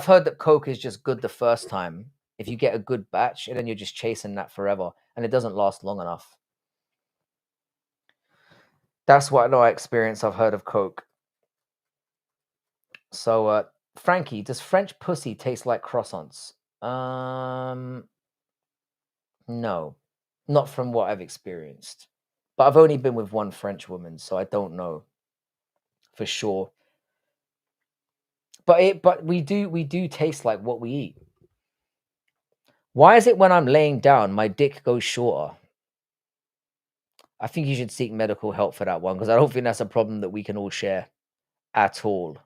heard that Coke is just good the first time if you get a good batch, and then you're just chasing that forever, and it doesn't last long enough. That's what I know. I experience. I've heard of Coke. So, Frankie, does French pussy taste like croissants? No, not from what I've experienced. But I've only been with one French woman, so I don't know for sure. But we do taste like what we eat. Why is it when I'm laying down, my dick goes shorter? I think you should seek medical help for that one, because I don't think that's a problem that we can all share at all.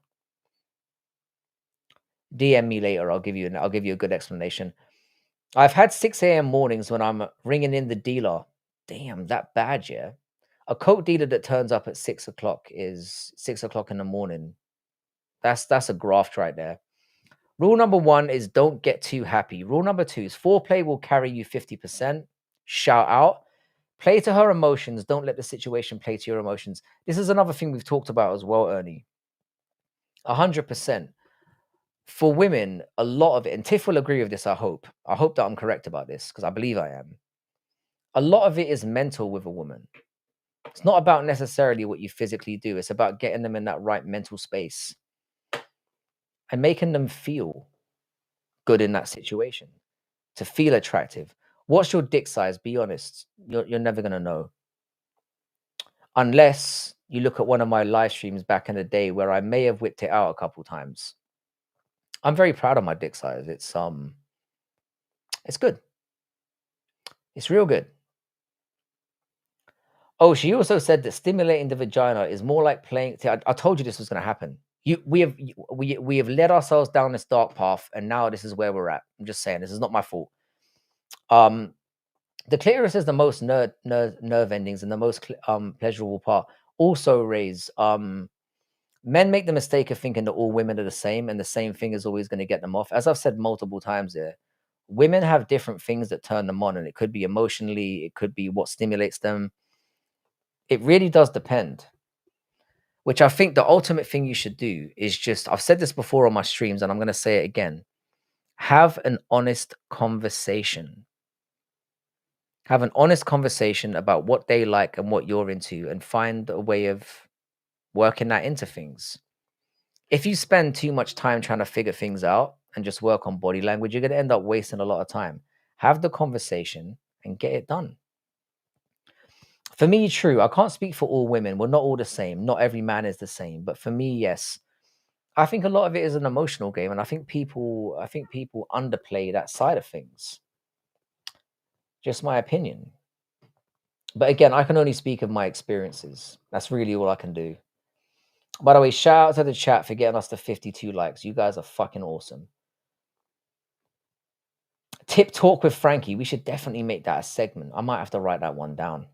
DM me later. I'll give you a good explanation. I've had 6 a.m. mornings when I'm ringing in the dealer. Damn, that bad, yeah. A coke dealer that turns up at 6 o'clock is 6 o'clock in the morning. That's a graft right there. Rule number 1 is don't get too happy. Rule number 2 is foreplay will carry you 50%. Shout out. Play to her emotions. Don't let the situation play to your emotions. This is another thing we've talked about as well, Ernie. 100%. For women, a lot of it, and Tiff will agree with this, I hope. I hope that I'm correct about this, because I believe I am. A lot of it is mental with a woman. It's not about necessarily what you physically do. It's about getting them in that right mental space and making them feel good in that situation, to feel attractive. What's your dick size? Be honest. You're never going to know. Unless you look at one of my live streams back in the day where I may have whipped it out a couple times. I'm very proud of my dick size. It's good. It's real good. Oh, she also said that stimulating the vagina is more like playing. See, I told you this was going to happen. We have led ourselves down this dark path, and now this is where we're at. I'm just saying, this is not my fault. The clitoris is the most nerve endings and the most pleasurable part. Also, Rays, men make the mistake of thinking that all women are the same, and the same thing is always going to get them off. As I've said multiple times here, women have different things that turn them on, and it could be emotionally, it could be what stimulates them. It really does depend. Which I think the ultimate thing you should do is just, I've said this before on my streams, and I'm going to say it again. Have an honest conversation. Have an honest conversation about what they like and what you're into, and find a way of working that into things. If you spend too much time trying to figure things out and just work on body language, you're going to end up wasting a lot of time. Have the conversation and get it done. For me, true, I can't speak for all women. We're not all the same. Not every man is the same. But for me, yes. I think a lot of it is an emotional game, and I think people underplay that side of things. Just my opinion. But again, I can only speak of my experiences. That's really all I can do. By the way, shout out to the chat for getting us to 52 likes. You guys are fucking awesome. Tip talk with Frankie. We should definitely make that a segment. I might have to write that one down.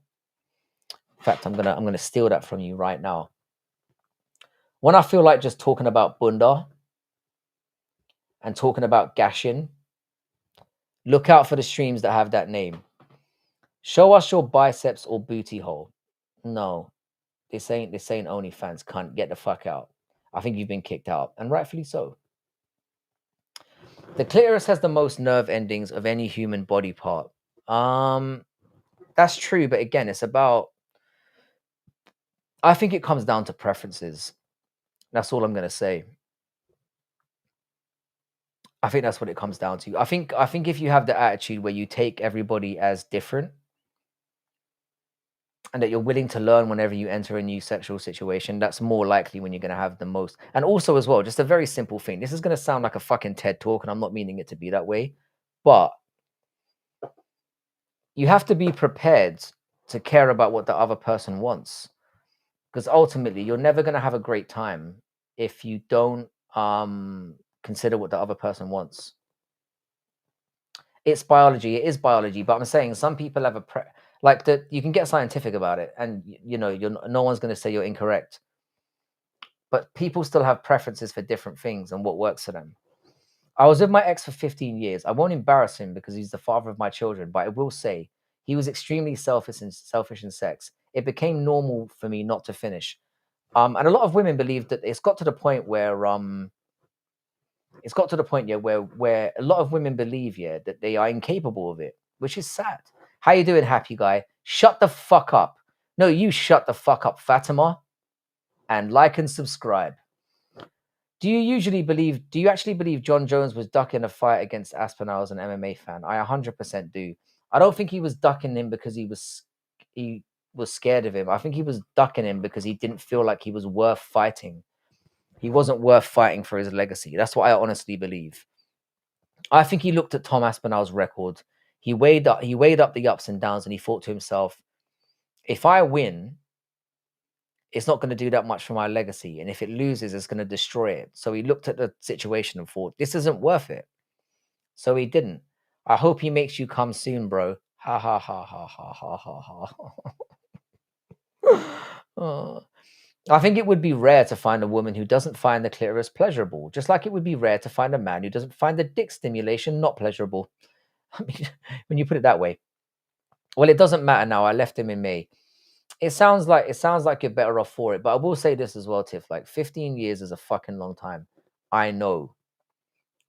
In fact, I'm gonna steal that from you right now. When I feel like just talking about bunda and talking about gashing, look out for the streams that have that name. Show us your biceps or booty hole. No, this ain't OnlyFans. Cunt, get the fuck out. I think you've been kicked out, and rightfully so. The clitoris has the most nerve endings of any human body part. That's true, but again, it's about. I think it comes down to preferences. That's all I'm gonna say. I think that's what it comes down to. I think if you have the attitude where you take everybody as different, and that you're willing to learn whenever you enter a new sexual situation, that's more likely when you're going to have the most. And also as well, just a very simple thing. This is going to sound like a fucking TED talk, and I'm not meaning it to be that way, but you have to be prepared to care about what the other person wants, because ultimately you're never going to have a great time if you don't consider what the other person wants. It's biology. It is biology, but I'm saying some people have you can get scientific about it, and no one's going to say you're incorrect. But people still have preferences for different things and what works for them. I was with my ex for 15 years. I won't embarrass him because he's the father of my children, but I will say he was extremely selfish in sex. It became normal for me not to finish. And a lot of women believe that it's got to the point where where a lot of women believe, yeah, that they are incapable of it, which is sad. How you doing, happy guy? Shut the fuck up. No, you shut the fuck up, Fatima, and like and subscribe. Do you actually believe John Jones was ducking a fight against Aspinall as an MMA fan? I 100% do. I don't think he was ducking him because he was scared of him. I think he was ducking him because he didn't feel like he was worth fighting. He wasn't worth fighting for his legacy. That's what I honestly believe. I think he looked at Tom Aspinall's record. He weighed up the ups and downs, and he thought to himself, if I win, it's not going to do that much for my legacy. And if it loses, it's going to destroy it. So he looked at the situation and thought, this isn't worth it. So he didn't. I hope he makes you come soon, bro. Ha ha ha ha ha ha ha ha. Oh. I think it would be rare to find a woman who doesn't find the clitoris pleasurable, just like it would be rare to find a man who doesn't find the dick stimulation not pleasurable. I mean, when you put it that way. Well, it doesn't matter now. I left him in May. It sounds like you're better off for it. But I will say this as well, Tiff. Like 15 years is a fucking long time. I know.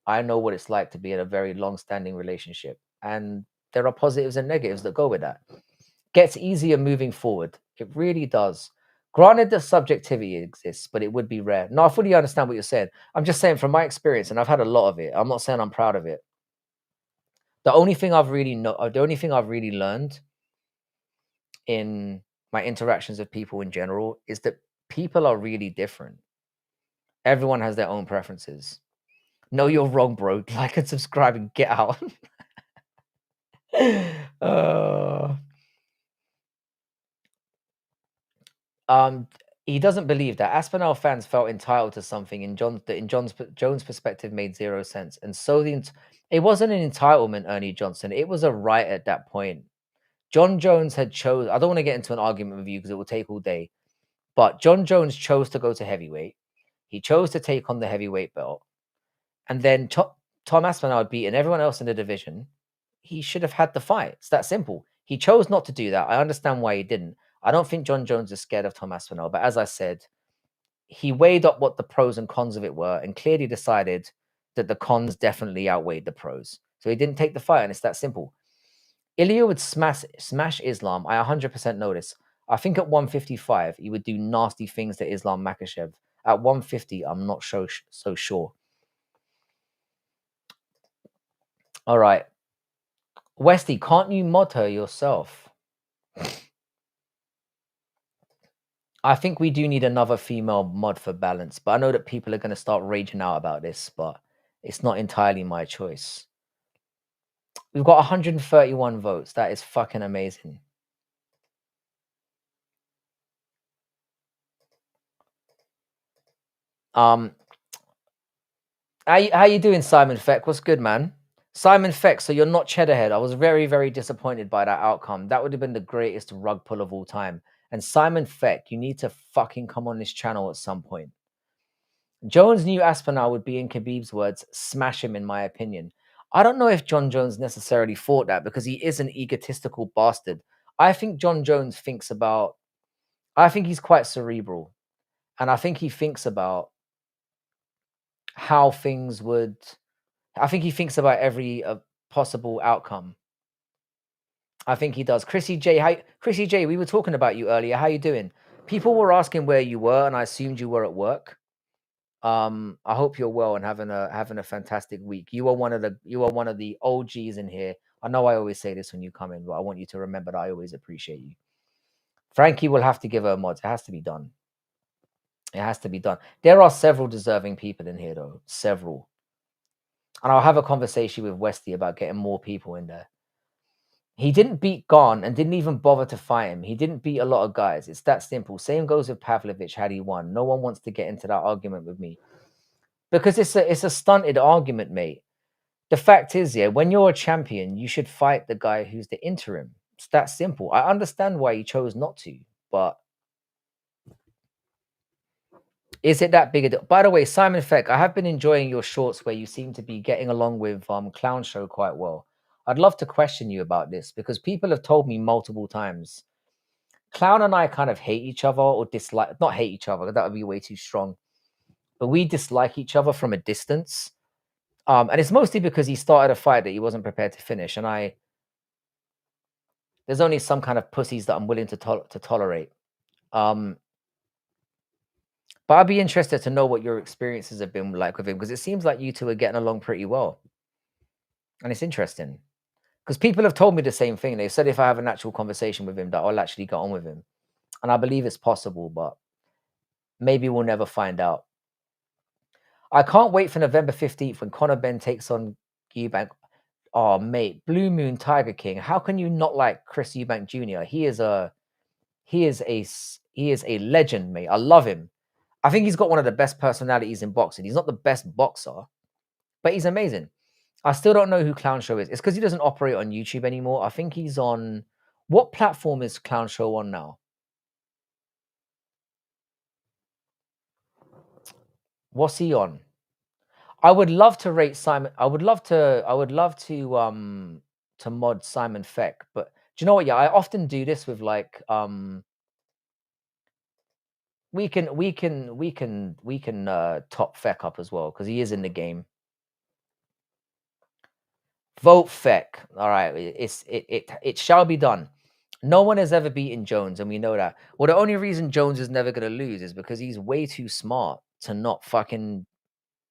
I know what it's like to be in a very long-standing relationship. And there are positives and negatives that go with that. Gets easier moving forward. It really does. Granted that subjectivity exists, but it would be rare. No, I fully understand what you're saying. I'm just saying from my experience, and I've had a lot of it. I'm not saying I'm proud of it. The only thing I've really learned in my interactions with people in general is that people are really different. Everyone has their own preferences. No, you're wrong, bro. Like and subscribe and get out. uh, um, he doesn't believe that Aspinall fans felt entitled to something in Jones' perspective made zero sense, and so it wasn't an entitlement, Ernie Johnson. It was a right at that point. John Jones had chose. I don't want to get into an argument with you because it will take all day. But John Jones chose to go to heavyweight. He chose to take on the heavyweight belt, and then Tom Aspinall had beaten everyone else in the division. He should have had the fight. It's that simple. He chose not to do that. I understand why he didn't. I don't think John Jones is scared of Tom Aspinall, but as I said, he weighed up what the pros and cons of it were and clearly decided that the cons definitely outweighed the pros. So he didn't take the fight, and it's that simple. Ilya would smash Islam. I 100% know this. I think at 155, he would do nasty things to Islam Makhachev. At 150, I'm not so sure. All right. Westy, can't you mod her yourself? I think we do need another female mod for balance, but I know that people are going to start raging out about this, but it's not entirely my choice. We've got 131 votes. That is fucking amazing. How you doing, Simon Feck? What's good, man? Simon Feck, so you're not Cheddarhead. I was very, very disappointed by that outcome. That would have been the greatest rug pull of all time. And Simon Feck, you need to fucking come on this channel at some point. Jones knew Aspinall would be, in Khabib's words, smash him, in my opinion. I don't know if John Jones necessarily thought that because he is an egotistical bastard. I think John Jones I think he's quite cerebral. And I think he thinks about how things would, I think he thinks about every possible outcome. I think he does. Chrissy J, we were talking about you earlier. How you doing? People were asking where you were, and I assumed you were at work. I hope you're well and having a fantastic week. You are one of the OGs in here. I know I always say this when you come in, but I want you to remember that I always appreciate you. Frankie will have to give her a mod. It has to be done. It has to be done. There are several deserving people in here, though. Several. And I'll have a conversation with Westy about getting more people in there. He didn't beat Gon and didn't even bother to fight him. He didn't beat a lot of guys. It's that simple. Same goes with Pavlovich had he won. No one wants to get into that argument with me. Because it's a stunted argument, mate. The fact is, yeah, when you're a champion, you should fight the guy who's the interim. It's that simple. I understand why he chose not to, but Is it that big a deal? By the way, Simon Feck, I have been enjoying your shorts where you seem to be getting along with Clown Show quite well. I'd love to question you about this because people have told me multiple times. Clown and I kind of hate each other or dislike, not hate each other, that would be way too strong, but we dislike each other from a distance. And it's mostly because he started a fight that he wasn't prepared to finish. And there's only some kind of pussies that I'm willing to tolerate. Um, but I'd be interested to know what your experiences have been like with him because it seems like you two are getting along pretty well. And it's interesting because people have told me the same thing. They said if I have an actual conversation with him, that I'll actually get on with him. And I believe it's possible, but maybe we'll never find out. I can't wait for November 15th when Conor Ben takes on Eubank. Oh, mate, Blue Moon Tiger King. How can you not like Chris Eubank Jr.? He is a legend, mate. I love him. I think he's got one of the best personalities in boxing. He's not the best boxer, but he's amazing. I still don't know who Clown Show is. It's because he doesn't operate on YouTube anymore. I think he's on what platform is Clown Show on now? What's he on? I would love to rate Simon. I would love to mod Simon Feck, but do you know what? Yeah, I often do this with like we can top Feck up as well because he is in the game. Vote Feck. All right, it shall be done. No one has ever beaten Jones, and we know that. Well, the only reason Jones is never going to lose is because he's way too smart to not fucking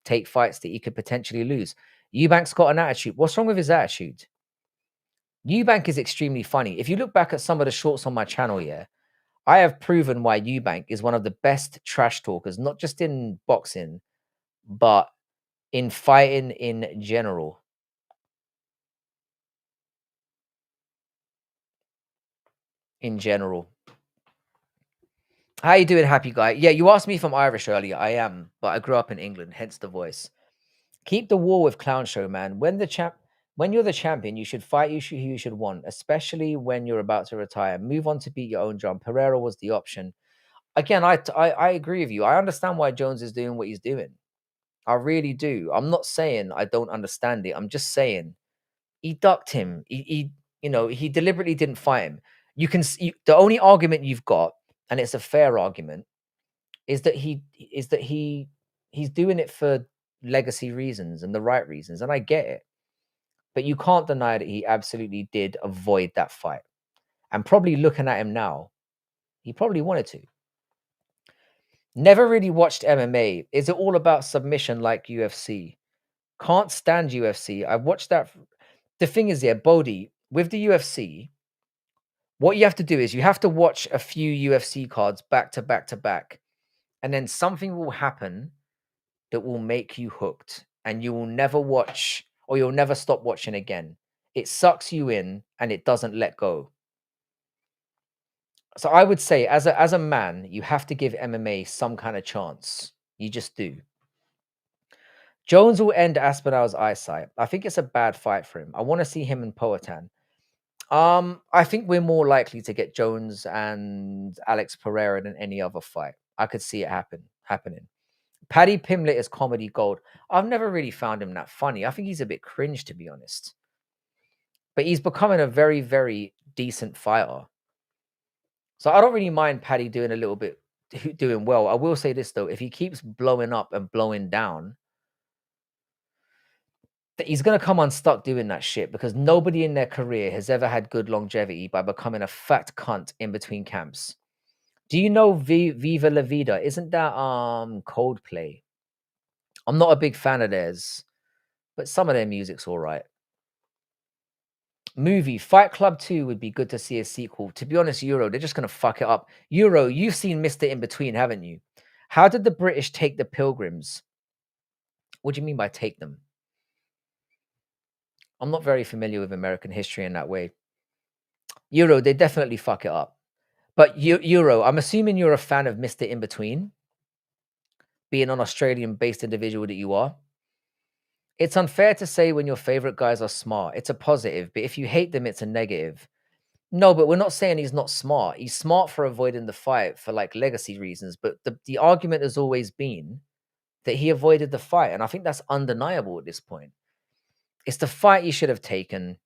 take fights that he could potentially lose. Eubank's got an attitude. What's wrong with his attitude? Eubank is extremely funny. If you look back at some of the shorts on my channel, yeah, I have proven why Eubank is one of the best trash talkers, not just in boxing, but in fighting in general. In general. How you doing, happy guy? Yeah, you asked me if I'm Irish earlier. I am, but I grew up in England, hence the voice. Keep the war with Clown Show, man. When you're the champion, you should fight who you should want, especially when you're about to retire. Move on to beat your own drum. Pereira was the option. Again, I agree with you. I understand why Jones is doing what he's doing. I really do. I'm not saying I don't understand it. I'm just saying he ducked him. He deliberately didn't fight him. The only argument you've got, and it's a fair argument, is that he's doing it for legacy reasons and the right reasons, and I get it. But you can't deny that he absolutely did avoid that fight. And probably looking at him now, he probably wanted to. Never really watched MMA. Is it all about submission like UFC? Can't stand UFC. I've watched that. The thing is, yeah, Bodhi, with the UFC, what you have to do is you have to watch a few UFC cards back to back to back, and then something will happen that will make you hooked, and you will never watch or you'll never stop watching again. It sucks you in and it doesn't let go. So I would say, as a man, you have to give MMA some kind of chance. You just do. Jones will end Aspinall's eyesight. I think it's a bad fight for him. I want to see him and Poatan. I think we're more likely to get Jones and Alex Pereira than any other fight. I could see it happening. Paddy Pimlet is comedy gold. I've never really found him that funny. I think he's a bit cringe, to be honest. But he's becoming a very, very decent fighter. So I don't really mind Paddy doing a little bit, doing well. I will say this though: if he keeps blowing up and blowing down, he's going to come unstuck doing that shit because nobody in their career has ever had good longevity by becoming a fat cunt in between camps. Do you know Viva La Vida? Isn't that Coldplay? I'm not a big fan of theirs, but some of their music's all right. Movie Fight Club 2 would be good to see a sequel. To be honest, Euro, they're just going to fuck it up. Euro, you've seen Mr. In Between, haven't you? How did the British take the Pilgrims? What do you mean by take them? I'm not very familiar with American history in that way. Euro, they definitely fuck it up. But Euro, I'm assuming you're a fan of Mr. In Between, being an Australian-based individual that you are. It's unfair to say when your favorite guys are smart. It's a positive, but if you hate them, it's a negative. No, but we're not saying he's not smart. He's smart for avoiding the fight for like legacy reasons. But the argument has always been that he avoided the fight. And I think that's undeniable at this point. It's the fight he should have taken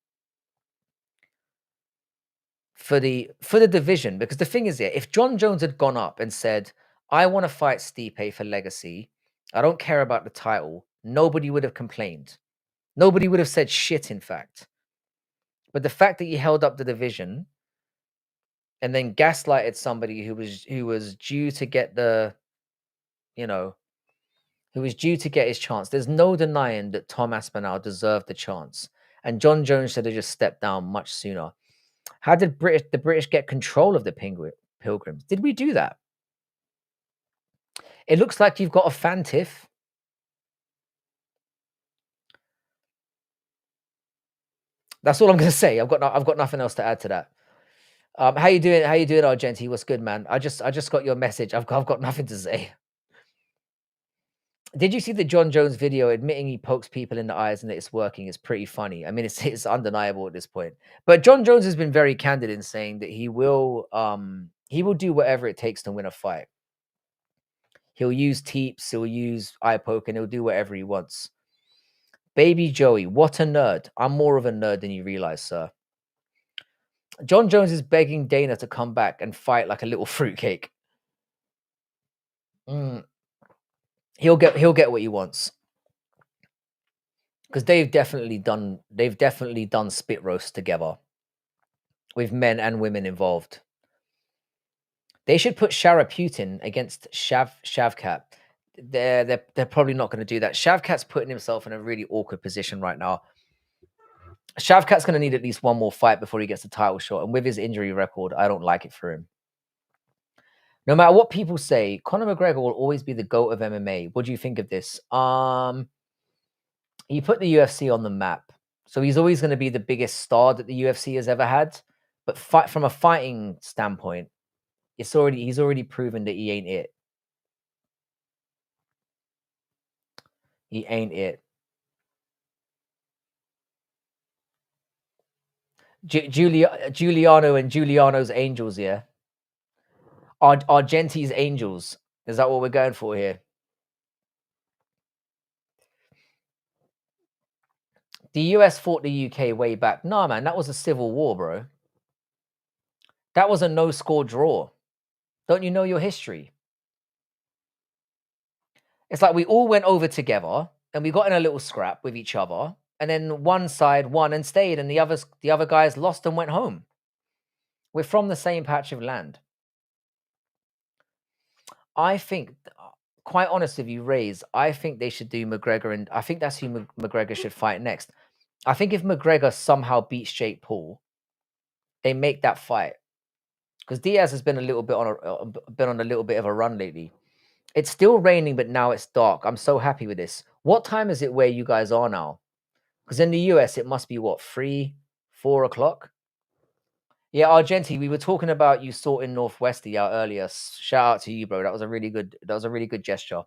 for the division. Because the thing is, yeah, if John Jones had gone up and said, I want to fight Stipe for legacy, I don't care about the title, nobody would have complained. Nobody would have said shit, in fact. But the fact that he held up the division and then gaslighted somebody who was due to get the, you know, who was due to get his chance. There's no denying that Tom Aspinall deserved the chance. And John Jones should have just stepped down much sooner. How did the British get control of the Pilgrims? Did we do that? It looks like you've got a fan tiff. That's all I'm going to say. I've got nothing else to add to that. How you doing? How you doing, Argenti? What's good, man? I just got your message. I've got nothing to say. Did you see the John Jones video admitting he pokes people in the eyes and that it's working? It's pretty funny. I mean, it's undeniable at this point. But John Jones has been very candid in saying that he will do whatever it takes to win a fight. He'll use teeps, he'll use eye poke, and he'll do whatever he wants. Baby Joey, what a nerd. I'm more of a nerd than you realize, sir. John Jones is begging Dana to come back and fight like a little fruitcake. He'll get what he wants. Because they've definitely done spit roast together with men and women involved. They should put Sharaputin against Shavkat. They're probably not going to do that. Shavkat's putting himself in a really awkward position right now. Shavkat's going to need at least one more fight before he gets the title shot. And with his injury record, I don't like it for him. No matter what people say, Conor McGregor will always be the GOAT of MMA. What do you think of this? He put the UFC on the map. So he's always going to be the biggest star that the UFC has ever had. But from a fighting standpoint, he's already proven that he ain't it. He ain't it. Giuliano and Giuliano's Angels, yeah. Argenti's Angels. Is that what we're going for here? The US fought the UK way back. Nah, man, that was a civil war, bro. That was a no-score draw. Don't you know your history? It's like we all went over together and we got in a little scrap with each other, and then one side won and stayed, and the other guys lost and went home. We're from the same patch of land. I think, quite honest with you, Rays, I think they should do McGregor, and I think that's who McGregor should fight next. I think if McGregor somehow beats Jake Paul, they make that fight. Because Diaz has been on a little bit of a run lately. It's still raining, but now it's dark. I'm so happy with this. What time is it where you guys are now? Because in the US, it must be what, 3, 4 o'clock? Yeah, Argenti, we were talking about you sorting Northwesty out earlier. Shout out to you, bro. That was a really good gesture.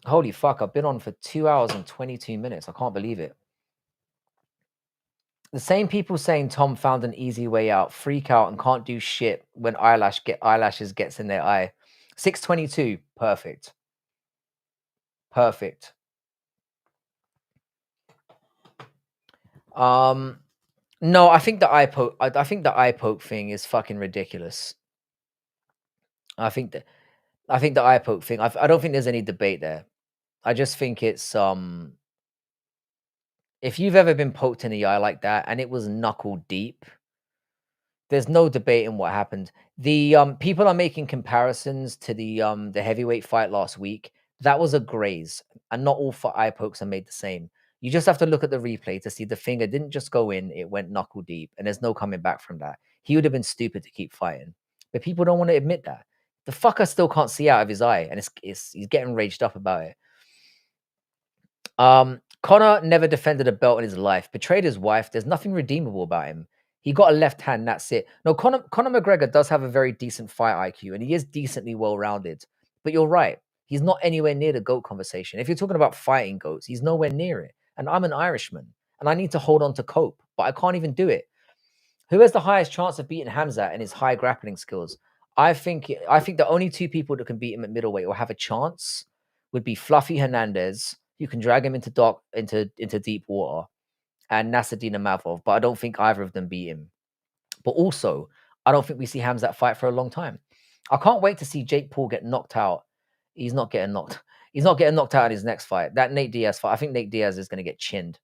Holy fuck, I've been on for 2 hours and 22 minutes. I can't believe it. The same people saying Tom found an easy way out, freak out, and can't do shit when eyelashes gets in their eye. 622, perfect. Perfect. No, I think the eye poke. I think the eye poke thing is fucking ridiculous. I think the eye poke thing. I don't think there's any debate there. I just think it's if you've ever been poked in the eye like that and it was knuckle deep, there's no debating what happened. The people are making comparisons to the heavyweight fight last week. That was a graze, and not all eye pokes are made the same. You just have to look at the replay to see the finger didn't just go in; it went knuckle deep, and there's no coming back from that. He would have been stupid to keep fighting, but people don't want to admit that. The fucker still can't see out of his eye, and he's getting raged up about it. Connor never defended a belt in his life, betrayed his wife. There's nothing redeemable about him. He got a left hand, that's it. No, Conor McGregor does have a very decent fight IQ, and he is decently well-rounded. But you're right. He's not anywhere near the GOAT conversation. If you're talking about fighting GOATs, he's nowhere near it. And I'm an Irishman, and I need to hold on to Cope, but I can't even do it. Who has the highest chance of beating Hamzat and his high grappling skills? I think the only two people that can beat him at middleweight or have a chance would be Fluffy Hernandez, who can drag him into deep water, and Nasruddin Imavov. But I don't think either of them beat him. But also, I don't think we see Hamzat fight for a long time. I can't wait to see Jake Paul get knocked out. He's not getting knocked. He's not getting knocked out in his next fight. That Nate Diaz fight, I think Nate Diaz is going to get chinned.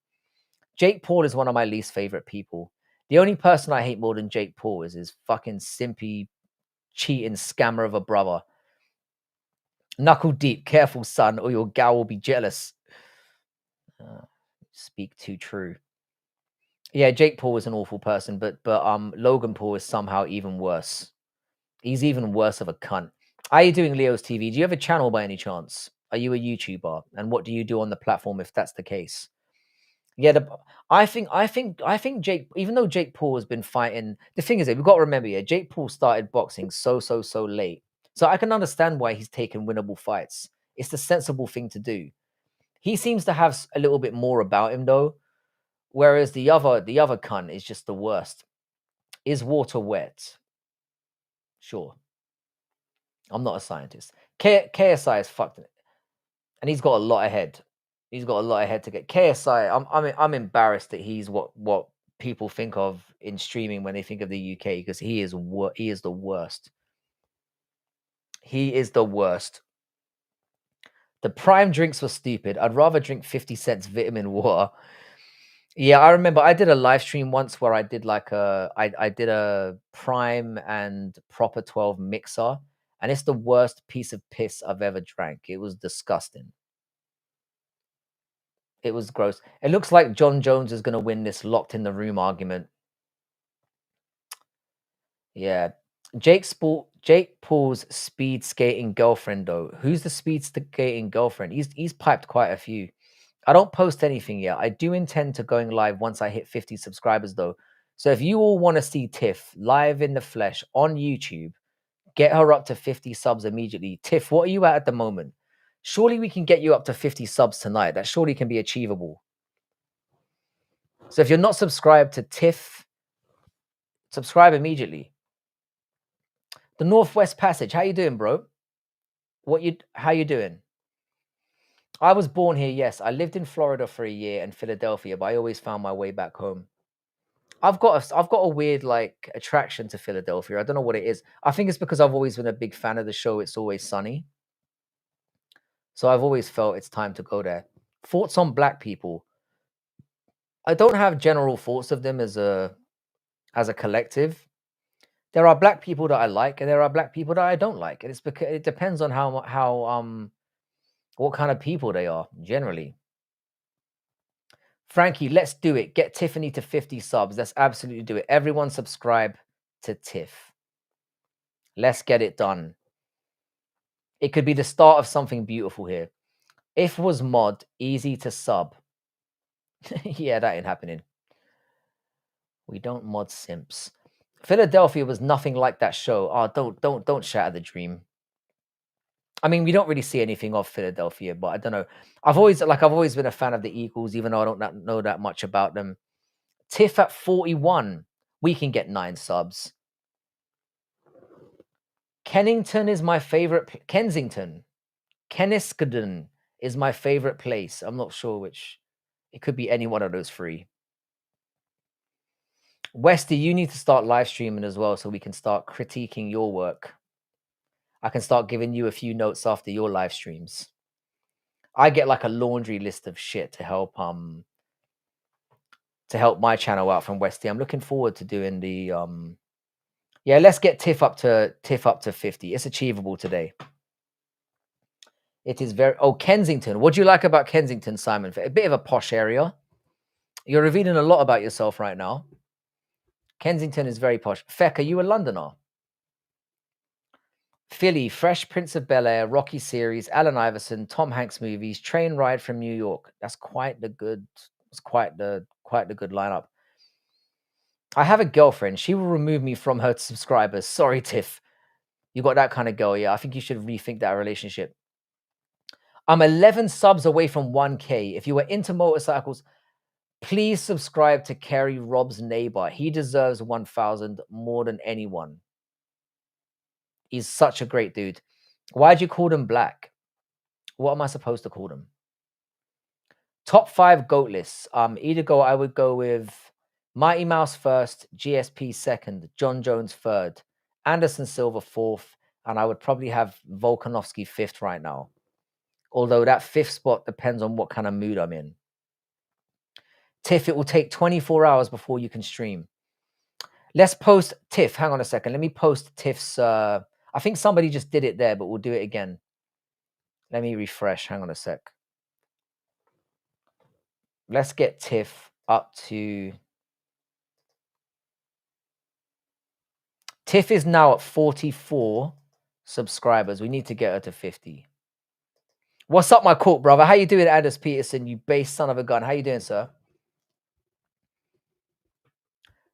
Jake Paul is one of my least favorite people. The only person I hate more than Jake Paul is his fucking simpy, cheating scammer of a brother. Knuckle deep, careful, son, or your gal will be jealous. Speak too true. Yeah, Jake Paul is an awful person, but Logan Paul is somehow even worse. He's even worse of a cunt. How are you doing, Leo's TV? Do you have a channel by any chance? Are you a YouTuber? And what do you do on the platform if that's the case? Yeah, I think Jake, even though Jake Paul has been fighting, the thing is that we've got to remember, yeah, Jake Paul started boxing so late. So I can understand why he's taken winnable fights. It's the sensible thing to do. He seems to have a little bit more about him though, whereas the other cunt is just the worst. Is water wet? Sure. I'm not a scientist. KSI is fucked, and he's got a lot ahead. He's got a lot ahead to get. KSI, I'm embarrassed that he's what people think of in streaming when they think of the UK, because he is the worst. He is the worst. The prime drinks were stupid. I'd rather drink 50 cents vitamin water. Yeah, I remember I did a live stream once where I did I did a prime and proper 12 mixer, and it's the worst piece of piss I've ever drank. It was disgusting. It was gross. It looks like John Jones is going to win this locked in the room argument. Yeah. Jake Paul's speed skating girlfriend though. Who's the speed skating girlfriend? He's piped quite a few. I don't post anything yet. I do intend to going live once I hit 50 subscribers though. So if you all want to see Tiff live in the flesh on YouTube, get her up to 50 subs immediately. Tiff, what are you at the moment? Surely we can get you up to 50 subs tonight. That surely can be achievable. So if you're not subscribed to Tiff, subscribe immediately. The Northwest Passage. How you doing, bro? How you doing? I was born here, yes. I lived in Florida for a year and Philadelphia, but I always found my way back home. I've got a weird like attraction to Philadelphia. I don't know what it is. I think it's because I've always been a big fan of the show It's Always Sunny. So I've always felt it's time to go there. Thoughts on black people. I don't have general thoughts of them as a collective. There are black people that I like, and there are black people that I don't like, and it's because it depends on how what kind of people they are generally. Frankie, let's do it. Get Tiffany to 50 subs. Let's absolutely do it. Everyone subscribe to Tiff. Let's get it done. It could be the start of something beautiful here. If was mod, easy to sub. Yeah, that ain't happening. We don't mod simps. Philadelphia was nothing like that show. Oh, don't shatter the dream. I mean, we don't really see anything of Philadelphia, but I don't know. I've always been a fan of the Eagles, even though I don't know that much about them. Tiff at 41. We can get 9 subs. Kennington is my favorite. Kensington. Kenniskeden is my favorite place. I'm not sure which. It could be any one of those 3. Westy, you need to start live streaming as well so we can start critiquing your work. I can start giving you a few notes after your live streams. I get like a laundry list of shit to help my channel out from Westy. I'm looking forward to doing the yeah, let's get Tiff up to 50. It's achievable today. It is very Kensington. What do you like about Kensington, Simon? A bit of a posh area. You're revealing a lot about yourself right now. Kensington is very posh. Feck, are you a Londoner? Philly, Fresh Prince of Bel-Air, Rocky series, Allen Iverson, Tom Hanks movies, Train Ride from New York. That's quite the good lineup. I have a girlfriend. She will remove me from her subscribers. Sorry, Tiff. You got that kind of girl, yeah. I think you should rethink that relationship. I'm 11 subs away from 1K. If you are into motorcycles, please subscribe to Kerry Rob's neighbor. He deserves 1,000 more than anyone. He's such a great dude. Why'd you call them black? What am I supposed to call them? Top 5 GOAT lists. I would go with Mighty Mouse first, GSP second, John Jones third, Anderson Silva fourth, and I would probably have Volkanovski fifth right now. Although that fifth spot depends on what kind of mood I'm in. Tiff, it will take 24 hours before you can stream. Let's post Tiff. Hang on a second. Let me post Tiff's. I think somebody just did it there, but we'll do it again. Let me refresh. Hang on a sec. Let's get Tiff up to. Tiff is now at 44 subscribers. We need to get her to 50. What's up, my court brother? How you doing, Anders Peterson? You base son of a gun. How you doing, sir?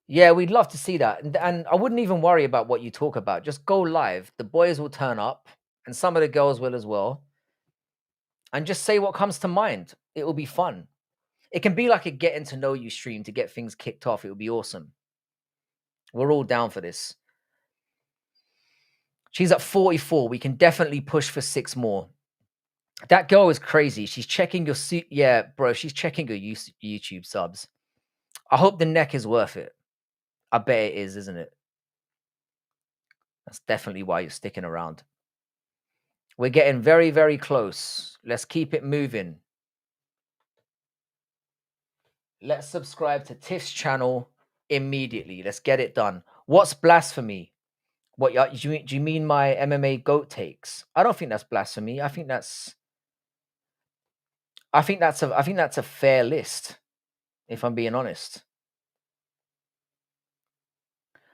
Yeah, we'd love to see that. And I wouldn't even worry about what you talk about. Just go live. The boys will turn up, and some of the girls will as well. And just say what comes to mind. It will be fun. It can be like a getting to know you stream to get things kicked off. It would be awesome. We're all down for this. She's at 44. We can definitely push for 6 more. That girl is crazy. She's checking your suit. Yeah, bro, she's checking your YouTube subs. I hope the neck is worth it. I bet it is, isn't it? That's definitely why you're sticking around. We're getting very, very close. Let's keep it moving. Let's subscribe to Tiff's channel immediately. Let's get it done. What's blasphemy? What do you mean my MMA GOAT takes? I don't think that's blasphemy. I think that's a fair list, if I'm being honest.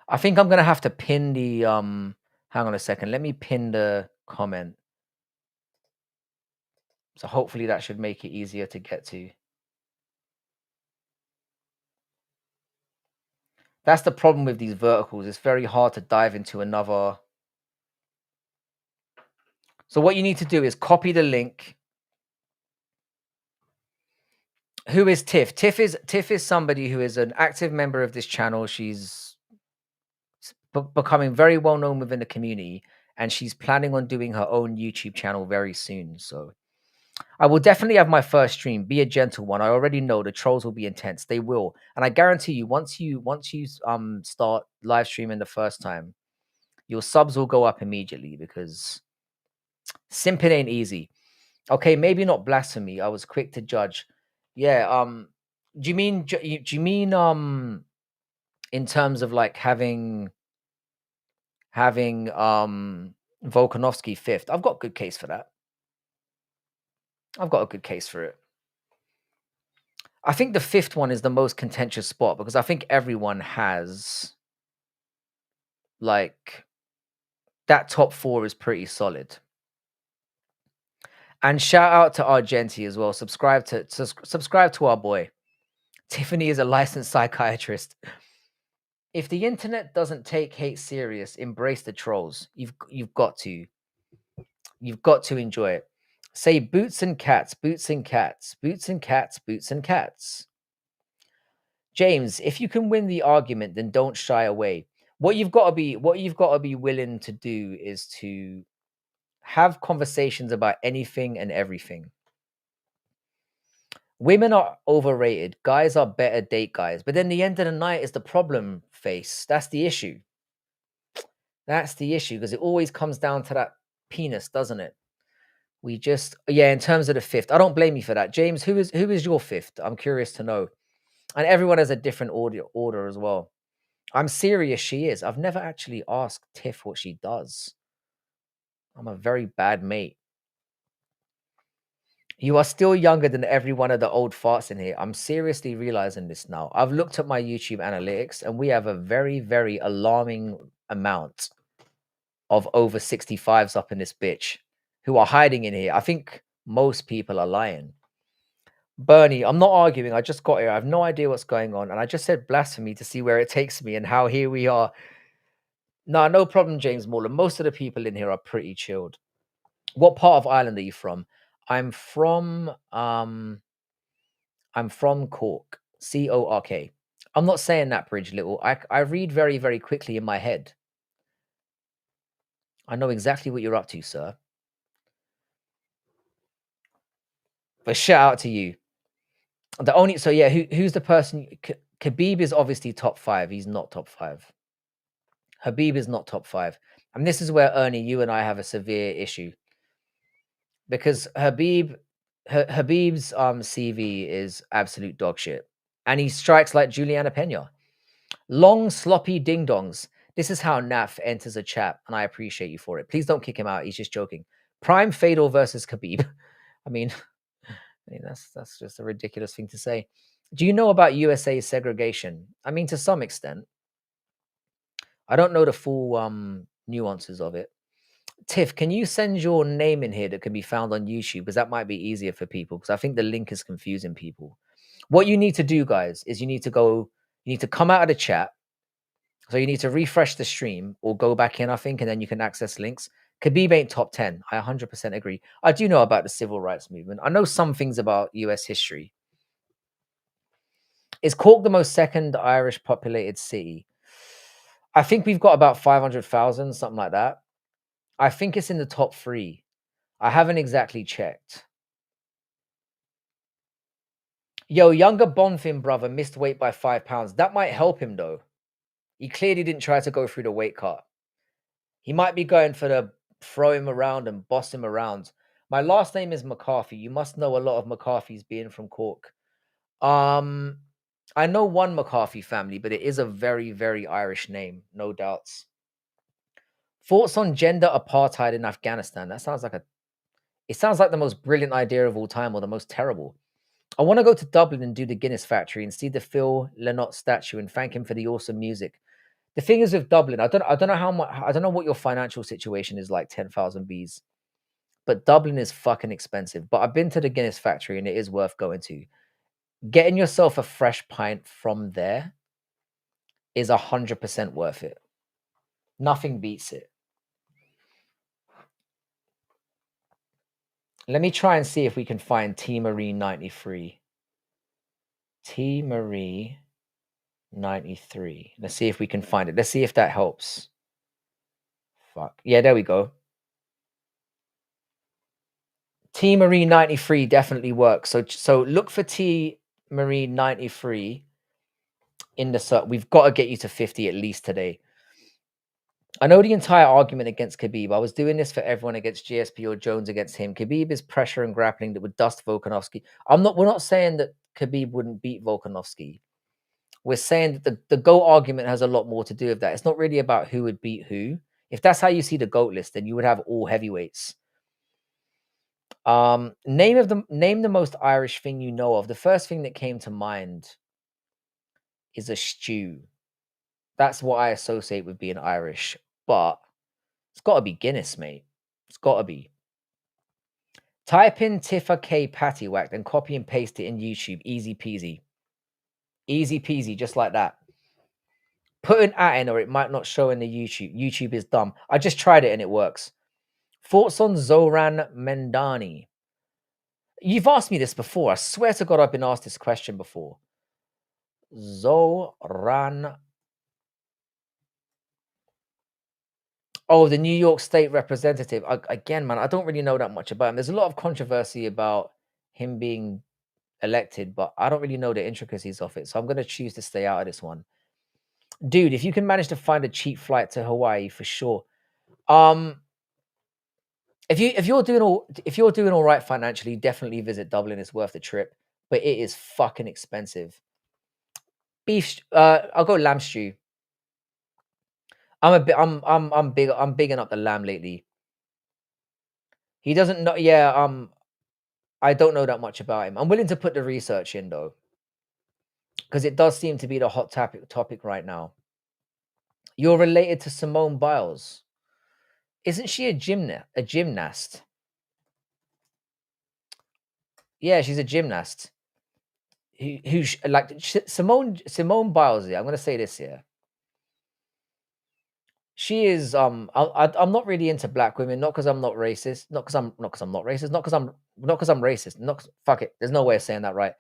I think I'm gonna have to pin the hang on a second. Let me pin the comment. So hopefully that should make it easier to get to. That's the problem with these verticals. It's very hard to dive into another. So what you need to do is copy the link. Who is Tiff? Tiff is somebody who is an active member of this channel. She's becoming very well known within the community, and she's planning on doing her own YouTube channel very soon. So I will definitely have my first stream. Be a gentle one. I already know the trolls will be intense. They will, and I guarantee you, once you start live streaming the first time, your subs will go up immediately because simping ain't easy. Okay, maybe not blasphemy. I was quick to judge. Yeah. Do you mean in terms of like having Volkanovski fifth? I've got a good case for that. I've got a good case for it. I think the fifth one is the most contentious spot because I think everyone has like that top 4 is pretty solid. And shout out to Argenti as well. Subscribe to our boy. Tiffany is a licensed psychiatrist. If the internet doesn't take hate serious, embrace the trolls. You've got to. You've got to enjoy it. Say boots and cats, boots and cats, boots and cats, boots and cats. James, if you can win the argument, then don't shy away. What you've got to be willing to do is to have conversations about anything and everything. Women are overrated. Guys are better date guys. But then the end of the night is the problem face. That's the issue. That's the issue because it always comes down to that penis, doesn't it? We just, yeah, in terms of the fifth, I don't blame you for that. James, who is your fifth? I'm curious to know. And everyone has a different order as well. I'm serious, she is. I've never actually asked Tiff what she does. I'm a very bad mate. You are still younger than every one of the old farts in here. I'm seriously realizing this now. I've looked at my YouTube analytics and we have a very, very alarming amount of over 65s up in this bitch who are hiding in here. I think most people are lying. Bernie, I'm not arguing. I just got here. I have no idea what's going on. And I just said blasphemy to see where it takes me and how here we are. No problem, James Morland. Most of the people in here are pretty chilled. What part of Ireland are you from? I'm from Cork. Cork. I'm not saying that, Bridge Little. I read very, very quickly in my head. I know exactly what you're up to, sir. But shout out to you. Who's the person? Khabib is obviously top 5. He's not top 5. Habib is not top 5. And this is where, Ernie, you and I have a severe issue. Because Habib's CV is absolute dog shit. And he strikes like Juliana Pena. Long, sloppy ding-dongs. This is how Naf enters a chat, and I appreciate you for it. Please don't kick him out. He's just joking. Prime Fatal versus Khabib. I mean, that's just a ridiculous thing to say. Do you know about USA segregation? I mean, to some extent. I don't know the full nuances of it. Tiff, can you send your name in here that can be found on YouTube? Because that might be easier for people, because I think the link is confusing people. What you need to do, guys, is you need to come out of the chat. So you need to refresh the stream or go back in, I think, and then you can access links. Khabib ain't top 10. I 100% agree. I do know about the civil rights movement. I know some things about US history. Is Cork the most second Irish populated city? I think we've got about 500,000, something like that. I think it's in the top 3. I haven't exactly checked. Yo, younger Bonfim brother missed weight by 5 pounds. That might help him, though. He clearly didn't try to go through the weight cut. He might be going for the throw him around and boss him around. My last name is McCarthy. You must know a lot of McCarthys being from Cork. I know one McCarthy family, but it is a very, very Irish name, no doubts. Thoughts on gender apartheid in Afghanistan? It sounds like the most brilliant idea of all time, or the most terrible. I want to go to Dublin and do the Guinness factory and see the Phil Lynott statue and thank him for the awesome music. The thing is with Dublin, I don't know how much, I don't know what your financial situation is like, 10,000 Bs, but Dublin is fucking expensive. But I've been to the Guinness factory and it is worth going to. Getting yourself a fresh pint from there is 100% worth it. Nothing beats it. Let me try and see if we can find T Marie 93. T Marie 93. Let's see if we can find it. Let's see if that helps. Fuck. Yeah, there we go. T Marie 93 definitely works. So look for T Marie 93 in the search. We've got to get you to 50 at least today. I know the entire argument against Khabib. I was doing this for everyone against GSP or Jones against him. Khabib is pressure and grappling that would dust Volkanovski. We're not saying that Khabib wouldn't beat Volkanovski. We're saying that the GOAT argument has a lot more to do with that. It's not really about who would beat who. If that's how you see the GOAT list, then you would have all heavyweights. Name the most Irish thing you know of. The first thing that came to mind is a stew. That's what I associate with being Irish. But it's got to be Guinness, mate. It's got to be. Type in Tifa K Pattywhack and copy and paste it in YouTube. Easy peasy. Easy peasy, just like that. Put an at in or it might not show in the YouTube. YouTube is dumb. I just tried it and it works. Thoughts on Zoran Mendani? You've asked me this before. I swear to God, I've been asked this question before. Zoran. Oh, the New York State representative. Again, man, I don't really know that much about him. There's a lot of controversy about him being elected, but I don't really know the intricacies of it. So I'm going to choose to stay out of this one. Dude, if you can manage to find a cheap flight to Hawaii, for sure. If you're doing all right financially, definitely visit Dublin. It's worth the trip, but it is fucking expensive. Beef. I'll go lamb stew. I'm bigging up the lamb lately. He doesn't know. Yeah. I don't know that much about him. I'm willing to put the research in though, because it does seem to be the hot topic right now. You're related to Simone Biles. Isn't she a gymnast? Yeah, she's a gymnast. Who's like Simone Biles? Yeah, I'm gonna say this here. She is. I'm not really into black women. Not because I'm not racist. Not because I'm not racist. Not because I'm racist. Not 'cause- fuck it. There's no way of saying that right.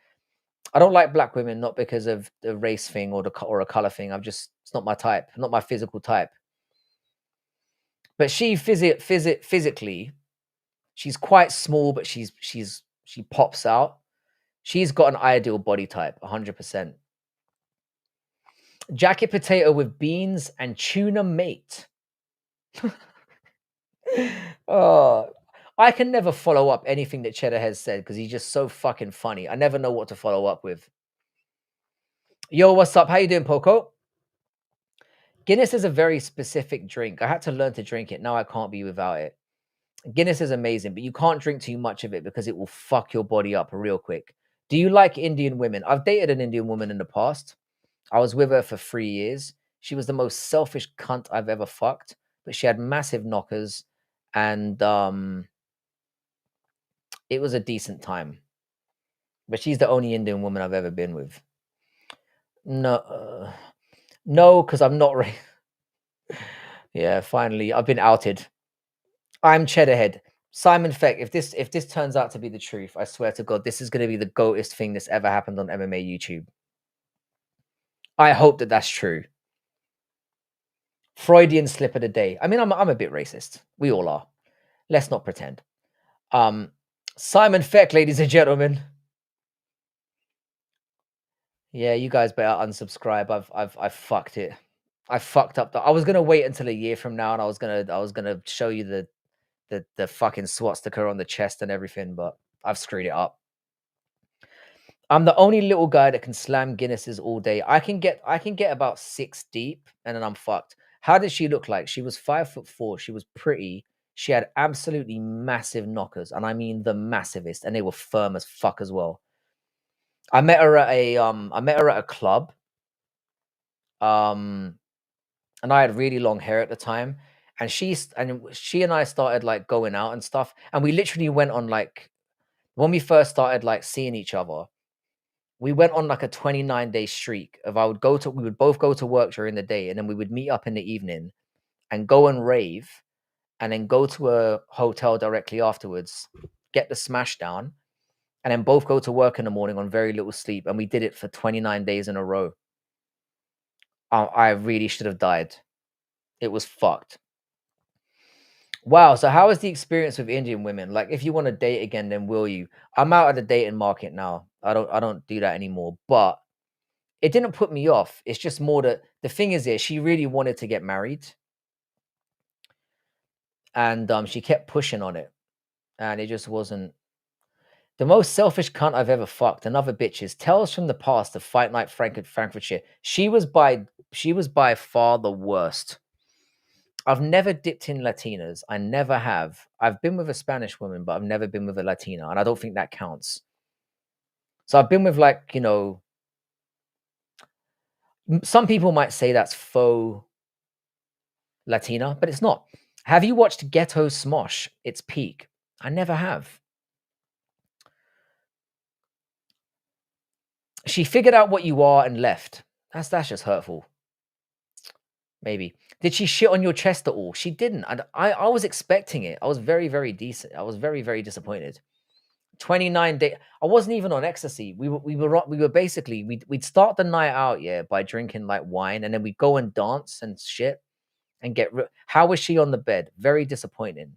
I don't like black women not because of the race thing or or a color thing. It's not my type. Not my physical type. But she physically, she's quite small, but she pops out. She's got an ideal body type, 100%. Jacket potato with beans and tuna mate. Oh, I can never follow up anything that Cheddar has said because he's just so fucking funny. I never know what to follow up with. Yo, what's up? How you doing, Poco? Guinness is a very specific drink. I had to learn to drink it. Now I can't be without it. Guinness is amazing, but you can't drink too much of it because it will fuck your body up real quick. Do you like Indian women? I've dated an Indian woman in the past. I was with her for 3 years. She was the most selfish cunt I've ever fucked, but she had massive knockers, and it was a decent time. But she's the only Indian woman I've ever been with. No, no, because I'm not. Yeah, finally, I've been outed. I'm Cheddarhead. Simon Feck. If this turns out to be the truth, I swear to God, this is going to be the goatest thing that's ever happened on MMA YouTube. I hope that that's true. Freudian slip of the day. I mean, I'm a bit racist. We all are. Let's not pretend. Um, Simon Feck, ladies and gentlemen. Yeah, you guys better unsubscribe. I've fucked it. I fucked up. I was gonna wait until a year from now, and I was gonna show you the fucking swastika on the chest and everything, but I've screwed it up. I'm the only little guy that can slam Guinnesses all day. I can get about 6 deep, and then I'm fucked. How did she look like? She was 5'4". She was pretty. She had absolutely massive knockers, and I mean the massivest, and they were firm as fuck as well. I met her at a club. Um, and I had really long hair at the time. And she and I started like going out and stuff. And we literally went on like when we first started like seeing each other, we went on like a 29-day streak of we would both go to work during the day and then we would meet up in the evening and go and rave and then go to a hotel directly afterwards, get the smash down, and then both go to work in the morning on very little sleep. And we did it for 29 days in a row. I really should have died. It was fucked. Wow. So how is the experience with Indian women? Like if you want to date again, then will you? I'm out of the dating market now. I don't do that anymore. But it didn't put me off. It's just more that the thing is here, she really wanted to get married. And she kept pushing on it. And it just wasn't the most selfish cunt I've ever fucked. Another bitches. Tales from the past of Fight Night Frankfurtshire. She was by far the worst. I've never dipped in Latinas. I never have. I've been with a Spanish woman, but I've never been with a Latina, and I don't think that counts. So I've been with like, some people might say that's faux Latina, but it's not. Have you watched Ghetto Smosh? Its peak. I never have. She figured out what you are and left. That's just hurtful. Maybe. Did she shit on your chest at all? She didn't. And I was expecting it. I was very, very decent. I was very, very disappointed. 29 days. I wasn't even on ecstasy. We were basically we'd start the night out, yeah, by drinking like wine, and then we'd go and dance and shit and how was she on the bed? Very disappointing.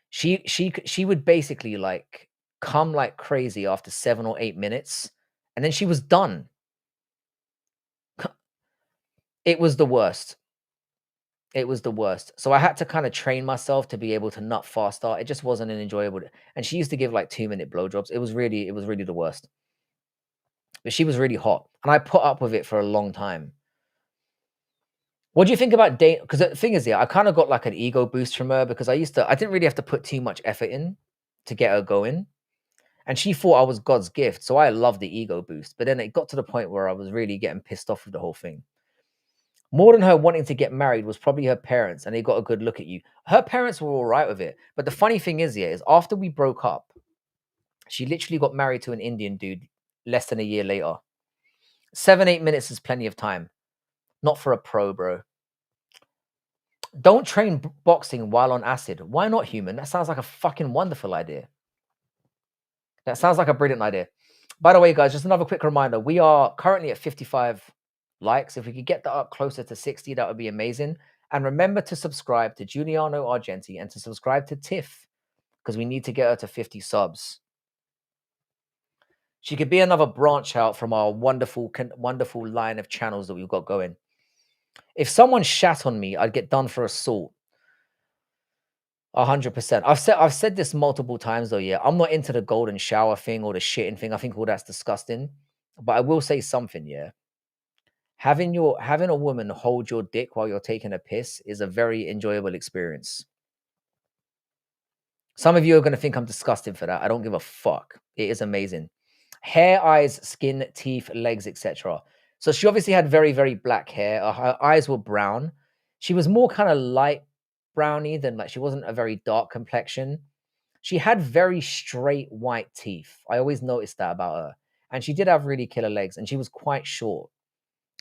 She would basically like come like crazy after 7 or 8 minutes, and then she was done. It was the worst. It was the worst. So I had to kind of train myself to be able to nut faster. It just wasn't an enjoyable. And she used to give like 2-minute blowjobs. It was really the worst. But she was really hot, and I put up with it for a long time. What do you think about date? Because the thing is, yeah, I kind of got like an ego boost from her because I didn't really have to put too much effort in to get her going, and she thought I was God's gift, so I loved the ego boost. But then it got to the point where I was really getting pissed off with the whole thing. More than her wanting to get married was probably her parents, and they got a good look at you. Her parents were all right with it, but the funny thing is, yeah, is after we broke up, she literally got married to an Indian dude less than a year later. 7, 8 minutes is plenty of time. Not for a pro, bro. Don't train boxing while on acid. Why not, human? That sounds like a fucking wonderful idea. That sounds like a brilliant idea. By the way, guys, just another quick reminder. We are currently at 55 likes. If we could get that up closer to 60, that would be amazing. And remember to subscribe to Giuliano Argenti and to subscribe to Tiff because we need to get her to 50 subs. She could be another branch out from our wonderful, wonderful line of channels that we've got going. If someone shat on me, I'd get done for assault. 100%. I've said this multiple times though. Yeah, I'm not into the golden shower thing or the shitting thing. I think all that's disgusting. But I will say something. Yeah, having a woman hold your dick while you're taking a piss is a very enjoyable experience. Some of you are going to think I'm disgusting for that. I don't give a fuck. It is amazing. Hair, eyes, skin, teeth, legs, etc. So she obviously had very, very black hair. Her eyes were brown. She was more kind of light browny than like she wasn't a very dark complexion. She had very straight white teeth. I always noticed that about her. And she did have really killer legs and she was quite short.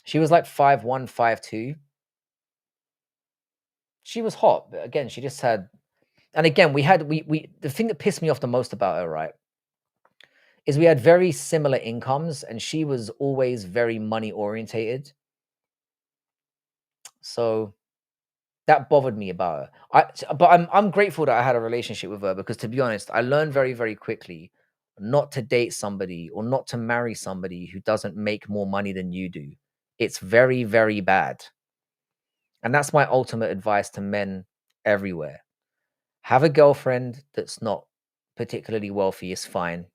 She was like 5'1", 5'2". She was hot, but again, she just had and again, we the thing that pissed me off the most about her, right, is we had very similar incomes and she was always very money orientated. So that bothered me about her. But I'm grateful that I had a relationship with her because to be honest, I learned very, very quickly not to date somebody or not to marry somebody who doesn't make more money than you do. It's very, very bad. And that's my ultimate advice to men everywhere. Have a girlfriend that's not particularly wealthy is fine.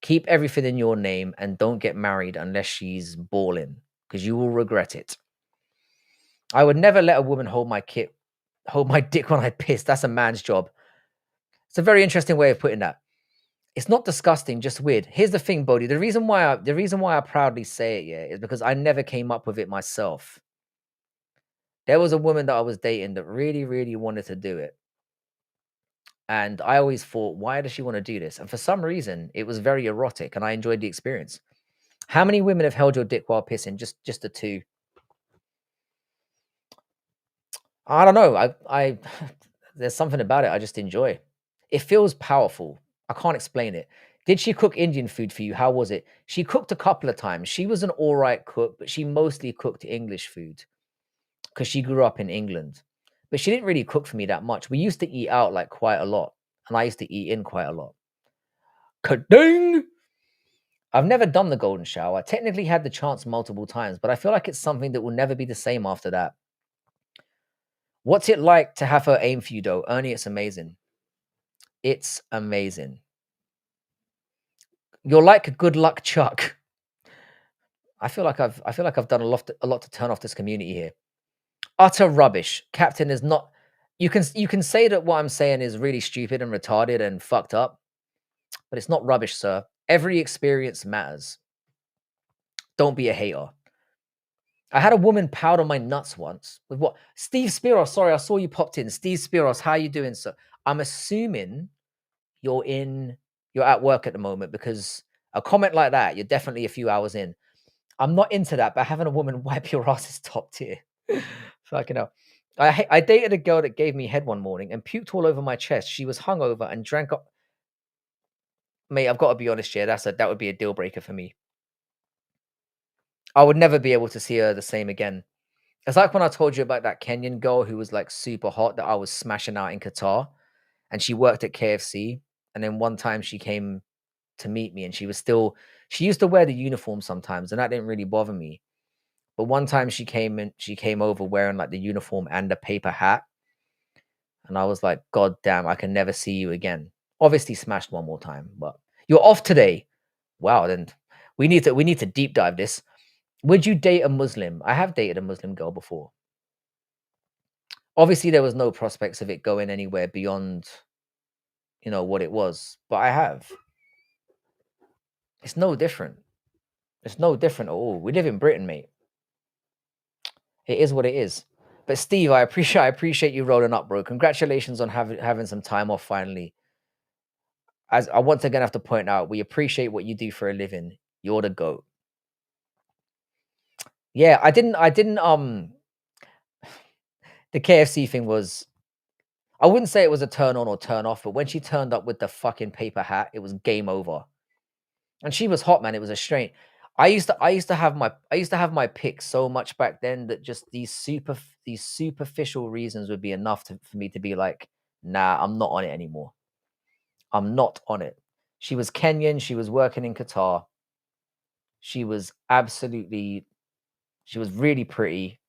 Keep everything in your name and don't get married unless she's balling because you will regret it. I would never let a woman hold my dick when I piss. That's a man's job. It's a very interesting way of putting that. It's not disgusting, just weird. Here's the thing, Bodhi. The reason why I proudly say it, yeah, is because I never came up with it myself. There was a woman that I was dating that really, really wanted to do it. And I always thought, why does she want to do this? And for some reason, it was very erotic and I enjoyed the experience. How many women have held your dick while pissing? Just the two. I don't know. I there's something about it I just enjoy. It feels powerful. I can't explain it. Did she cook Indian food for you? How was it? She cooked a couple of times. She was an all right cook, but she mostly cooked English food because she grew up in England. But she didn't really cook for me that much. We used to eat out like quite a lot, and I used to eat in quite a lot. Ka-ding! I've never done the golden shower. I technically had the chance multiple times, but I feel like it's something that will never be the same after that. What's it like to have her aim for you, though? Ernie, it's amazing. It's amazing. You're like good luck, Chuck. I feel like I've done a lot to turn off this community here. Utter rubbish. Captain is not. You can say that what I'm saying is really stupid and retarded and fucked up, but it's not rubbish, sir. Every experience matters. Don't be a hater. I had a woman pound on my nuts once with what? Steve Spiros. Sorry, I saw you popped in. Steve Spiros, how you doing, sir? I'm assuming you're at work at the moment because a comment like that, you're definitely a few hours in. I'm not into that, but having a woman wipe your ass is top tier. Fucking hell. I dated a girl that gave me head one morning and puked all over my chest. She was hungover and drank up. Mate, I've got to be honest here. That would be a deal breaker for me. I would never be able to see her the same again. It's like when I told you about that Kenyan girl who was like super hot that I was smashing out in Qatar, and she worked at KFC. And then one time she came to meet me, and she used to wear the uniform sometimes, and that didn't really bother me. But one time she came over wearing like the uniform and a paper hat, and I was like, God damn, I can never see you again. Obviously smashed one more time, but you're off today. Wow, then we need to deep dive this. Would you date a Muslim? I have dated a Muslim girl before. Obviously, there was no prospects of it going anywhere beyond, what it was, but I have. It's no different. It's no different at all. We live in Britain, mate. It is what it is. But Steve, I appreciate you rolling up, bro. Congratulations on having some time off finally. As I once again have to point out, we appreciate what you do for a living. You're the goat. Yeah, I didn't The KFC thing was, I wouldn't say it was a turn on or turn off, but when she turned up with the fucking paper hat, it was game over. And she was hot, man. It was a strain. I used to have my pick so much back then that just these superficial reasons would be enough for me to be like, nah, I'm not on it anymore. I'm not on it. She was Kenyan. She was working in Qatar. She was absolutely, she was really pretty.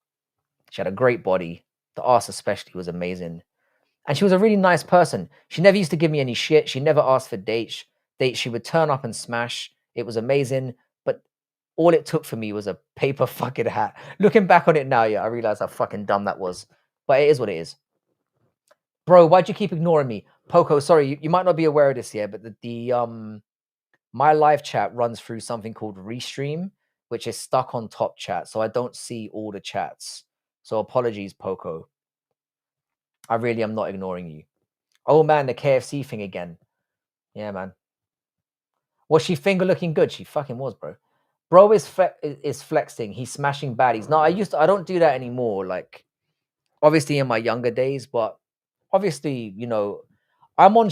She had a great body. The ass especially was amazing. And she was a really nice person. She never used to give me any shit. She never asked for dates. She would turn up and smash. It was amazing. But all it took for me was a paper fucking hat. Looking back on it now, yeah, I realize how fucking dumb that was. But it is what it is. Bro, why'd you keep ignoring me? Poco, sorry, you might not be aware of this yet, but my live chat runs through something called Restream, which is stuck on top chat. So I don't see all the chats. So apologies, Poco. I really am not ignoring you. Oh man, the KFC thing again. Yeah, man. Was she finger looking good? She fucking was, bro. Bro is flexing. He's smashing baddies. No, I don't do that anymore. Like, obviously in my younger days, but obviously, I'm on.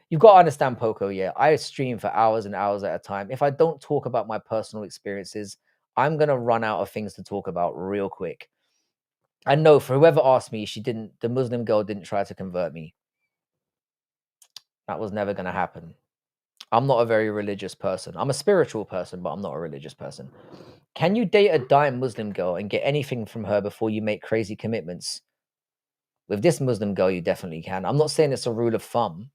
You've got to understand, Poco. Yeah, I stream for hours and hours at a time. If I don't talk about my personal experiences, I'm gonna run out of things to talk about real quick. I know for whoever asked me, the Muslim girl didn't try to convert me. That was never gonna happen. I'm not a very religious person. I'm a spiritual person, but I'm not a religious person. Can you date a dying Muslim girl and get anything from her before you make crazy commitments? With this Muslim girl, you definitely can. I'm not saying it's a rule of thumb,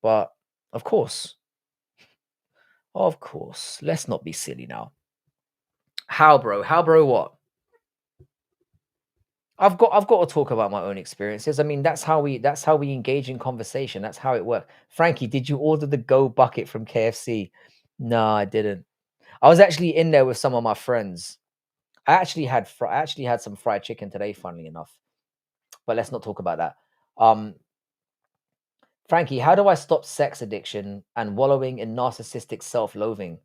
but of course, let's not be silly now. How, bro? How, bro? What? I've got to talk about my own experiences. I mean, that's how we engage in conversation. That's how it works. Frankie, did you order the Go bucket from KFC? No, I didn't. I was actually in there with some of my friends. I actually had some fried chicken today, funnily enough. But let's not talk about that. Um, Frankie, how do I stop sex addiction and wallowing in narcissistic self-loathing?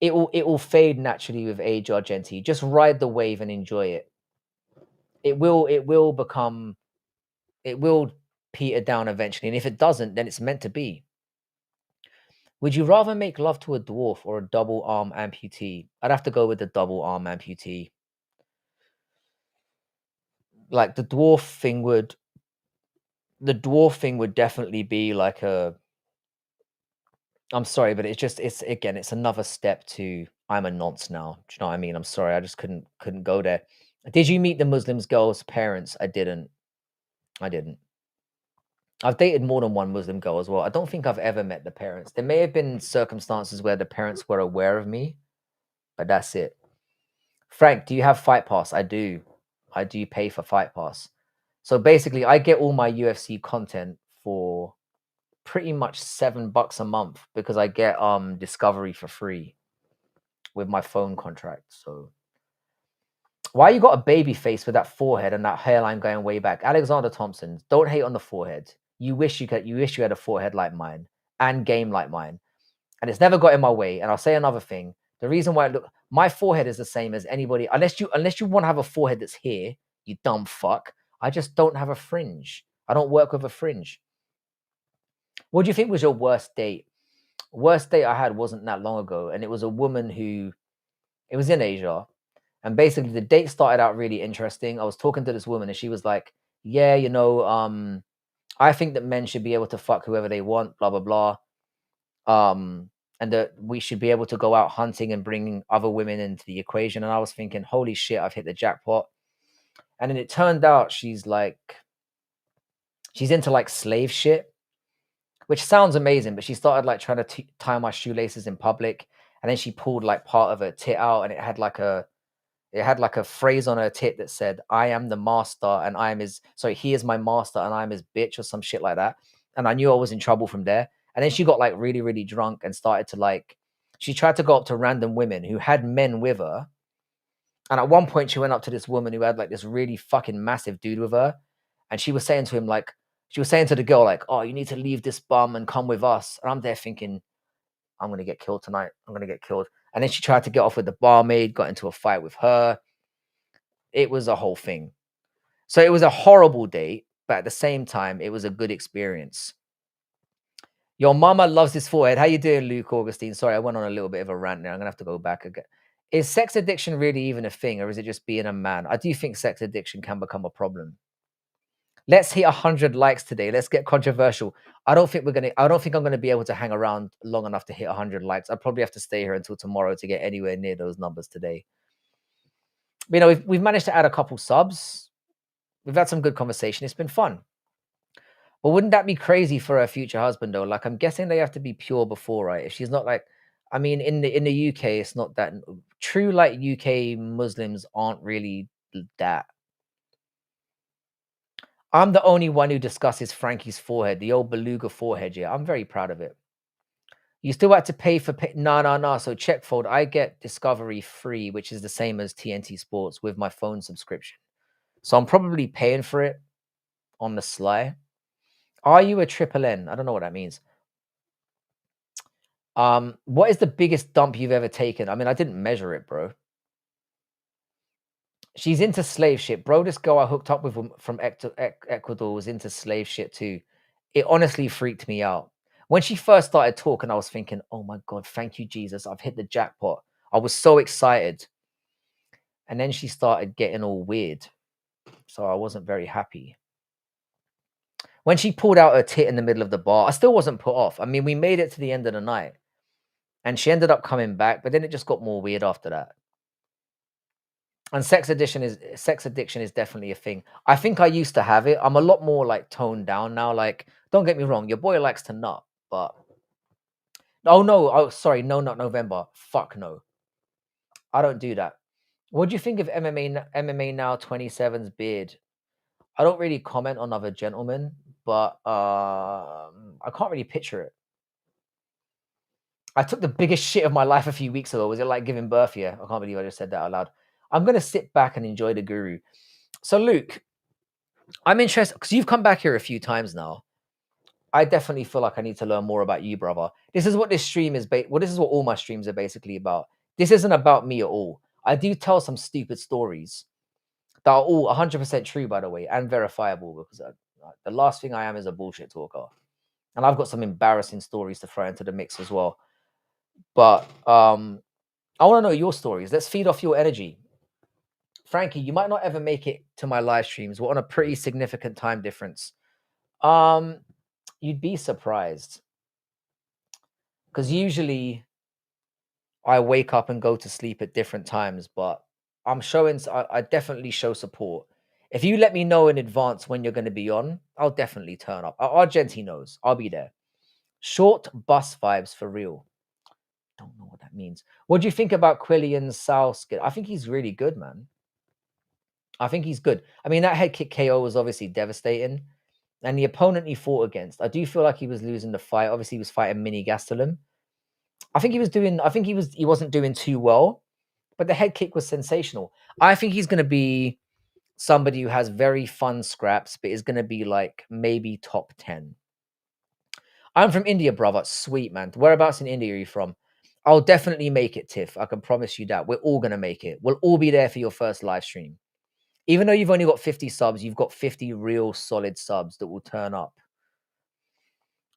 It will fade naturally with age, Argenti. Just ride the wave and enjoy it. It will peter down eventually. And if it doesn't, then it's meant to be. Would you rather make love to a dwarf or a double arm amputee? I'd have to go with the double arm amputee. Like the dwarf thing would definitely be like I'm sorry, but it's another step to I'm a nonce now. Do you know what I mean? I'm sorry, I just couldn't go there. Did you meet the Muslims girl's parents? I didn't. I didn't. I've dated more than one Muslim girl as well. I don't think I've ever met the parents. There may have been circumstances where the parents were aware of me, but that's it. Frank, do you have Fight Pass? I do. I do pay for Fight Pass. So basically, I get all my UFC content for pretty much $7 a month because I get Discovery for free with my phone contract. So why you got a baby face with that forehead and that hairline going way back? Alexander Thompson, don't hate on the forehead. You wish you had a forehead like mine and game like mine. And it's never got in my way. And I'll say another thing. The reason why my forehead is the same as anybody, unless you want to have a forehead that's here, you dumb fuck. I just don't have a fringe. I don't work with a fringe. What do you think was your worst date? Worst date I had wasn't that long ago, and it was a woman who it was in Asia. And basically the date started out really interesting. I was talking to this woman and she was like, yeah, I think that men should be able to fuck whoever they want, blah, blah, blah. And that we should be able to go out hunting and bringing other women into the equation. And I was thinking, holy shit, I've hit the jackpot. And then it turned out she's into like slave shit, which sounds amazing. But she started like trying to tie my shoelaces in public. And then she pulled like part of her tit out and it had like a phrase on her tit that said, I am the master and he is my master and I'm his bitch or some shit like that. And I knew I was in trouble from there. And then she got like really, really drunk and started to she tried to go up to random women who had men with her. And at one point she went up to this woman who had like this really fucking massive dude with her. And she was saying to him, she was saying to the girl, like, oh, you need to leave this bum and come with us. And I'm there thinking, I'm going to get killed tonight. I'm going to get killed. And then she tried to get off with the barmaid, got into a fight with her. it was a whole thing. So it was a horrible date, but at the same time, it was a good experience. Your mama loves his forehead. How you doing, Luke Augustine? Sorry, I went on a little bit of a rant there. I'm gonna have to go back again. Is sex addiction really even a thing, or is it just being a man? I do think sex addiction can become a problem. Let's hit 100 likes today. Let's get controversial. I don't think I'm gonna be able to hang around long enough to hit 100 likes. I'd probably have to stay here until tomorrow to get anywhere near those numbers today. But, we've managed to add a couple subs. We've had some good conversation. It's been fun. But wouldn't that be crazy for her future husband though? Like, I'm guessing they have to be pure before, right? If she's not like, I mean, in the UK, it's not that true. Like UK Muslims aren't really that. I'm the only one who discusses Frankie's forehead, the old beluga forehead. Yeah, I'm very proud of it. You still had to pay for no, no, no. So checkfold, I get Discovery free, which is the same as TNT Sports with my phone subscription. So I'm probably paying for it on the sly. Are you a triple N? I don't know what that means. What is the biggest dump you've ever taken? I mean, I didn't measure it, bro. She's into slave shit, bro. This girl I hooked up with from Ecuador was into slave shit too. It honestly freaked me out. When she first started talking, I was thinking, oh my God, thank you, Jesus. I've hit the jackpot. I was so excited. And then she started getting all weird. So I wasn't very happy. When she pulled out her tit in the middle of the bar, I still wasn't put off. I mean, we made it to the end of the night. And she ended up coming back, but then it just got more weird after that. And sex addiction is definitely a thing. I think I used to have it. I'm a lot more like toned down now. Like, don't get me wrong, your boy likes to nut, but oh no, oh sorry, no, not November. Fuck no. I don't do that. What do you think of MMA now 27's beard? I don't really comment on other gentlemen, but I can't really picture it. I took the biggest shit of my life a few weeks ago. Was it like giving birth? Yeah, I can't believe I just said that out loud. I'm gonna sit back and enjoy the guru. So Luke, I'm interested because you've come back here a few times now. I definitely feel like I need to learn more about you, brother. This is what this stream is. Well, this is what all my streams are basically about. This isn't about me at all. I do tell some stupid stories that are all 100% true, by the way, and verifiable because the last thing I am is a bullshit talker. And I've got some embarrassing stories to throw into the mix as well. But I want to know your stories. Let's feed off your energy. Frankie, you might not ever make it to my live streams. We're on a pretty significant time difference. You'd be surprised. Because usually I wake up and go to sleep at different times, but I definitely show support. If you let me know in advance when you're going to be on, I'll definitely turn up. Argenti knows. I'll be there. Short bus vibes for real. Don't know what that means. What do you think about Quillian Southgate? I think he's really good, man. I think he's good. I mean, that head kick KO was obviously devastating. And the opponent he fought against, I do feel like he was losing the fight. Obviously, he was fighting Mini Gastelum. I think he wasn't doing too well, but the head kick was sensational. I think he's going to be somebody who has very fun scraps, but is going to be like maybe top 10. I'm from India, brother. Sweet, man. Whereabouts in India are you from? I'll definitely make it, Tiff. I can promise you that. We're all going to make it. We'll all be there for your first live stream. Even though you've only got 50 subs, you've got 50 real solid subs that will turn up.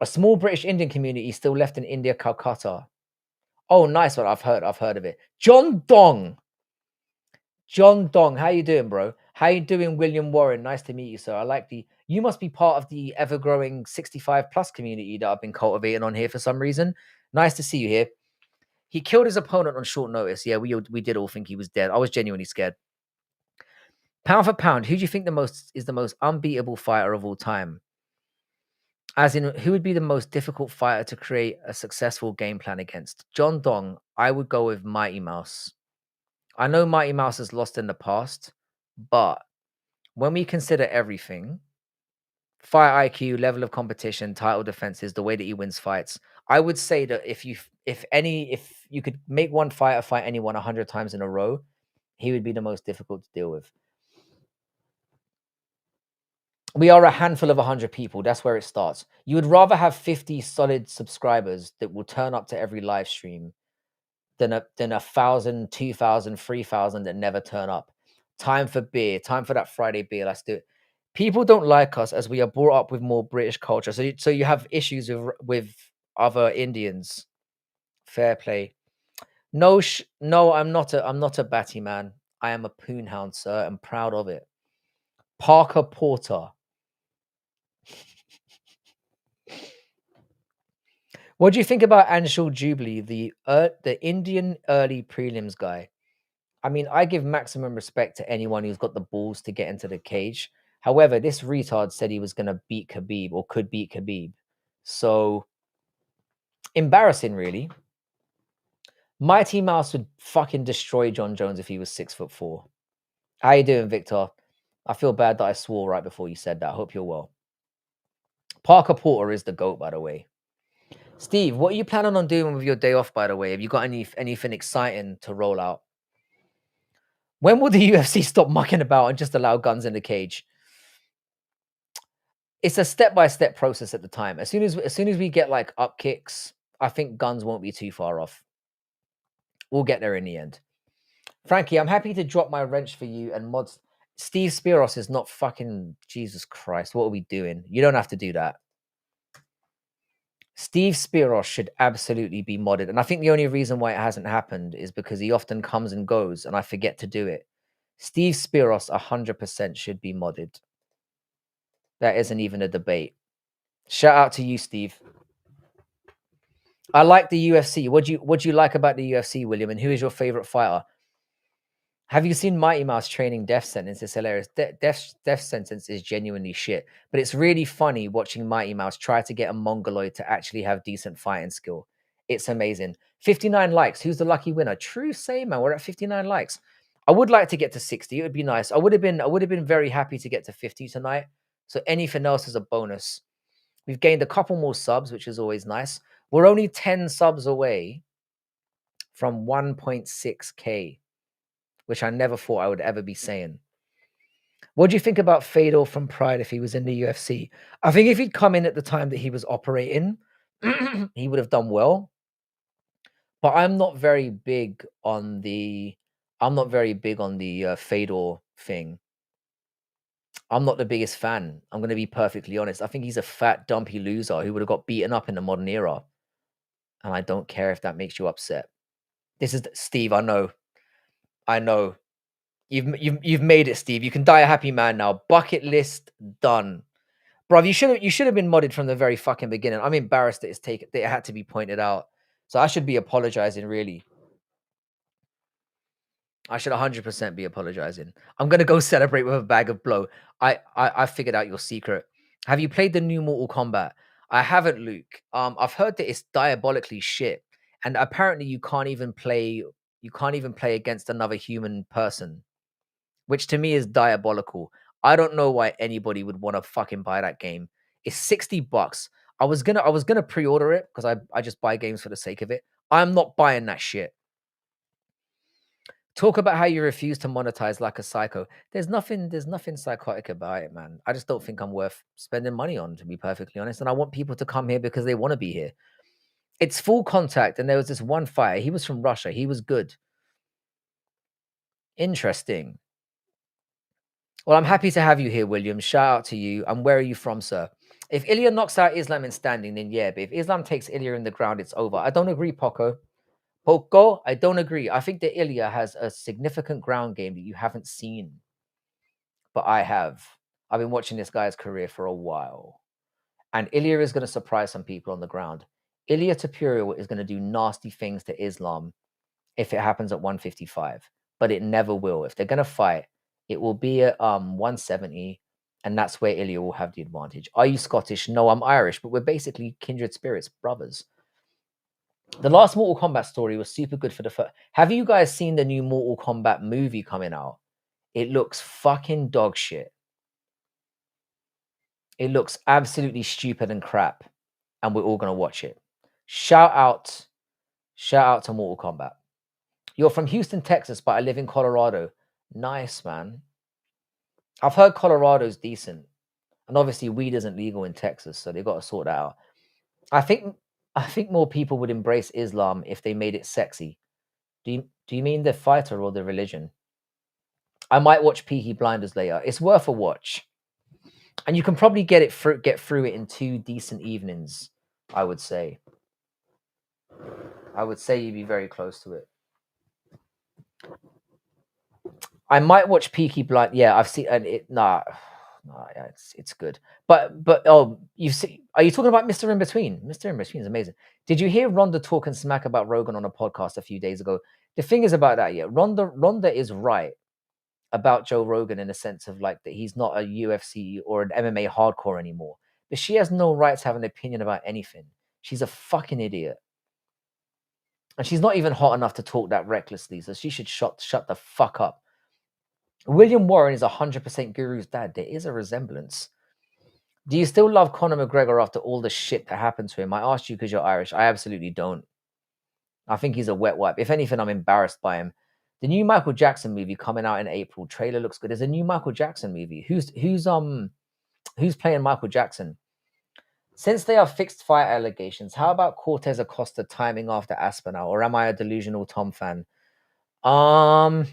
A small British Indian community still left in India, Calcutta. Oh, nice one. I've heard of it. John Dong. John Dong, how you doing, bro? How you doing, William Warren? Nice to meet you, sir. You must be part of the ever-growing 65 plus community that I've been cultivating on here for some reason. Nice to see you here. He killed his opponent on short notice. Yeah, we did all think he was dead. I was genuinely scared. Pound for pound, who do you think is the most unbeatable fighter of all time? As in, who would be the most difficult fighter to create a successful game plan against? John Dong, I would go with Mighty Mouse. I know Mighty Mouse has lost in the past, but when we consider everything, fight IQ, level of competition, title defenses, the way that he wins fights, I would say that if you could make one fighter fight anyone 100 times in a row, he would be the most difficult to deal with. We are a handful of 100 people. That's where it starts. You would rather have 50 solid subscribers that will turn up to every live stream than 1,000, 2,000, 3,000 that never turn up. Time for beer. Time for that Friday beer. Let's do it. People don't like us as we are brought up with more British culture. So you have issues with other Indians. Fair play. No, no, I'm not a batty man. I am a poonhound, sir. I'm proud of it. Parker Porter. What do you think about Anshul Jubilee, the Indian early prelims guy? I mean, I give maximum respect to anyone who's got the balls to get into the cage. However, this retard said he was going to beat Khabib or could beat Khabib. So embarrassing, really. Mighty Mouse would fucking destroy John Jones if he was 6'4". How you doing, Victor? I feel bad that I swore right before you said that. I hope you're well. Parker Porter is the GOAT, by the way. Steve, what are you planning on doing with your day off, by the way? Have you got anything exciting to roll out? When will the UFC stop mucking about and just allow guns in the cage? It's a step-by-step process at the time. As soon as we get like up kicks, I think guns won't be too far off. We'll get there in the end. Frankie, I'm happy to drop my wrench for you and mods. Steve Spiros is not fucking Jesus Christ. What are we doing? You don't have to do that. Steve Spiros should absolutely be modded. And I think the only reason why it hasn't happened is because he often comes and goes and I forget to do it. Steve Spiros 100% should be modded. That isn't even a debate. Shout out to you, Steve. I like the UFC. What do you like about the UFC, William? And who is your favorite fighter? Have you seen Mighty Mouse training Death Sentence? It's hilarious. Death Sentence is genuinely shit. But it's really funny watching Mighty Mouse try to get a Mongoloid to actually have decent fighting skill. It's amazing. 59 likes. Who's the lucky winner? True say, man. We're at 59 likes. I would like to get to 60. It would be nice. I would have been very happy to get to 50 tonight. So anything else is a bonus. We've gained a couple more subs, which is always nice. We're only 10 subs away from 1.6K. Which I never thought I would ever be saying. What do you think about Fedor from Pride if he was in the UFC? I think if he'd come in at the time that he was operating, he would have done well. But I'm not very big on the Fedor thing. I'm not the biggest fan. I'm going to be perfectly honest. I think he's a fat, dumpy loser who would have got beaten up in the modern era. And I don't care if that makes you upset. This is Steve. I know. You've made it, Steve. You can die a happy man now. Bucket list done, bro. You should have been modded from the very fucking beginning. I'm embarrassed that that it had to be pointed out. So I should be apologizing. Really, I should 100% be apologizing. I'm gonna go celebrate with a bag of blow. I figured out your secret. Have you played the new Mortal Kombat? I haven't, Luke. I've heard that it's diabolically shit, and apparently you can't even play. You can't even play against another human person, which to me is diabolical. I don't know why anybody would want to fucking buy that game. It's $60. I was gonna pre-order it because I just buy games for the sake of it. I'm not buying that shit. Talk about how you refuse to monetize like a psycho. There's nothing psychotic about it, man. I just don't think I'm worth spending money on, to be perfectly honest. And I want people to come here because they want to be here. It's full contact, and there was this one fighter. He was from Russia. He was good. Interesting. Well, I'm happy to have you here, William. Shout out to you. And where are you from, sir? If Ilya knocks out Islam in standing, then yeah. But if Islam takes Ilya in the ground, it's over. I don't agree, Poco. Poco, I don't agree. I think that Ilya has a significant ground game that you haven't seen. But I have. I've been watching this guy's career for a while. And Ilya is going to surprise some people on the ground. Ilya Tapuriel is going to do nasty things to Islam if it happens at 155. But it never will. If they're going to fight, it will be at 170, and that's where Ilya will have the advantage. Are you Scottish? No, I'm Irish, but we're basically kindred spirits, brothers. The last Mortal Kombat story was super good for the first. Have you guys seen the new Mortal Kombat movie coming out? It looks fucking dog shit. It looks absolutely stupid and crap, and we're all gonna watch it. Shout out to Mortal Kombat. You're from Houston, Texas, but I live in Colorado. Nice, man. I've heard Colorado's decent. And obviously weed isn't legal in Texas, so they've got to sort that out. I think more people would embrace Islam if they made it sexy. Do you mean the fighter or the religion? I might watch Peaky Blinders later. It's worth a watch. And you can probably get through it in 2 decent evenings, I would say. I would say you'd be very close to it. I might watch Peaky Blind. Yeah, I've seen and it. Nah, yeah, it's good. But oh, you see, are you talking about Mr. In Between? Mr. In Between is amazing. Did you hear Rhonda talking smack about Rogan on a podcast a few days ago? The thing is about that, yeah, Rhonda is right about Joe Rogan in the sense of like that he's not a UFC or an MMA hardcore anymore. But she has no right to have an opinion about anything. She's a fucking idiot. And she's not even hot enough to talk that recklessly, so she should shut the fuck up. William Warren is 100% Guru's dad. There is a resemblance. Do you still love Conor McGregor after all the shit that happened to him? I asked you because you're Irish. I absolutely don't. I think he's a wet wipe. If anything, I'm embarrassed by him. The new Michael Jackson movie coming out in April. Trailer looks good. There's a new Michael Jackson movie. Who's playing Michael Jackson? Since they are fixed fight allegations, how about Cortez Acosta timing after Aspinall? Or am I a delusional Tom fan? I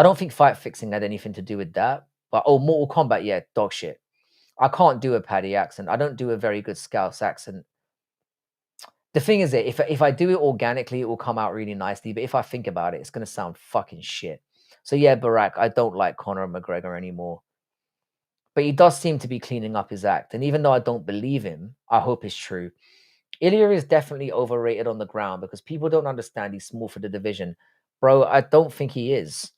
don't think fight fixing had anything to do with that. But Mortal Kombat, yeah, dog shit. I can't do a Paddy accent. I don't do a very good Scouse accent. The thing is that if I do it organically, it will come out really nicely. But if I think about it, it's gonna sound fucking shit. So yeah, Barack, I don't like Conor McGregor anymore. But he does seem to be cleaning up his act. And even though I don't believe him, I hope it's true. Ilya is definitely overrated on the ground because people don't understand he's small for the division. Bro, I don't think he is.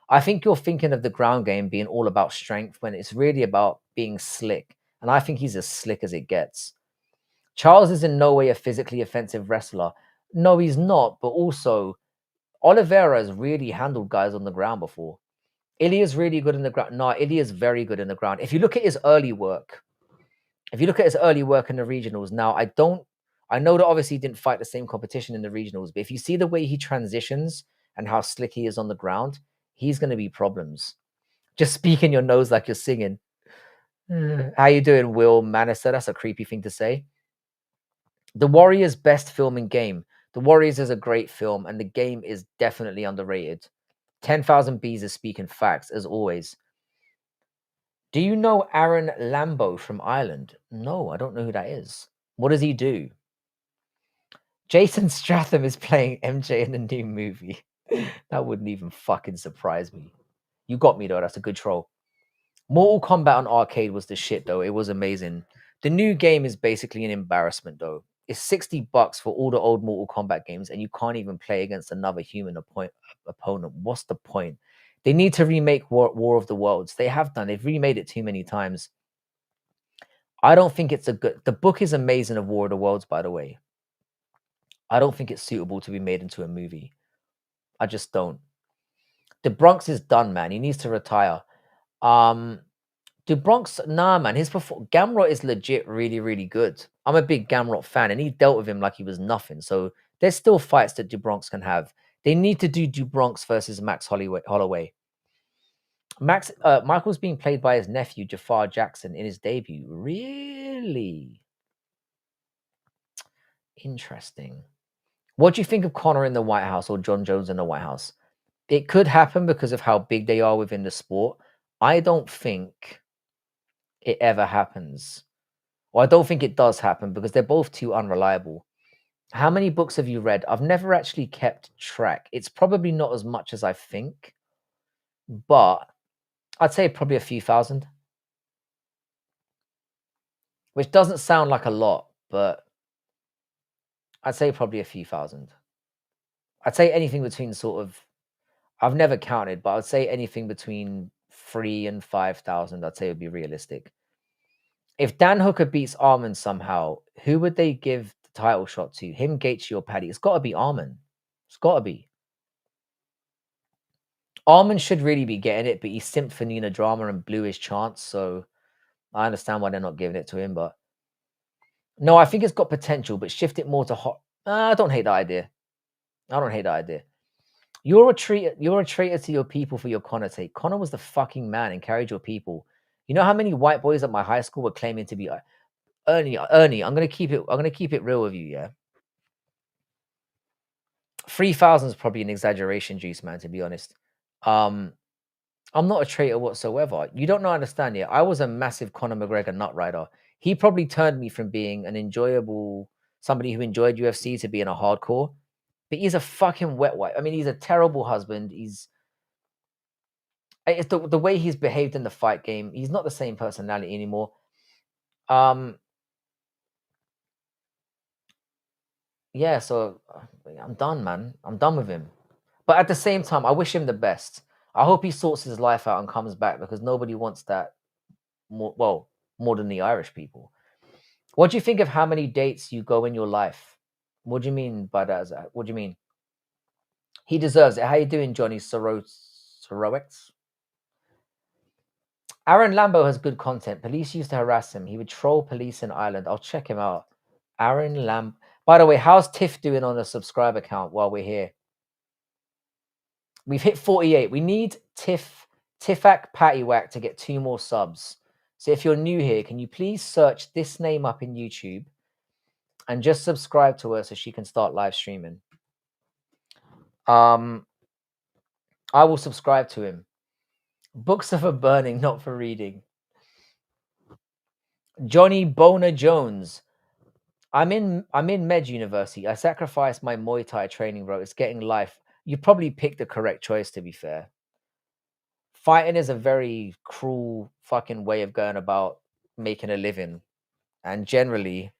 I think you're thinking of the ground game being all about strength when it's really about being slick. And I think he's as slick as it gets. Charles is in no way a physically offensive wrestler. No, he's not. But also, Oliveira has really handled guys on the ground before. Ilya's really good in the ground. No, Ilya's very good in the ground. If you look at his early work, in the regionals, now I know that obviously he didn't fight the same competition in the regionals, but if you see the way he transitions and how slick he is on the ground, he's going to be problems. Just speak in your nose like you're singing. How you doing, Will Manister? That's a creepy thing to say. The Warriors' best film and game. The Warriors is a great film, and the game is definitely underrated. 10,000 Bees is speaking facts, as always. Do you know Aaron Lambo from Ireland? No, I don't know who that is. What does he do? Jason Stratham is playing MJ in the new movie. That wouldn't even fucking surprise me. You got me, though. That's a good troll. Mortal Kombat on arcade was the shit, though. It was amazing. The new game is basically an embarrassment, though. It's $60 for all the old Mortal Kombat games, and you can't even play against another human opponent. What's the point? They need to remake War of the Worlds. They have done. They've remade it too many times. I don't think it's a good... The book is amazing of War of the Worlds, by the way. I don't think it's suitable to be made into a movie. I just don't. The Bronx is done, man. He needs to retire. The Bronx, nah, man. Gamrot is legit really, really good. I'm a big Gamrot fan, and he dealt with him like he was nothing. So there's still fights that DuBronx can have. They need to do DuBronx versus Max Holloway. Michael's being played by his nephew Jafar Jackson in his debut. Really interesting. What do you think of Conor in the White House or John Jones in the White House? It could happen because of how big they are within the sport. I don't think it ever happens. Or I don't think it does happen because they're both too unreliable. How many books have you read? I've never actually kept track. It's probably not as much as I think, but I'd say probably a few thousand, which doesn't sound like a lot, but I'd say probably a few thousand. I'd say anything between I've never counted, but I'd say anything between 3 and 5,000, I'd say would be realistic. If Dan Hooker beats Armin somehow, who would they give the title shot to? Him, Gaethje, or Paddy? It's got to be Armin. It's got to be. Armin should really be getting it, but he simped for Nina Drama and blew his chance, so I understand why they're not giving it to him. But no, I think it's got potential, but shift it more to hot. I don't hate that idea. I don't hate that idea. You're a traitor to your people for your Conor take. Conor was the fucking man and carried your people. You know how many white boys at my high school were claiming to be Ernie, I'm gonna keep it real with you, yeah. 3,000 is probably an exaggeration, Juice Man, to be honest. Um, I'm not a traitor whatsoever. You don't know, understand yet. I was a massive Conor McGregor nut rider. He probably turned me from being an enjoyable somebody who enjoyed UFC to being a hardcore. But he's a fucking wet wipe. I mean, he's a terrible husband. It's the way he's behaved in the fight game. He's not the same personality anymore. Um, yeah, so I'm done, man. I'm done with him. But at the same time, I wish him the best. I hope he sorts his life out and comes back because nobody wants that more than the Irish people. What do you think of how many dates you go in your life? What do you mean by that? What do you mean? He deserves it. How you doing, Johnny Sorowitz? Aaron Lambo has good content. Police used to harass him. He would troll police in Ireland. I'll check him out. Aaron Lamb. By the way, how's Tiff doing on the subscriber count while we're here? We've hit 48. We need Tiffak Pattywhack to get 2 more subs. So if you're new here, can you please search this name up in YouTube and just subscribe to her so she can start live streaming? I will subscribe to him. Books are for burning, not for reading. Johnny Boner Jones. I'm in Med University. I sacrificed my Muay Thai training, bro. It's getting life. You probably picked the correct choice, to be fair. Fighting is a very cruel fucking way of going about making a living. And generally,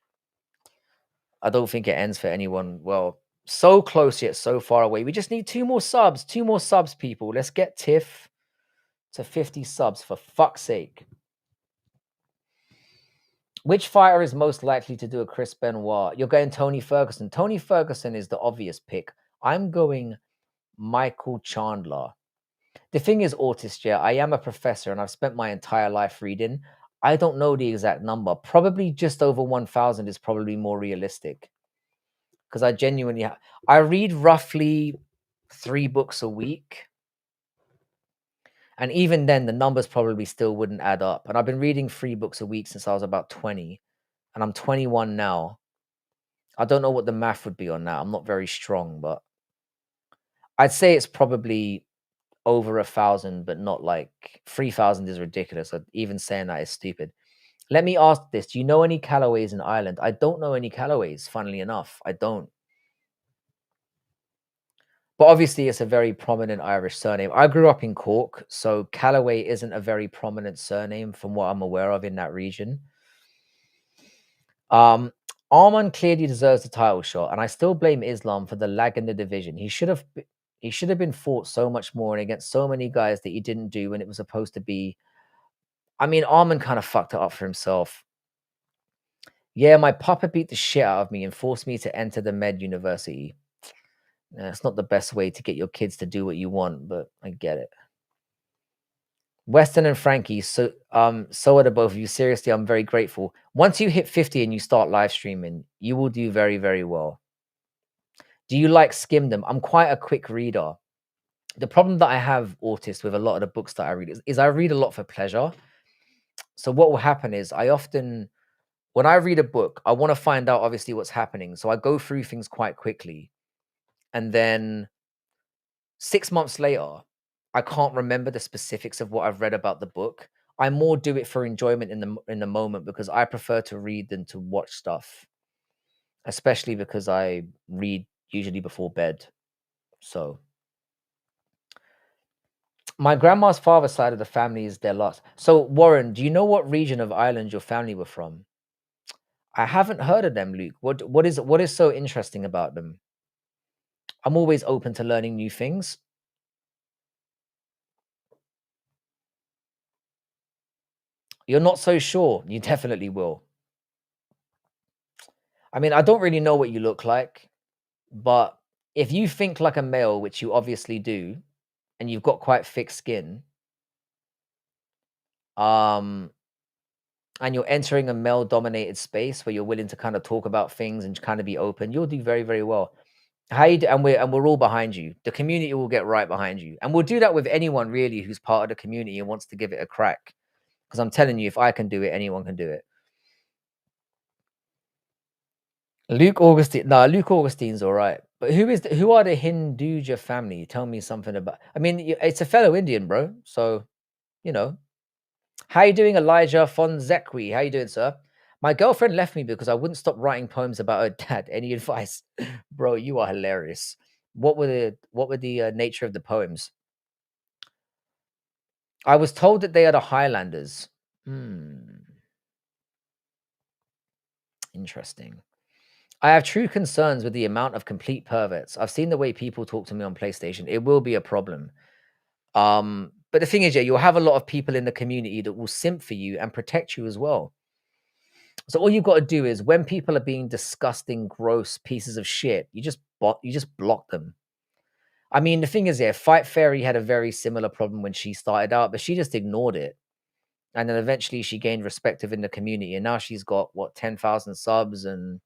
I don't think it ends for anyone well. So close yet so far away. We just need 2 more subs. 2 more subs, people. Let's get Tiff to 50 subs for fuck's sake. Which fighter is most likely to do a Chris Benoit? You're going Tony Ferguson. Tony Ferguson is the obvious pick. I'm going Michael Chandler. The thing is, Autist, yeah, I am a professor and I've spent my entire life reading. I don't know the exact number. Probably just over 1,000 is probably more realistic. Because I genuinely, I read roughly 3 books a week. And even then, the numbers probably still wouldn't add up. And I've been reading 3 books a week since I was about 20. And I'm 21 now. I don't know what the math would be on that. I'm not very strong, but I'd say it's probably over 1,000, but not like 3,000 is ridiculous. Even saying that is stupid. Let me ask this. Do you know any Callaways in Ireland? I don't know any Callaways, funnily enough. I don't. But obviously, it's a very prominent Irish surname. I grew up in Cork, so Callaway isn't a very prominent surname from what I'm aware of in that region. Arman clearly deserves the title shot, and I still blame Islam for the lag in the division. He should have been fought so much more and against so many guys that he didn't do when it was supposed to be. I mean, Arman kind of fucked it up for himself. Yeah, my papa beat the shit out of me and forced me to enter the Med University. It's not the best way to get your kids to do what you want, but I get it. Weston and Frankie, so are the both of you. Seriously, I'm very grateful. Once you hit 50 and you start live streaming, you will do very, very well. Do you like skim them? I'm quite a quick reader. The problem that I have, Autist, with a lot of the books that I read is I read a lot for pleasure. So what will happen is when I read a book, I want to find out obviously what's happening. So I go through things quite quickly. And then 6 months later, I can't remember the specifics of what I've read about the book. I more do it for enjoyment in the moment because I prefer to read than to watch stuff, especially because I read usually before bed. So my grandma's father's side of the family is their loss. So Warren, do you know what region of Ireland your family were from? I haven't heard of them, Luke. What is so interesting about them? I'm always open to learning new things. You're not so sure. You definitely will. I mean, I don't really know what you look like, but if you think like a male, which you obviously do, and you've got quite thick skin, um, and you're entering a male-dominated space where you're willing to kind of talk about things and kind of be open, you'll do very, very well. How you do, and we're all behind you. The community will get right behind you, and we'll do that with anyone really who's part of the community and wants to give it a crack. Because I'm telling you, if I can do it, anyone can do it. Luke Augustine's all right. But who are the Hinduja family? Tell me something about. I mean, it's a fellow Indian, bro. So you know. How you doing, Elijah Fonzekwi? How you doing, sir? My girlfriend left me because I wouldn't stop writing poems about her dad. Any advice, bro? You are hilarious. What were the nature of the poems? I was told that they are the Highlanders. Hmm, interesting. I have true concerns with the amount of complete perverts. I've seen the way people talk to me on PlayStation. It will be a problem. But the thing is, yeah, you'll have a lot of people in the community that will simp for you and protect you as well. So all you've got to do is when people are being disgusting, gross pieces of shit, you just block them. I mean, the thing is, yeah, Fight Fairy had a very similar problem when she started out, but she just ignored it. And then eventually she gained respect within the community. And now she's got what 10,000 subs and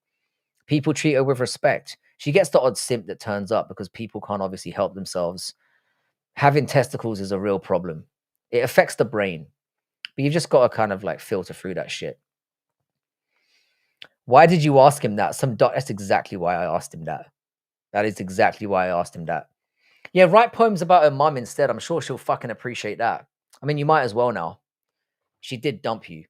people treat her with respect. She gets the odd simp that turns up because people can't obviously help themselves. Having testicles is a real problem. It affects the brain, but you've just got to kind of like filter through that shit. Why did you ask him that? That's exactly why I asked him that. That is exactly why I asked him that. Yeah, write poems about her mum instead. I'm sure she'll fucking appreciate that. I mean, you might as well now. She did dump you.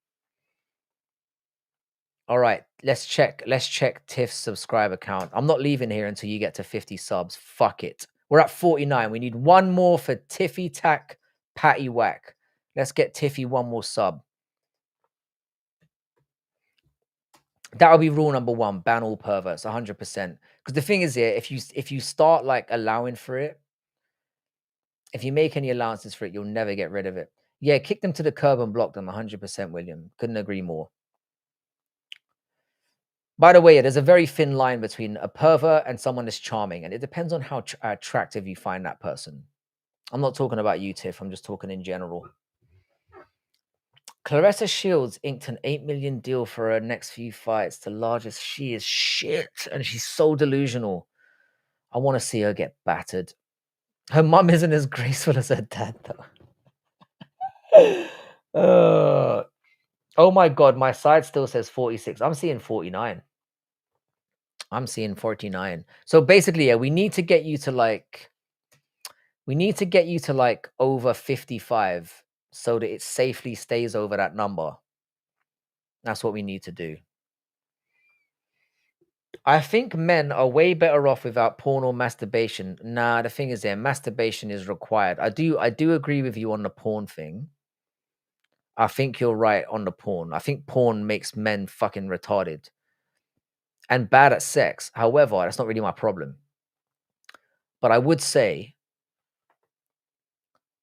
All right, let's check. Let's check Tiff's subscriber count. I'm not leaving here until you get to 50 subs. Fuck it. We're at 49. We need one more for Tiffy Tack Patty Whack. Let's get Tiffy one more sub. That'll be rule number one. Ban all perverts, 100%. Because the thing is here, if you start like allowing for it, if you make any allowances for it, you'll never get rid of it. Yeah, kick them to the curb and block them, 100%, William. Couldn't agree more. By the way, there's a very thin line between a pervert and someone that's charming, and it depends on how attractive you find that person. I'm not talking about you, Tiff. I'm just talking in general. Clarissa Shields inked an 8 million deal for her next few fights. The largest. She is shit, and she's so delusional. I want to see her get battered. Her mum isn't as graceful as her dad, though. Oh my god, my side still says 46. I'm seeing 49. I'm seeing 49. So basically, yeah, we need to get you to over 55 so that it safely stays over that number. That's what we need to do. I think men are way better off without porn or masturbation. Nah, the thing is, masturbation is required. I do agree with you on the porn thing. I think you're right on the porn. I think porn makes men fucking retarded and bad at sex. However, that's not really my problem. But I would say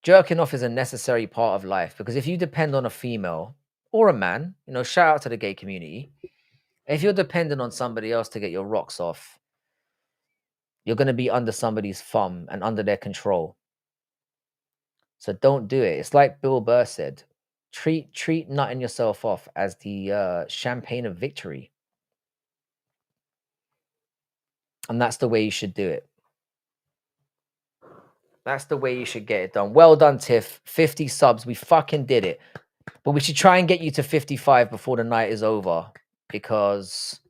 jerking off is a necessary part of life because if you depend on a female or a man, shout out to the gay community. If you're dependent on somebody else to get your rocks off, you're going to be under somebody's thumb and under their control. So don't do it. It's like Bill Burr said, treat nutting yourself off as the champagne of victory. And that's the way you should do it. That's the way you should get it done. Well done, Tiff. 50 subs. We fucking did it. But we should try and get you to 55 before the night is over because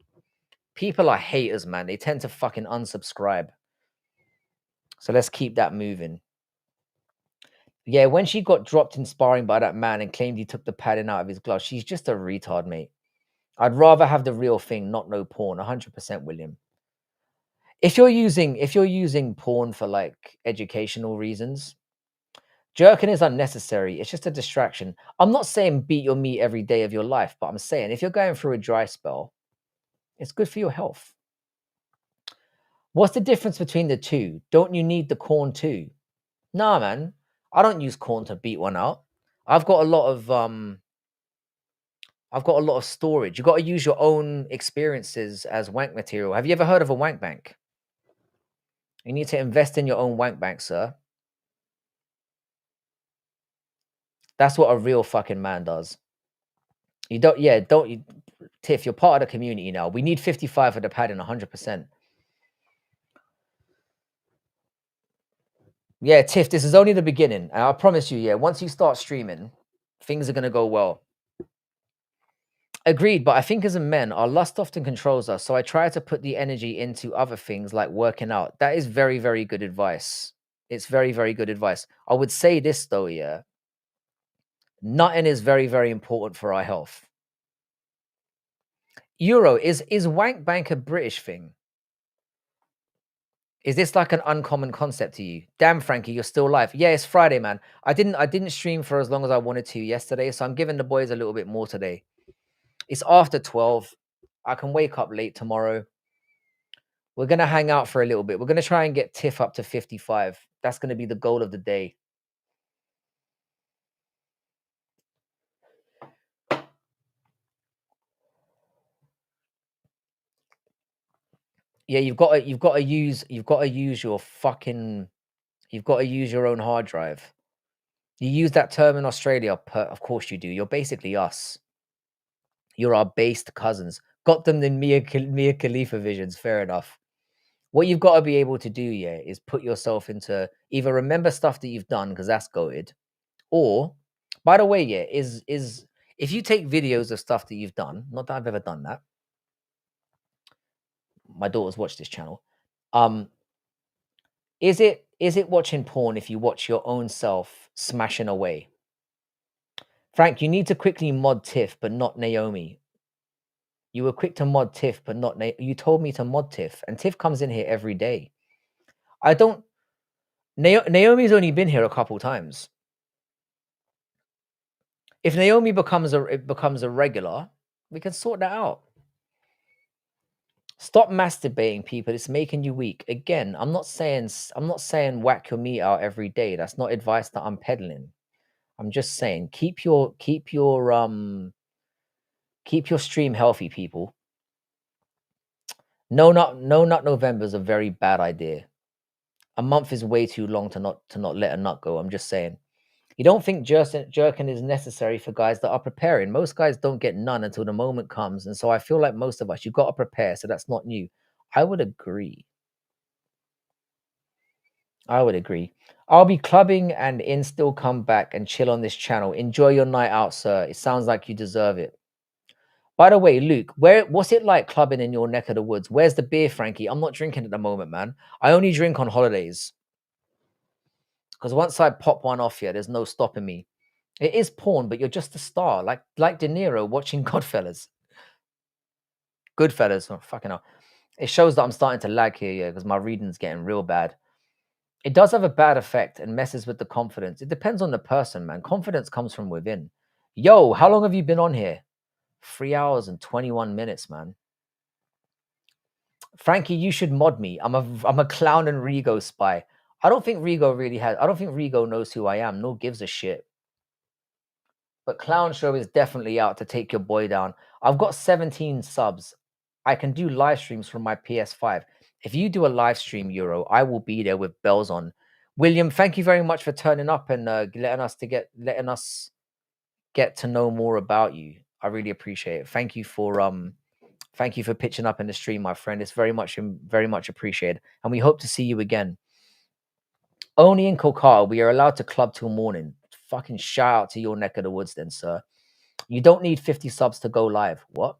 people are haters, man. They tend to fucking unsubscribe. So let's keep that moving. Yeah, when she got dropped in sparring by that man and claimed he took the padding out of his glove, she's just a retard, mate. I'd rather have the real thing, not no porn. 100%, William. If you're using porn for like educational reasons, jerking is unnecessary. It's just a distraction. I'm not saying beat your meat every day of your life, but I'm saying if you're going through a dry spell, it's good for your health. What's the difference between the two? Don't you need the corn too? Nah, man. I don't use corn to beat one out. I've got a lot of storage. You got to use your own experiences as wank material. Have you ever heard of a wank bank? You need to invest in your own wank bank, sir. That's what a real fucking man does. Tiff, you're part of the community now. We need 55 for the padding, 100%. Yeah, Tiff, this is only the beginning. And I promise you, yeah, once you start streaming, things are going to go well. Agreed, but I think as a men, our lust often controls us. So I try to put the energy into other things like working out. That is very, very good advice. It's very, very good advice. I would say this though, yeah. Nutting is very, very important for our health. Euro, is wank bank a British thing? Is this like an uncommon concept to you? Damn, Frankie, you're still live. Yeah, it's Friday, man. I didn't stream for as long as I wanted to yesterday, so I'm giving the boys a little bit more today. It's after 12. I can wake up late tomorrow. We're gonna hang out for a little bit. We're gonna try and get Tiff up to 55. That's gonna be the goal of the day. Yeah, you've got to use your own hard drive. You use that term in Australia, of course you do. You're basically us. You're our based cousins. Got them the Mia Khalifa visions. Fair enough. What you've got to be able to do, yeah, is put yourself into either remember stuff that you've done because that's goated, or by the way, yeah, is if you take videos of stuff that you've done, not that I've ever done that. My daughters watch this channel. Um, is it watching porn if you watch your own self smashing away? Frank, you need to quickly mod Tiff, but not Naomi. You were quick to mod Tiff, but not you told me to mod Tiff, and Tiff comes in here every day. I don't. Naomi's only been here a couple times. If Naomi becomes a regular, we can sort that out. Stop masturbating, people. It's making you weak. Again, I'm not saying whack your meat out every day. That's not advice that I'm peddling. I'm just saying keep your stream healthy, people. No nut November is a very bad idea. A month is way too long to not let a nut go. I'm just saying. You don't think jerking is necessary for guys that are preparing. Most guys don't get none until the moment comes. And so I feel like most of us, you've got to prepare. So that's not new. I would agree. I would agree. I'll be clubbing and in still come back and chill on this channel. Enjoy your night out, sir. It sounds like you deserve it. By the way, Luke, what's it like clubbing in your neck of the woods? Where's the beer, Frankie? I'm not drinking at the moment, man. I only drink on holidays. Because once I pop one off here, there's no stopping me. It is porn, but you're just a star, like De Niro watching Godfellas. Goodfellas, oh, fucking hell. It shows that I'm starting to lag here, yeah, because my reading's getting real bad. It does have a bad effect and messes with the confidence. It depends on the person, man. Confidence comes from within. Yo, how long have you been on here? 3 hours and 21 minutes, man. Frankie, you should mod me. I'm a clown and Rigo spy. I don't think Rigo knows who I am, nor gives a shit. But Clown Show is definitely out to take your boy down. I've got 17 subs. I can do live streams from my PS5. If you do a live stream, Euro, I will be there with bells on. William, thank you very much for turning up and letting us get to know more about you. I really appreciate it. Thank you for pitching up in the stream, my friend. It's very much appreciated, and we hope to see you again. Only in Kolkata, we are allowed to club till morning. Fucking shout out to your neck of the woods, then, sir. You don't need 50 subs to go live. What?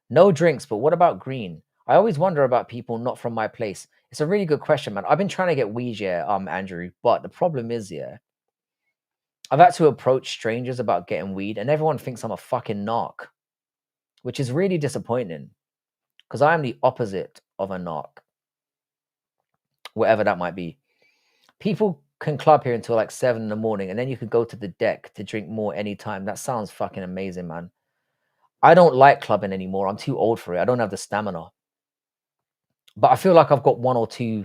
No drinks, but what about green? I always wonder about people not from my place. It's a really good question, man. I've been trying to get weed, yeah, Andrew, but the problem is, yeah, I've had to approach strangers about getting weed, and everyone thinks I'm a fucking narc, which is really disappointing because I am the opposite of a narc, whatever that might be. People can club here until like 7 in the morning, and then you could go to the deck to drink more anytime. That sounds fucking amazing, man. I don't like clubbing anymore. I'm too old for it. I don't have the stamina. But I feel like I've got one or two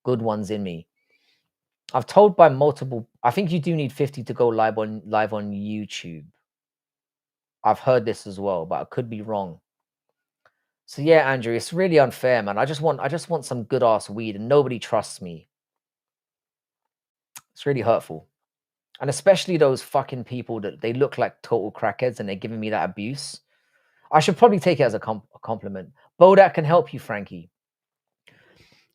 good ones in me. I've told by multiple. I think you do need 50 to go live on YouTube. I've heard this as well, but I could be wrong. So yeah, Andrew, it's really unfair, man. I just want some good ass weed, and nobody trusts me. It's really hurtful. And especially those fucking people that they look like total crackheads and they're giving me that abuse. I should probably take it as a compliment. Bodak can help you, Frankie. Do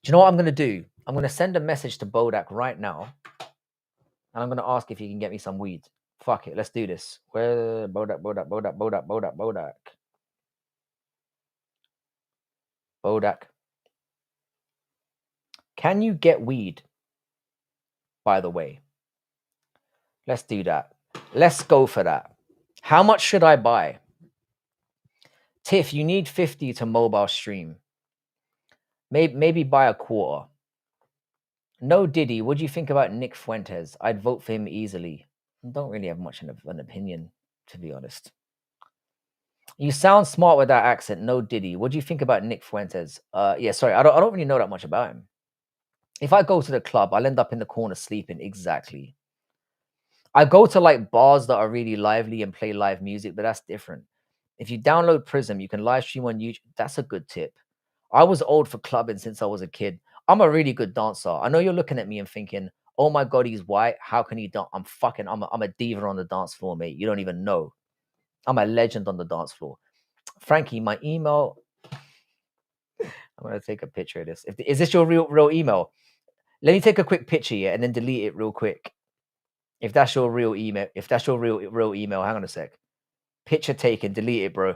you know what I'm going to do? I'm going to send a message to Bodak right now. And I'm going to ask if he can get me some weed. Fuck it. Let's do this. Where Bodak, Bodak, Bodak, Bodak, Bodak, Bodak. Bodak. Can you get weed, by the way? Let's do that. Let's go for that. How much should I buy? Tiff, you need 50 to mobile stream. Maybe buy a quarter. No Diddy, what do you think about Nick Fuentes? I'd vote for him easily. I don't really have much of an opinion, to be honest. You sound smart with that accent. No Diddy. What do you think about Nick Fuentes? Yeah, sorry, I don't really know that much about him. If I go to the club, I'll end up in the corner sleeping. Exactly. I go to like bars that are really lively and play live music, but that's different. If you download Prism, you can live stream on YouTube. That's a good tip. I was old for clubbing since I was a kid. I'm a really good dancer. I know you're looking at me and thinking, "Oh my god, he's white. How can he dance?" I'm a diva on the dance floor, mate. You don't even know. I'm a legend on the dance floor. Frankie, my email. I'm gonna take a picture of this. Is this your real email? Let me take a quick picture, yeah, and then delete it real quick. If that's your real email, real email, hang on a sec. Picture taken, delete it, bro.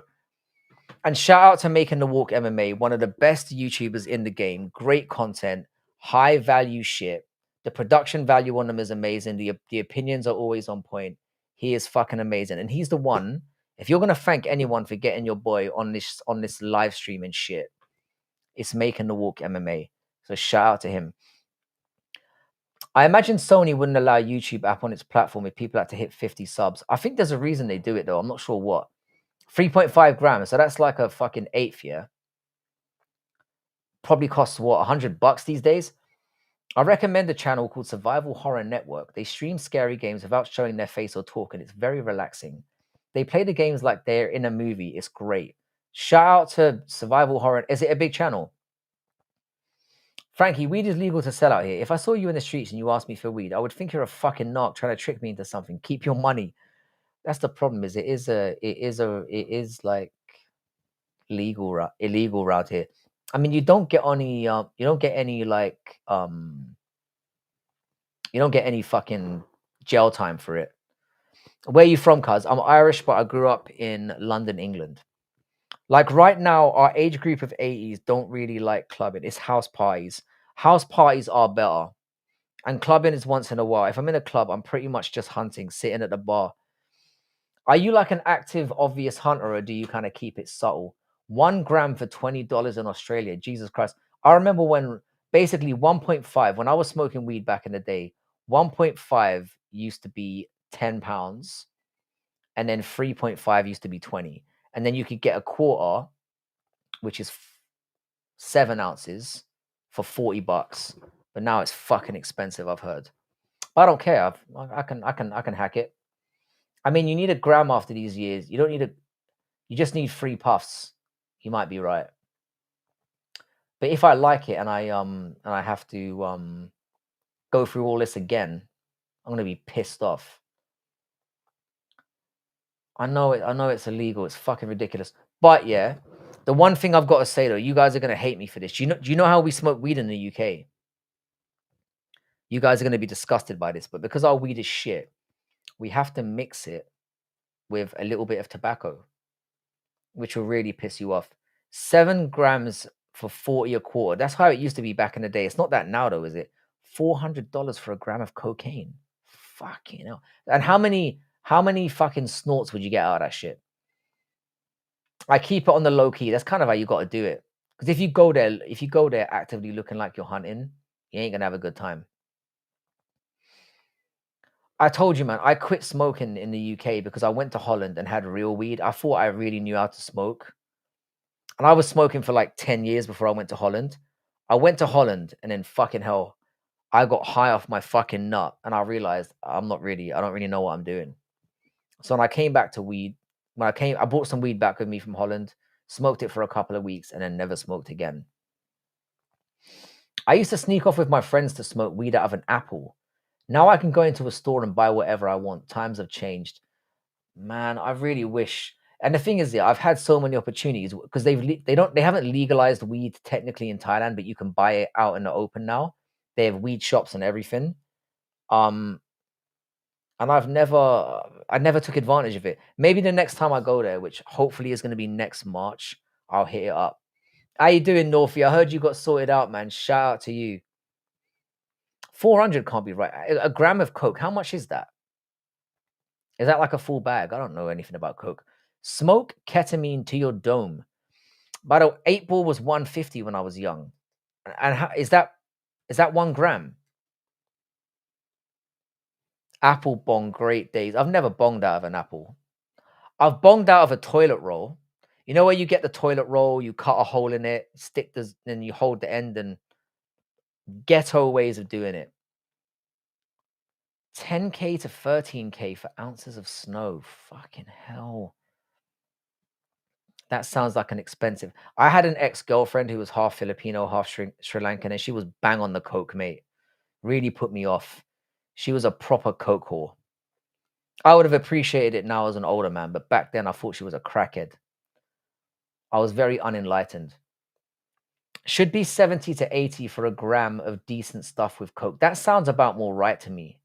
And shout out to Making the Walk MMA, one of the best YouTubers in the game. Great content, high value shit. The production value on them is amazing. The opinions are always on point. He is fucking amazing, and he's the one. If you're gonna thank anyone for getting your boy on this live stream and shit, it's Making the Walk MMA. So shout out to him. I imagine Sony wouldn't allow YouTube app on its platform if people had to hit 50 subs. I think there's a reason they do it though. I'm not sure what. 3.5 grams. So that's like a fucking eighth, yeah. Probably costs what, $100 these days? I recommend a channel called Survival Horror Network. They stream scary games without showing their face or talk, and it's very relaxing. They play the games like they're in a movie. It's great. Shout out to Survival Horror. Is it a big channel? Frankie, weed is legal to sell out here. If I saw you in the streets and you asked me for weed, I would think you're a fucking narc trying to trick me into something. Keep your money. That's the problem. It is like illegal around here. I mean, you don't get any you don't get any fucking jail time for it. Where are you from, cuz? I'm Irish, but I grew up in London, England. Like right now, our age group of 80s don't really like clubbing. It's house parties. House parties are better. And clubbing is once in a while. If I'm in a club, I'm pretty much just hunting, sitting at the bar. Are you like an active, obvious hunter, or do you kind of keep it subtle? 1 gram for $20 in Australia. Jesus Christ. I remember when basically 1.5, when I was smoking weed back in the day, 1.5 used to be £10, and then 3.5 used to be 20. And then you could get a quarter, which is 7 ounces, for $40. But now it's fucking expensive, I've heard. I don't care. I can hack it. I mean, you need a gram after these years. You don't need you just need 3 puffs. You might be right. But if I like it and I have to go through all this again, I'm gonna be pissed off. I know it's illegal. It's fucking ridiculous. But yeah, the one thing I've got to say though, you guys are gonna hate me for this. Do you know how we smoke weed in the UK? You guys are gonna be disgusted by this, but because our weed is shit, we have to mix it with a little bit of tobacco, which will really piss you off. 7 grams for 40 a quarter. That's how it used to be back in the day. It's not that now though, is it? $400 for a gram of cocaine. Fucking hell. And how many fucking snorts would you get out of that shit? I keep it on the low key. That's kind of how you got to do it. Because if you go there actively looking like you're hunting, you ain't gonna have a good time. I told you, man, I quit smoking in the UK because I went to Holland and had real weed. I thought I really knew how to smoke. And I was smoking for like 10 years before I went to Holland. I went to Holland and then fucking hell, I got high off my fucking nut and I realized I don't really know what I'm doing. So when I came back to weed, I brought some weed back with me from Holland, smoked it for a couple of weeks and then never smoked again. I used to sneak off with my friends to smoke weed out of an apple. Now I can go into a store and buy whatever I want. Times have changed. Man, I really wish. And the thing is, yeah, I've had so many opportunities because they haven't legalized weed technically in Thailand, but you can buy it out in the open now. They have weed shops and everything. Um, and I never took advantage of it. Maybe the next time I go there, which hopefully is going to be next March, I'll hit it up. How you doing, Northie? I heard you got sorted out, man. Shout out to you. 400 can't be right. A gram of coke. How much is that? Is that like a full bag? I don't know anything about coke. Smoke ketamine to your dome. By the way, 8 ball was 150 when I was young. And how, is that 1 gram? Apple bong, great days. I've never bonged out of an apple. I've bonged out of a toilet roll. You know where you get the toilet roll, you cut a hole in it, stick this, then you hold the end, and ghetto ways of doing it. 10K to 13K for ounces of snow. Fucking hell. That sounds like an expensive. I had an ex-girlfriend who was half Filipino, half Sri Lankan, and she was bang on the coke, mate. Really put me off. She was a proper coke whore. I would have appreciated it now as an older man, but back then I thought she was a crackhead. I was very unenlightened. Should be 70 to 80 for a gram of decent stuff with coke. That sounds about more right to me.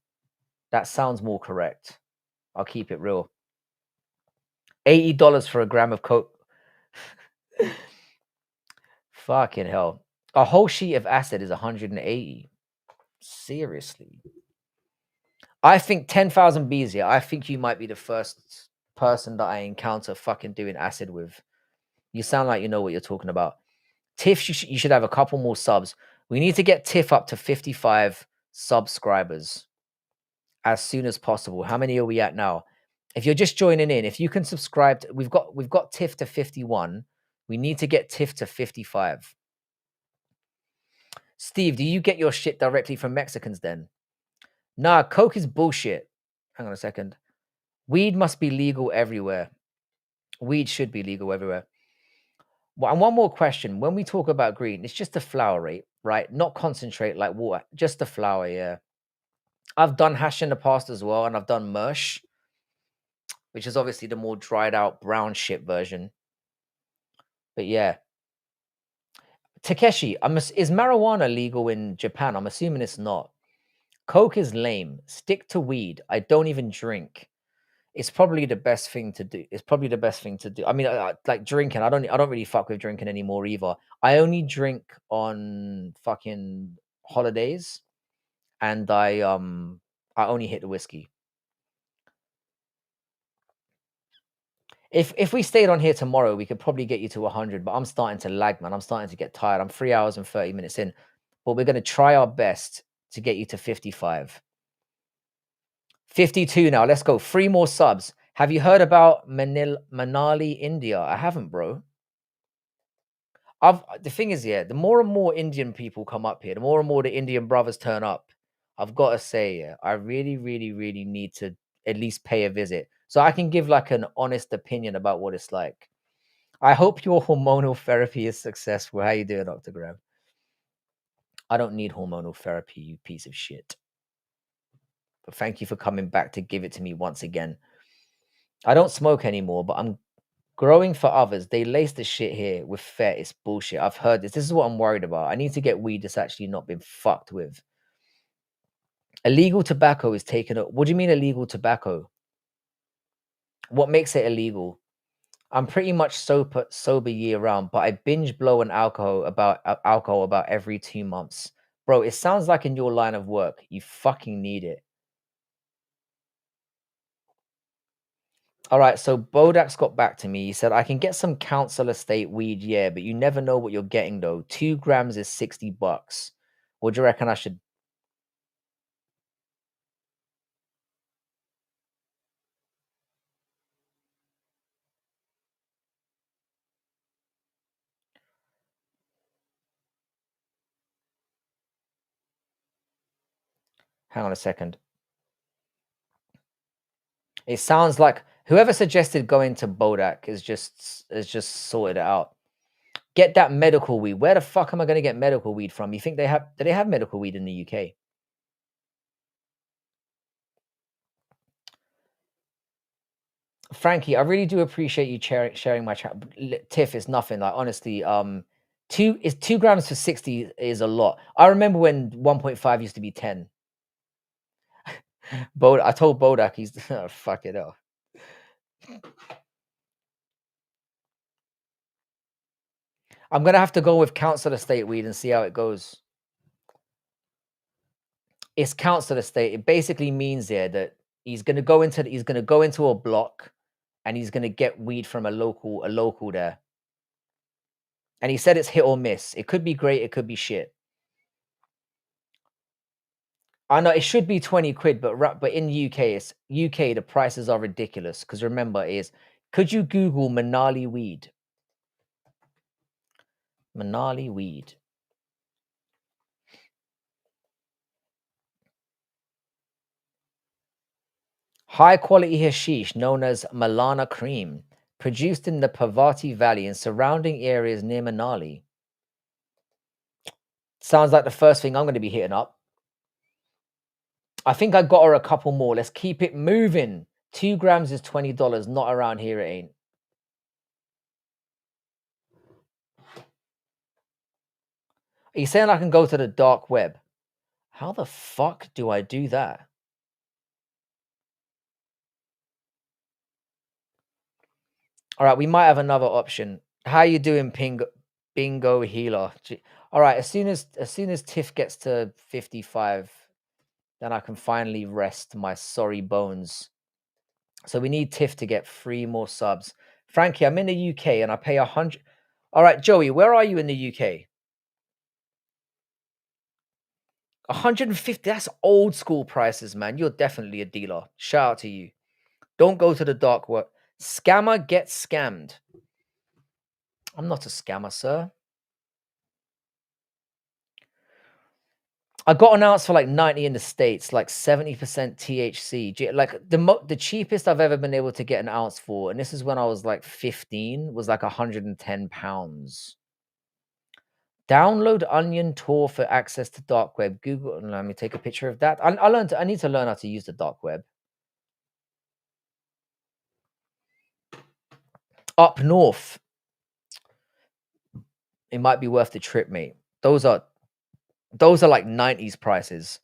That sounds more correct. I'll keep it real. $80 for a gram of coke. Fucking hell. A whole sheet of acid is 180. Seriously. I think 10,000 Bs, yeah. I think you might be the first person that I encounter fucking doing acid with. You sound like you know what you're talking about. Tiff, you should have a couple more subs. We need to get Tiff up to 55 subscribers as soon as possible. How many are we at now? If you're just joining in, if you can subscribe, we've got Tiff to 51. We need to get Tiff to 55. Steve, do you get your shit directly from Mexicans then? Nah, coke is bullshit. Hang on a second. Weed must be legal everywhere. Weed should be legal everywhere. Well, and one more question. When we talk about green, it's just the flower rate, right? Not concentrate like water, just the flower, yeah. I've done hash in the past as well, and I've done mersh, which is obviously the more dried out brown shit version. But yeah. Takeshi, is marijuana legal in Japan? I'm assuming it's not. Coke is lame. Stick to weed. I don't even drink. It's probably the best thing to do. It's probably the best thing to do. I mean, like drinking. I don't really fuck with drinking anymore either. I only drink on fucking holidays, and I only hit the whiskey. If we stayed on here tomorrow, we could probably get you to 100. But I'm starting to lag, man. I'm starting to get tired. I'm 3 hours and 30 minutes in, but we're gonna try our best to get you to 55. 52 now. Let's go. 3 more subs. Have you heard about Manali, India? I haven't, bro. The thing is, yeah, the more and more Indian people come up here, the more and more the Indian brothers turn up. I've got to say, yeah, I really, really, really need to at least pay a visit so I can give like an honest opinion about what it's like. I hope your hormonal therapy is successful. How you doing, Dr. Graham? I don't need hormonal therapy, you piece of shit. But thank you for coming back to give it to me once again. I don't smoke anymore, but I'm growing for others. They lace the shit here with fet. It's bullshit. I've heard this. This is what I'm worried about. I need to get weed that's actually not been fucked with. Illegal tobacco is taken up. What do you mean illegal tobacco? What makes it illegal? I'm pretty much sober year round, but I binge blow an alcohol about every 2 months. Bro, it sounds like in your line of work, you fucking need it. All right, so Bodak's got back to me. He said, I can get some council estate weed, yeah, but you never know what you're getting though. 2 grams is $60. What do you reckon I should? Hang on a second. It sounds like whoever suggested going to Bodak has just sorted it out. Get that medical weed. Where the fuck am I going to get medical weed from? You think they have? Do they have medical weed in the UK? Frankie, I really do appreciate you sharing my chat. Tiff, it's nothing. Like honestly, 2 grams for 60 is a lot. I remember when 1.5 used to be 10. I told Bodak he's oh, fuck it up. I'm gonna have to go with council estate weed and see how it goes. It's council estate. It basically means there that he's gonna go into a block and he's gonna get weed from a local there. And he said it's hit or miss. It could be great, it could be shit. I know it should be 20 quid, but in UK, it's UK, the prices are ridiculous. Because remember, is could you Google Manali weed? Manali weed. High quality hashish known as Malana cream, produced in the Parvati Valley and surrounding areas near Manali. Sounds like the first thing I'm going to be hitting up. I think I got her a couple more. Let's keep it moving. 2 grams is $20. Not around here, it ain't. Are you saying I can go to the dark web? How the fuck do I do that? All right, we might have another option. How you doing, Bingo Healer? All right, as soon as Tiff gets to 55, then I can finally rest my sorry bones. So we need Tiff to get 3 more subs. Frankie, I'm in the UK and I pay 100. All right, Joey, where are you in the UK? 150. That's old school prices, man. You're definitely a dealer. Shout out to you. Don't go to the dark web. Scammer gets scammed. I'm not a scammer, sir. I got an ounce for like 90 in the States, like 70% THC. Like the cheapest I've ever been able to get an ounce for, and this is when I was like 15, was like 110 pounds. Download Onion Tor for access to dark web. Google, let me take a picture of that. I need to learn how to use the dark web. Up north, it might be worth the trip, mate. Those are like 90s prices.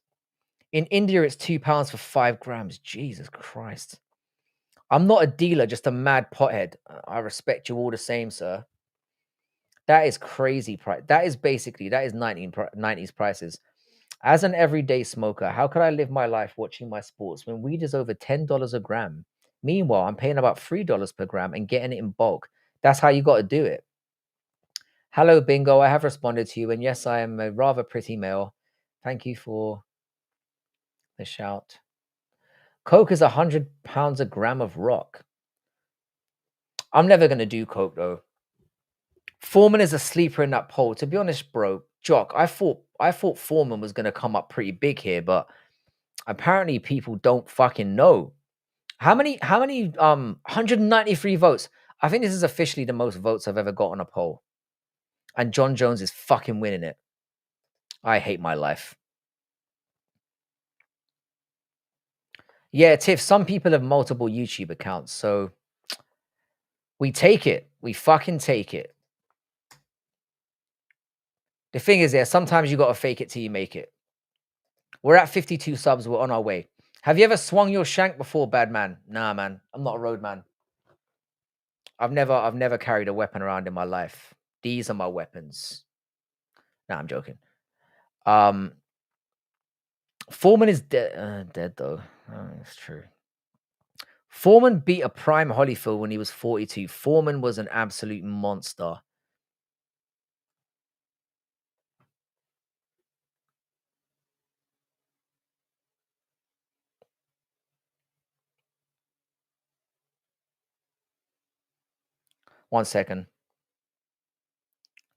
In India, it's £2 for 5 grams. Jesus Christ. I'm not a dealer, just a mad pothead. I respect you all the same, sir. That is crazy price. That is 90s prices. As an everyday smoker, how could I live my life watching my sports when weed is over $10 a gram? Meanwhile, I'm paying about $3 per gram and getting it in bulk. That's how you got to do it. Hello, Bingo. I have responded to you, and yes, I am a rather pretty male. Thank you for the shout. Coke is £100 a gram of rock. I'm never gonna do coke though. Foreman is a sleeper in that poll. To be honest, bro, Jock, I thought Foreman was gonna come up pretty big here, but apparently people don't fucking know. How many 193 votes. I think this is officially the most votes I've ever got on a poll. And John Jones is fucking winning it. I hate my life. Yeah, Tiff, some people have multiple YouTube accounts, so we take it. We fucking take it. The thing is, sometimes you gotta fake it till you make it. We're at 52 subs. We're on our way. Have you ever swung your shank before, bad man? Nah, man. I'm not a road man. I've never carried a weapon around in my life. These are my weapons. Nah, I'm joking. Um, Foreman is dead though. Oh, that's true. Foreman beat a prime Holyfield when he was 42. Foreman was an absolute monster. One second.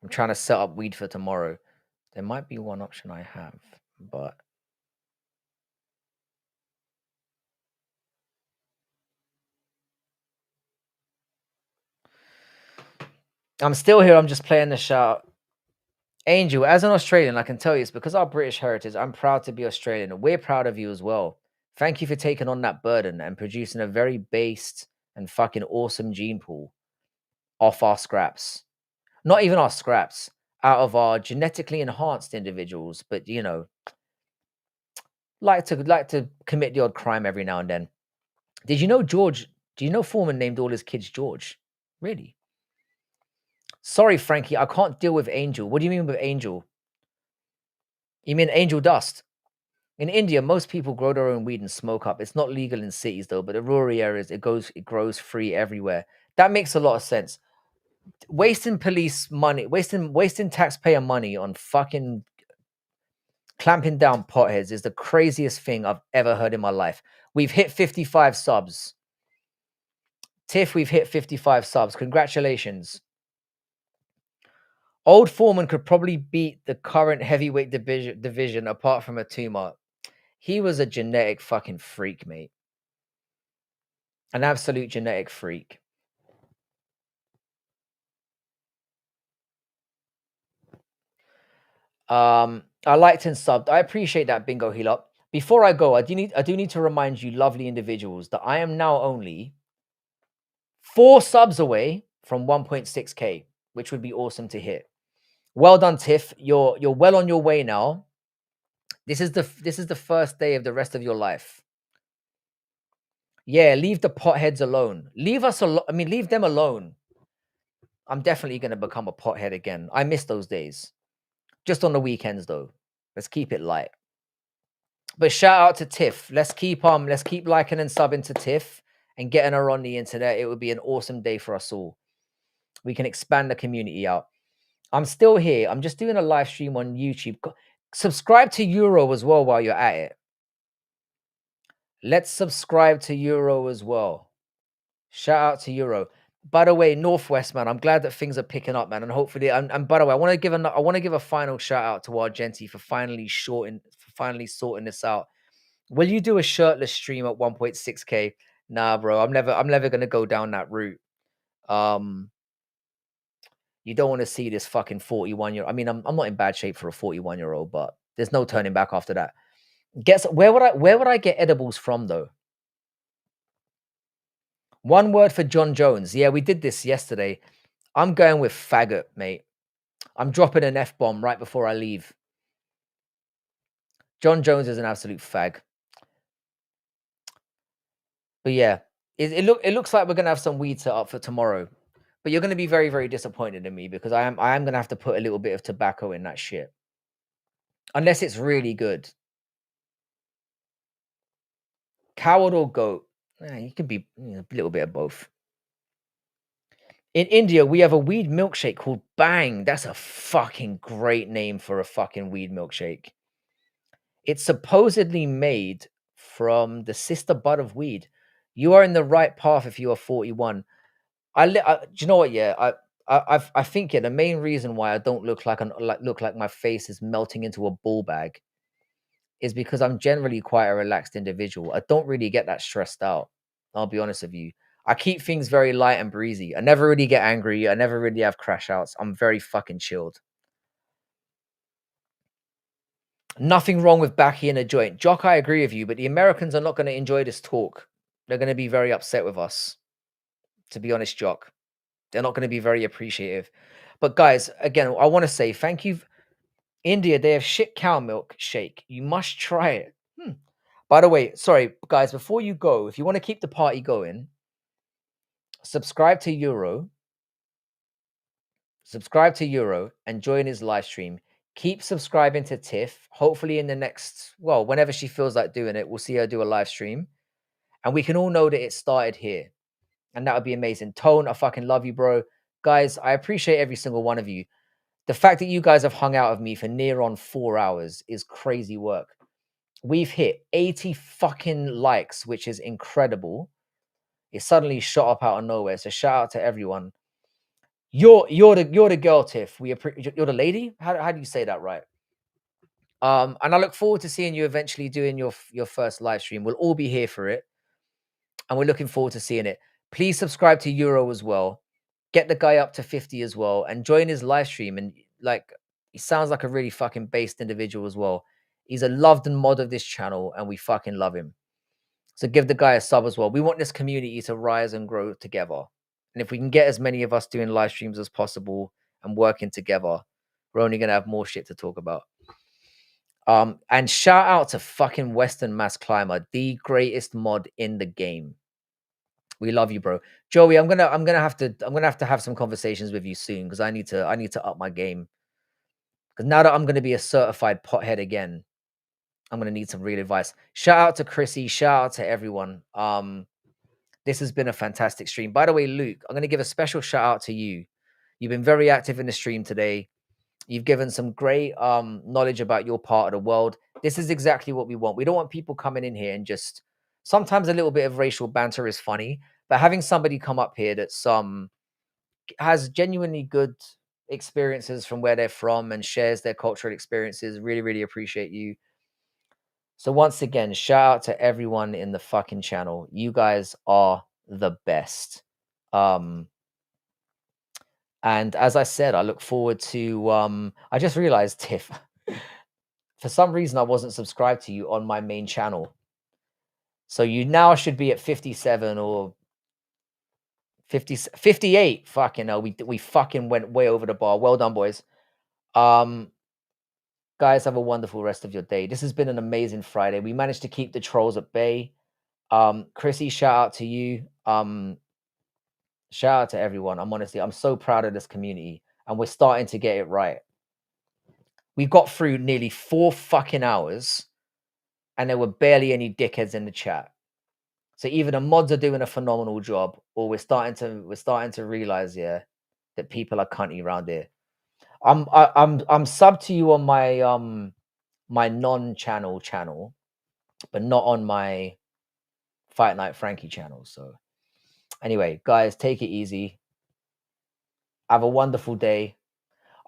I'm trying to set up weed for tomorrow. There might be one option I have, but I'm still here. I'm just playing the shout. Angel, as an Australian, I can tell you it's because our British heritage. I'm proud to be Australian, and we're proud of you as well. Thank you for taking on that burden and producing a very based and fucking awesome gene pool off our scraps. Not even our scraps, out of our genetically enhanced individuals, but like to commit the odd crime every now and then. Did you know George? Do you know Foreman named all his kids George? Really? Sorry, Frankie, I can't deal with Angel. What do you mean with Angel? You mean Angel Dust? In India, most people grow their own weed and smoke up. It's not legal in cities though, but the rural areas it grows free everywhere. That makes a lot of sense. Wasting police money, wasting taxpayer money on fucking clamping down potheads is the craziest thing I've ever heard in my life. We've hit 55 subs. Tiff, we've hit 55 subs. Congratulations. Old Foreman could probably beat the current heavyweight division apart from a tumor. He was a genetic fucking freak, mate. An absolute genetic freak. I liked and subbed. I appreciate that, Bingo Heal Up. Before I go, I do need to remind you, lovely individuals, that I am now only 4 subs away from 1.6k, which would be awesome to hit. Well done, Tiff. You're well on your way now. This is the first day of the rest of your life. Yeah, leave the potheads alone. Leave us alone. I mean, leave them alone. I'm definitely going to become a pothead again. I miss those days. Just on the weekends, though. Let's keep it light. But shout out to Tiff. Let's keep liking and subbing to Tiff and getting her on the internet. It would be an awesome day for us all. We can expand the community out. I'm still here. I'm just doing a live stream on YouTube. Subscribe to Euro as well while you're at it. Let's subscribe to Euro as well. Shout out to Euro. By the way, Northwest, man, I'm glad that things are picking up, man, and hopefully, and by the way, I want to give a final shout out to our Genty for finally sorting this out. Will you do a shirtless stream at 1.6k? Nah, bro, I'm never gonna go down that route. You don't want to see this fucking 41-year. I mean, I'm not in bad shape for a 41-year-old, but there's no turning back after that. Where would I get edibles from though? One word for John Jones. Yeah, we did this yesterday. I'm going with faggot, mate. I'm dropping an F-bomb right before I leave. John Jones is an absolute fag. But yeah, it looks like we're gonna have some weed set up for tomorrow. But you're gonna be very, very disappointed in me because I am gonna have to put a little bit of tobacco in that shit. Unless it's really good. Coward or goat? You can be a little bit of both. In India, we have a weed milkshake called Bang. That's a fucking great name for a fucking weed milkshake. It's supposedly made from the sister bud of weed. You are in the right path if you are 41. Do you know what? Yeah, I think the main reason why I don't look like my face is melting into a ball bag is because I'm generally quite a relaxed individual. I don't really get that stressed out. I'll be honest with you. I keep things very light and breezy. I never really get angry. I never really have crash outs. I'm very fucking chilled. Nothing wrong with Baki in a joint. Jock, I agree with you, but the Americans are not going to enjoy this talk. They're going to be very upset with us. To be honest, Jock. They're not going to be very appreciative. But guys, again, I want to say thank you. India, they have shit cow milk shake. You must try it. By the way, sorry, guys, before you go, if you want to keep the party going, subscribe to Euro and join his live stream. Keep subscribing to Tiff. Hopefully in the next, well, whenever she feels like doing it, we'll see her do a live stream. And we can all know that it started here. And that would be amazing. Tone, I fucking love you, bro. Guys, I appreciate every single one of you. The fact that you guys have hung out with me for near on 4 hours is crazy work. We've hit 80 fucking likes, which is incredible. It suddenly shot up out of nowhere. So shout out to everyone. You're the girl, Tiff. You're the lady. How do you say that right? And I look forward to seeing you eventually doing your first live stream. We'll all be here for it, and we're looking forward to seeing it. Please subscribe to Euro as well. Get the guy up to 50 as well, and join his live stream. And like, he sounds like a really fucking based individual as well. He's a loved and mod of this channel, and we fucking love him. So give the guy a sub as well. We want this community to rise and grow together. And if we can get as many of us doing live streams as possible and working together, we're only going to have more shit to talk about. And shout out to fucking Western Mass Climber, the greatest mod in the game. We love you, bro. Joey, I'm gonna have some conversations with you soon because I need to up my game. Because now that I'm gonna be a certified pothead again, I'm gonna need some real advice. Shout out to Chrissy, shout out to everyone. This has been a fantastic stream. By the way, Luke, I'm gonna give a special shout out to you. You've been very active in the stream today. You've given some great knowledge about your part of the world. This is exactly what we want. We don't want people coming in here and just sometimes a little bit of racial banter is funny, but having somebody come up here that's has genuinely good experiences from where they're from and shares their cultural experiences, really, really appreciate you. So once again, shout out to everyone in the fucking channel. You guys are the best. And as I said, I look forward to I just realized, Tiff, for some reason I wasn't subscribed to you on my main channel. So you now should be at 57 or 50, 58. Fucking hell, we fucking went way over the bar. Well done, boys. Guys, have a wonderful rest of your day. This has been an amazing Friday. We managed to keep the trolls at bay. Chrissy, shout out to you. Shout out to everyone. I'm so proud of this community, and we're starting to get it right. We got through nearly 4 fucking hours, and there were barely any dickheads in the chat. So either the mods are doing a phenomenal job, or we're starting to realize, yeah, that people are cunty around here. I'm sub to you on my my non-channel, but not on my Fight Night Frankie channel. So anyway, guys, take it easy. Have a wonderful day.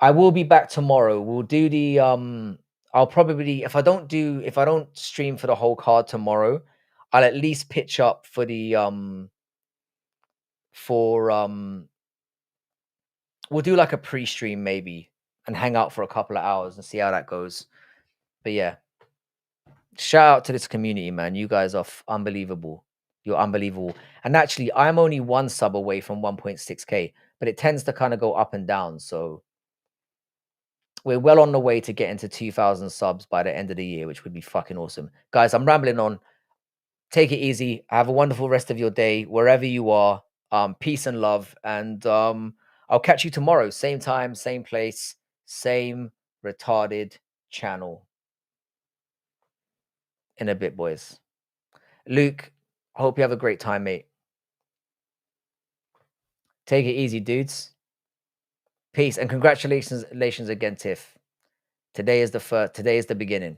I will be back tomorrow. We'll do the I'll probably if I don't stream for the whole card tomorrow, I'll at least pitch up for the for we'll do like a pre-stream maybe and hang out for a couple of hours and see how that goes. But yeah, shout out to this community, man. You guys are unbelievable. You're unbelievable. And actually, I'm only 1 sub away from 1.6k, but it tends to kind of go up and down. So we're well on the way to getting to 2,000 subs by the end of the year, which would be fucking awesome. Guys, I'm rambling on. Take it easy. Have a wonderful rest of your day, wherever you are. Peace and love. And I'll catch you tomorrow. Same time, same place, same retarded channel. In a bit, boys. Luke, I hope you have a great time, mate. Take it easy, dudes. Peace and congratulations again, Tiff. Today is the beginning.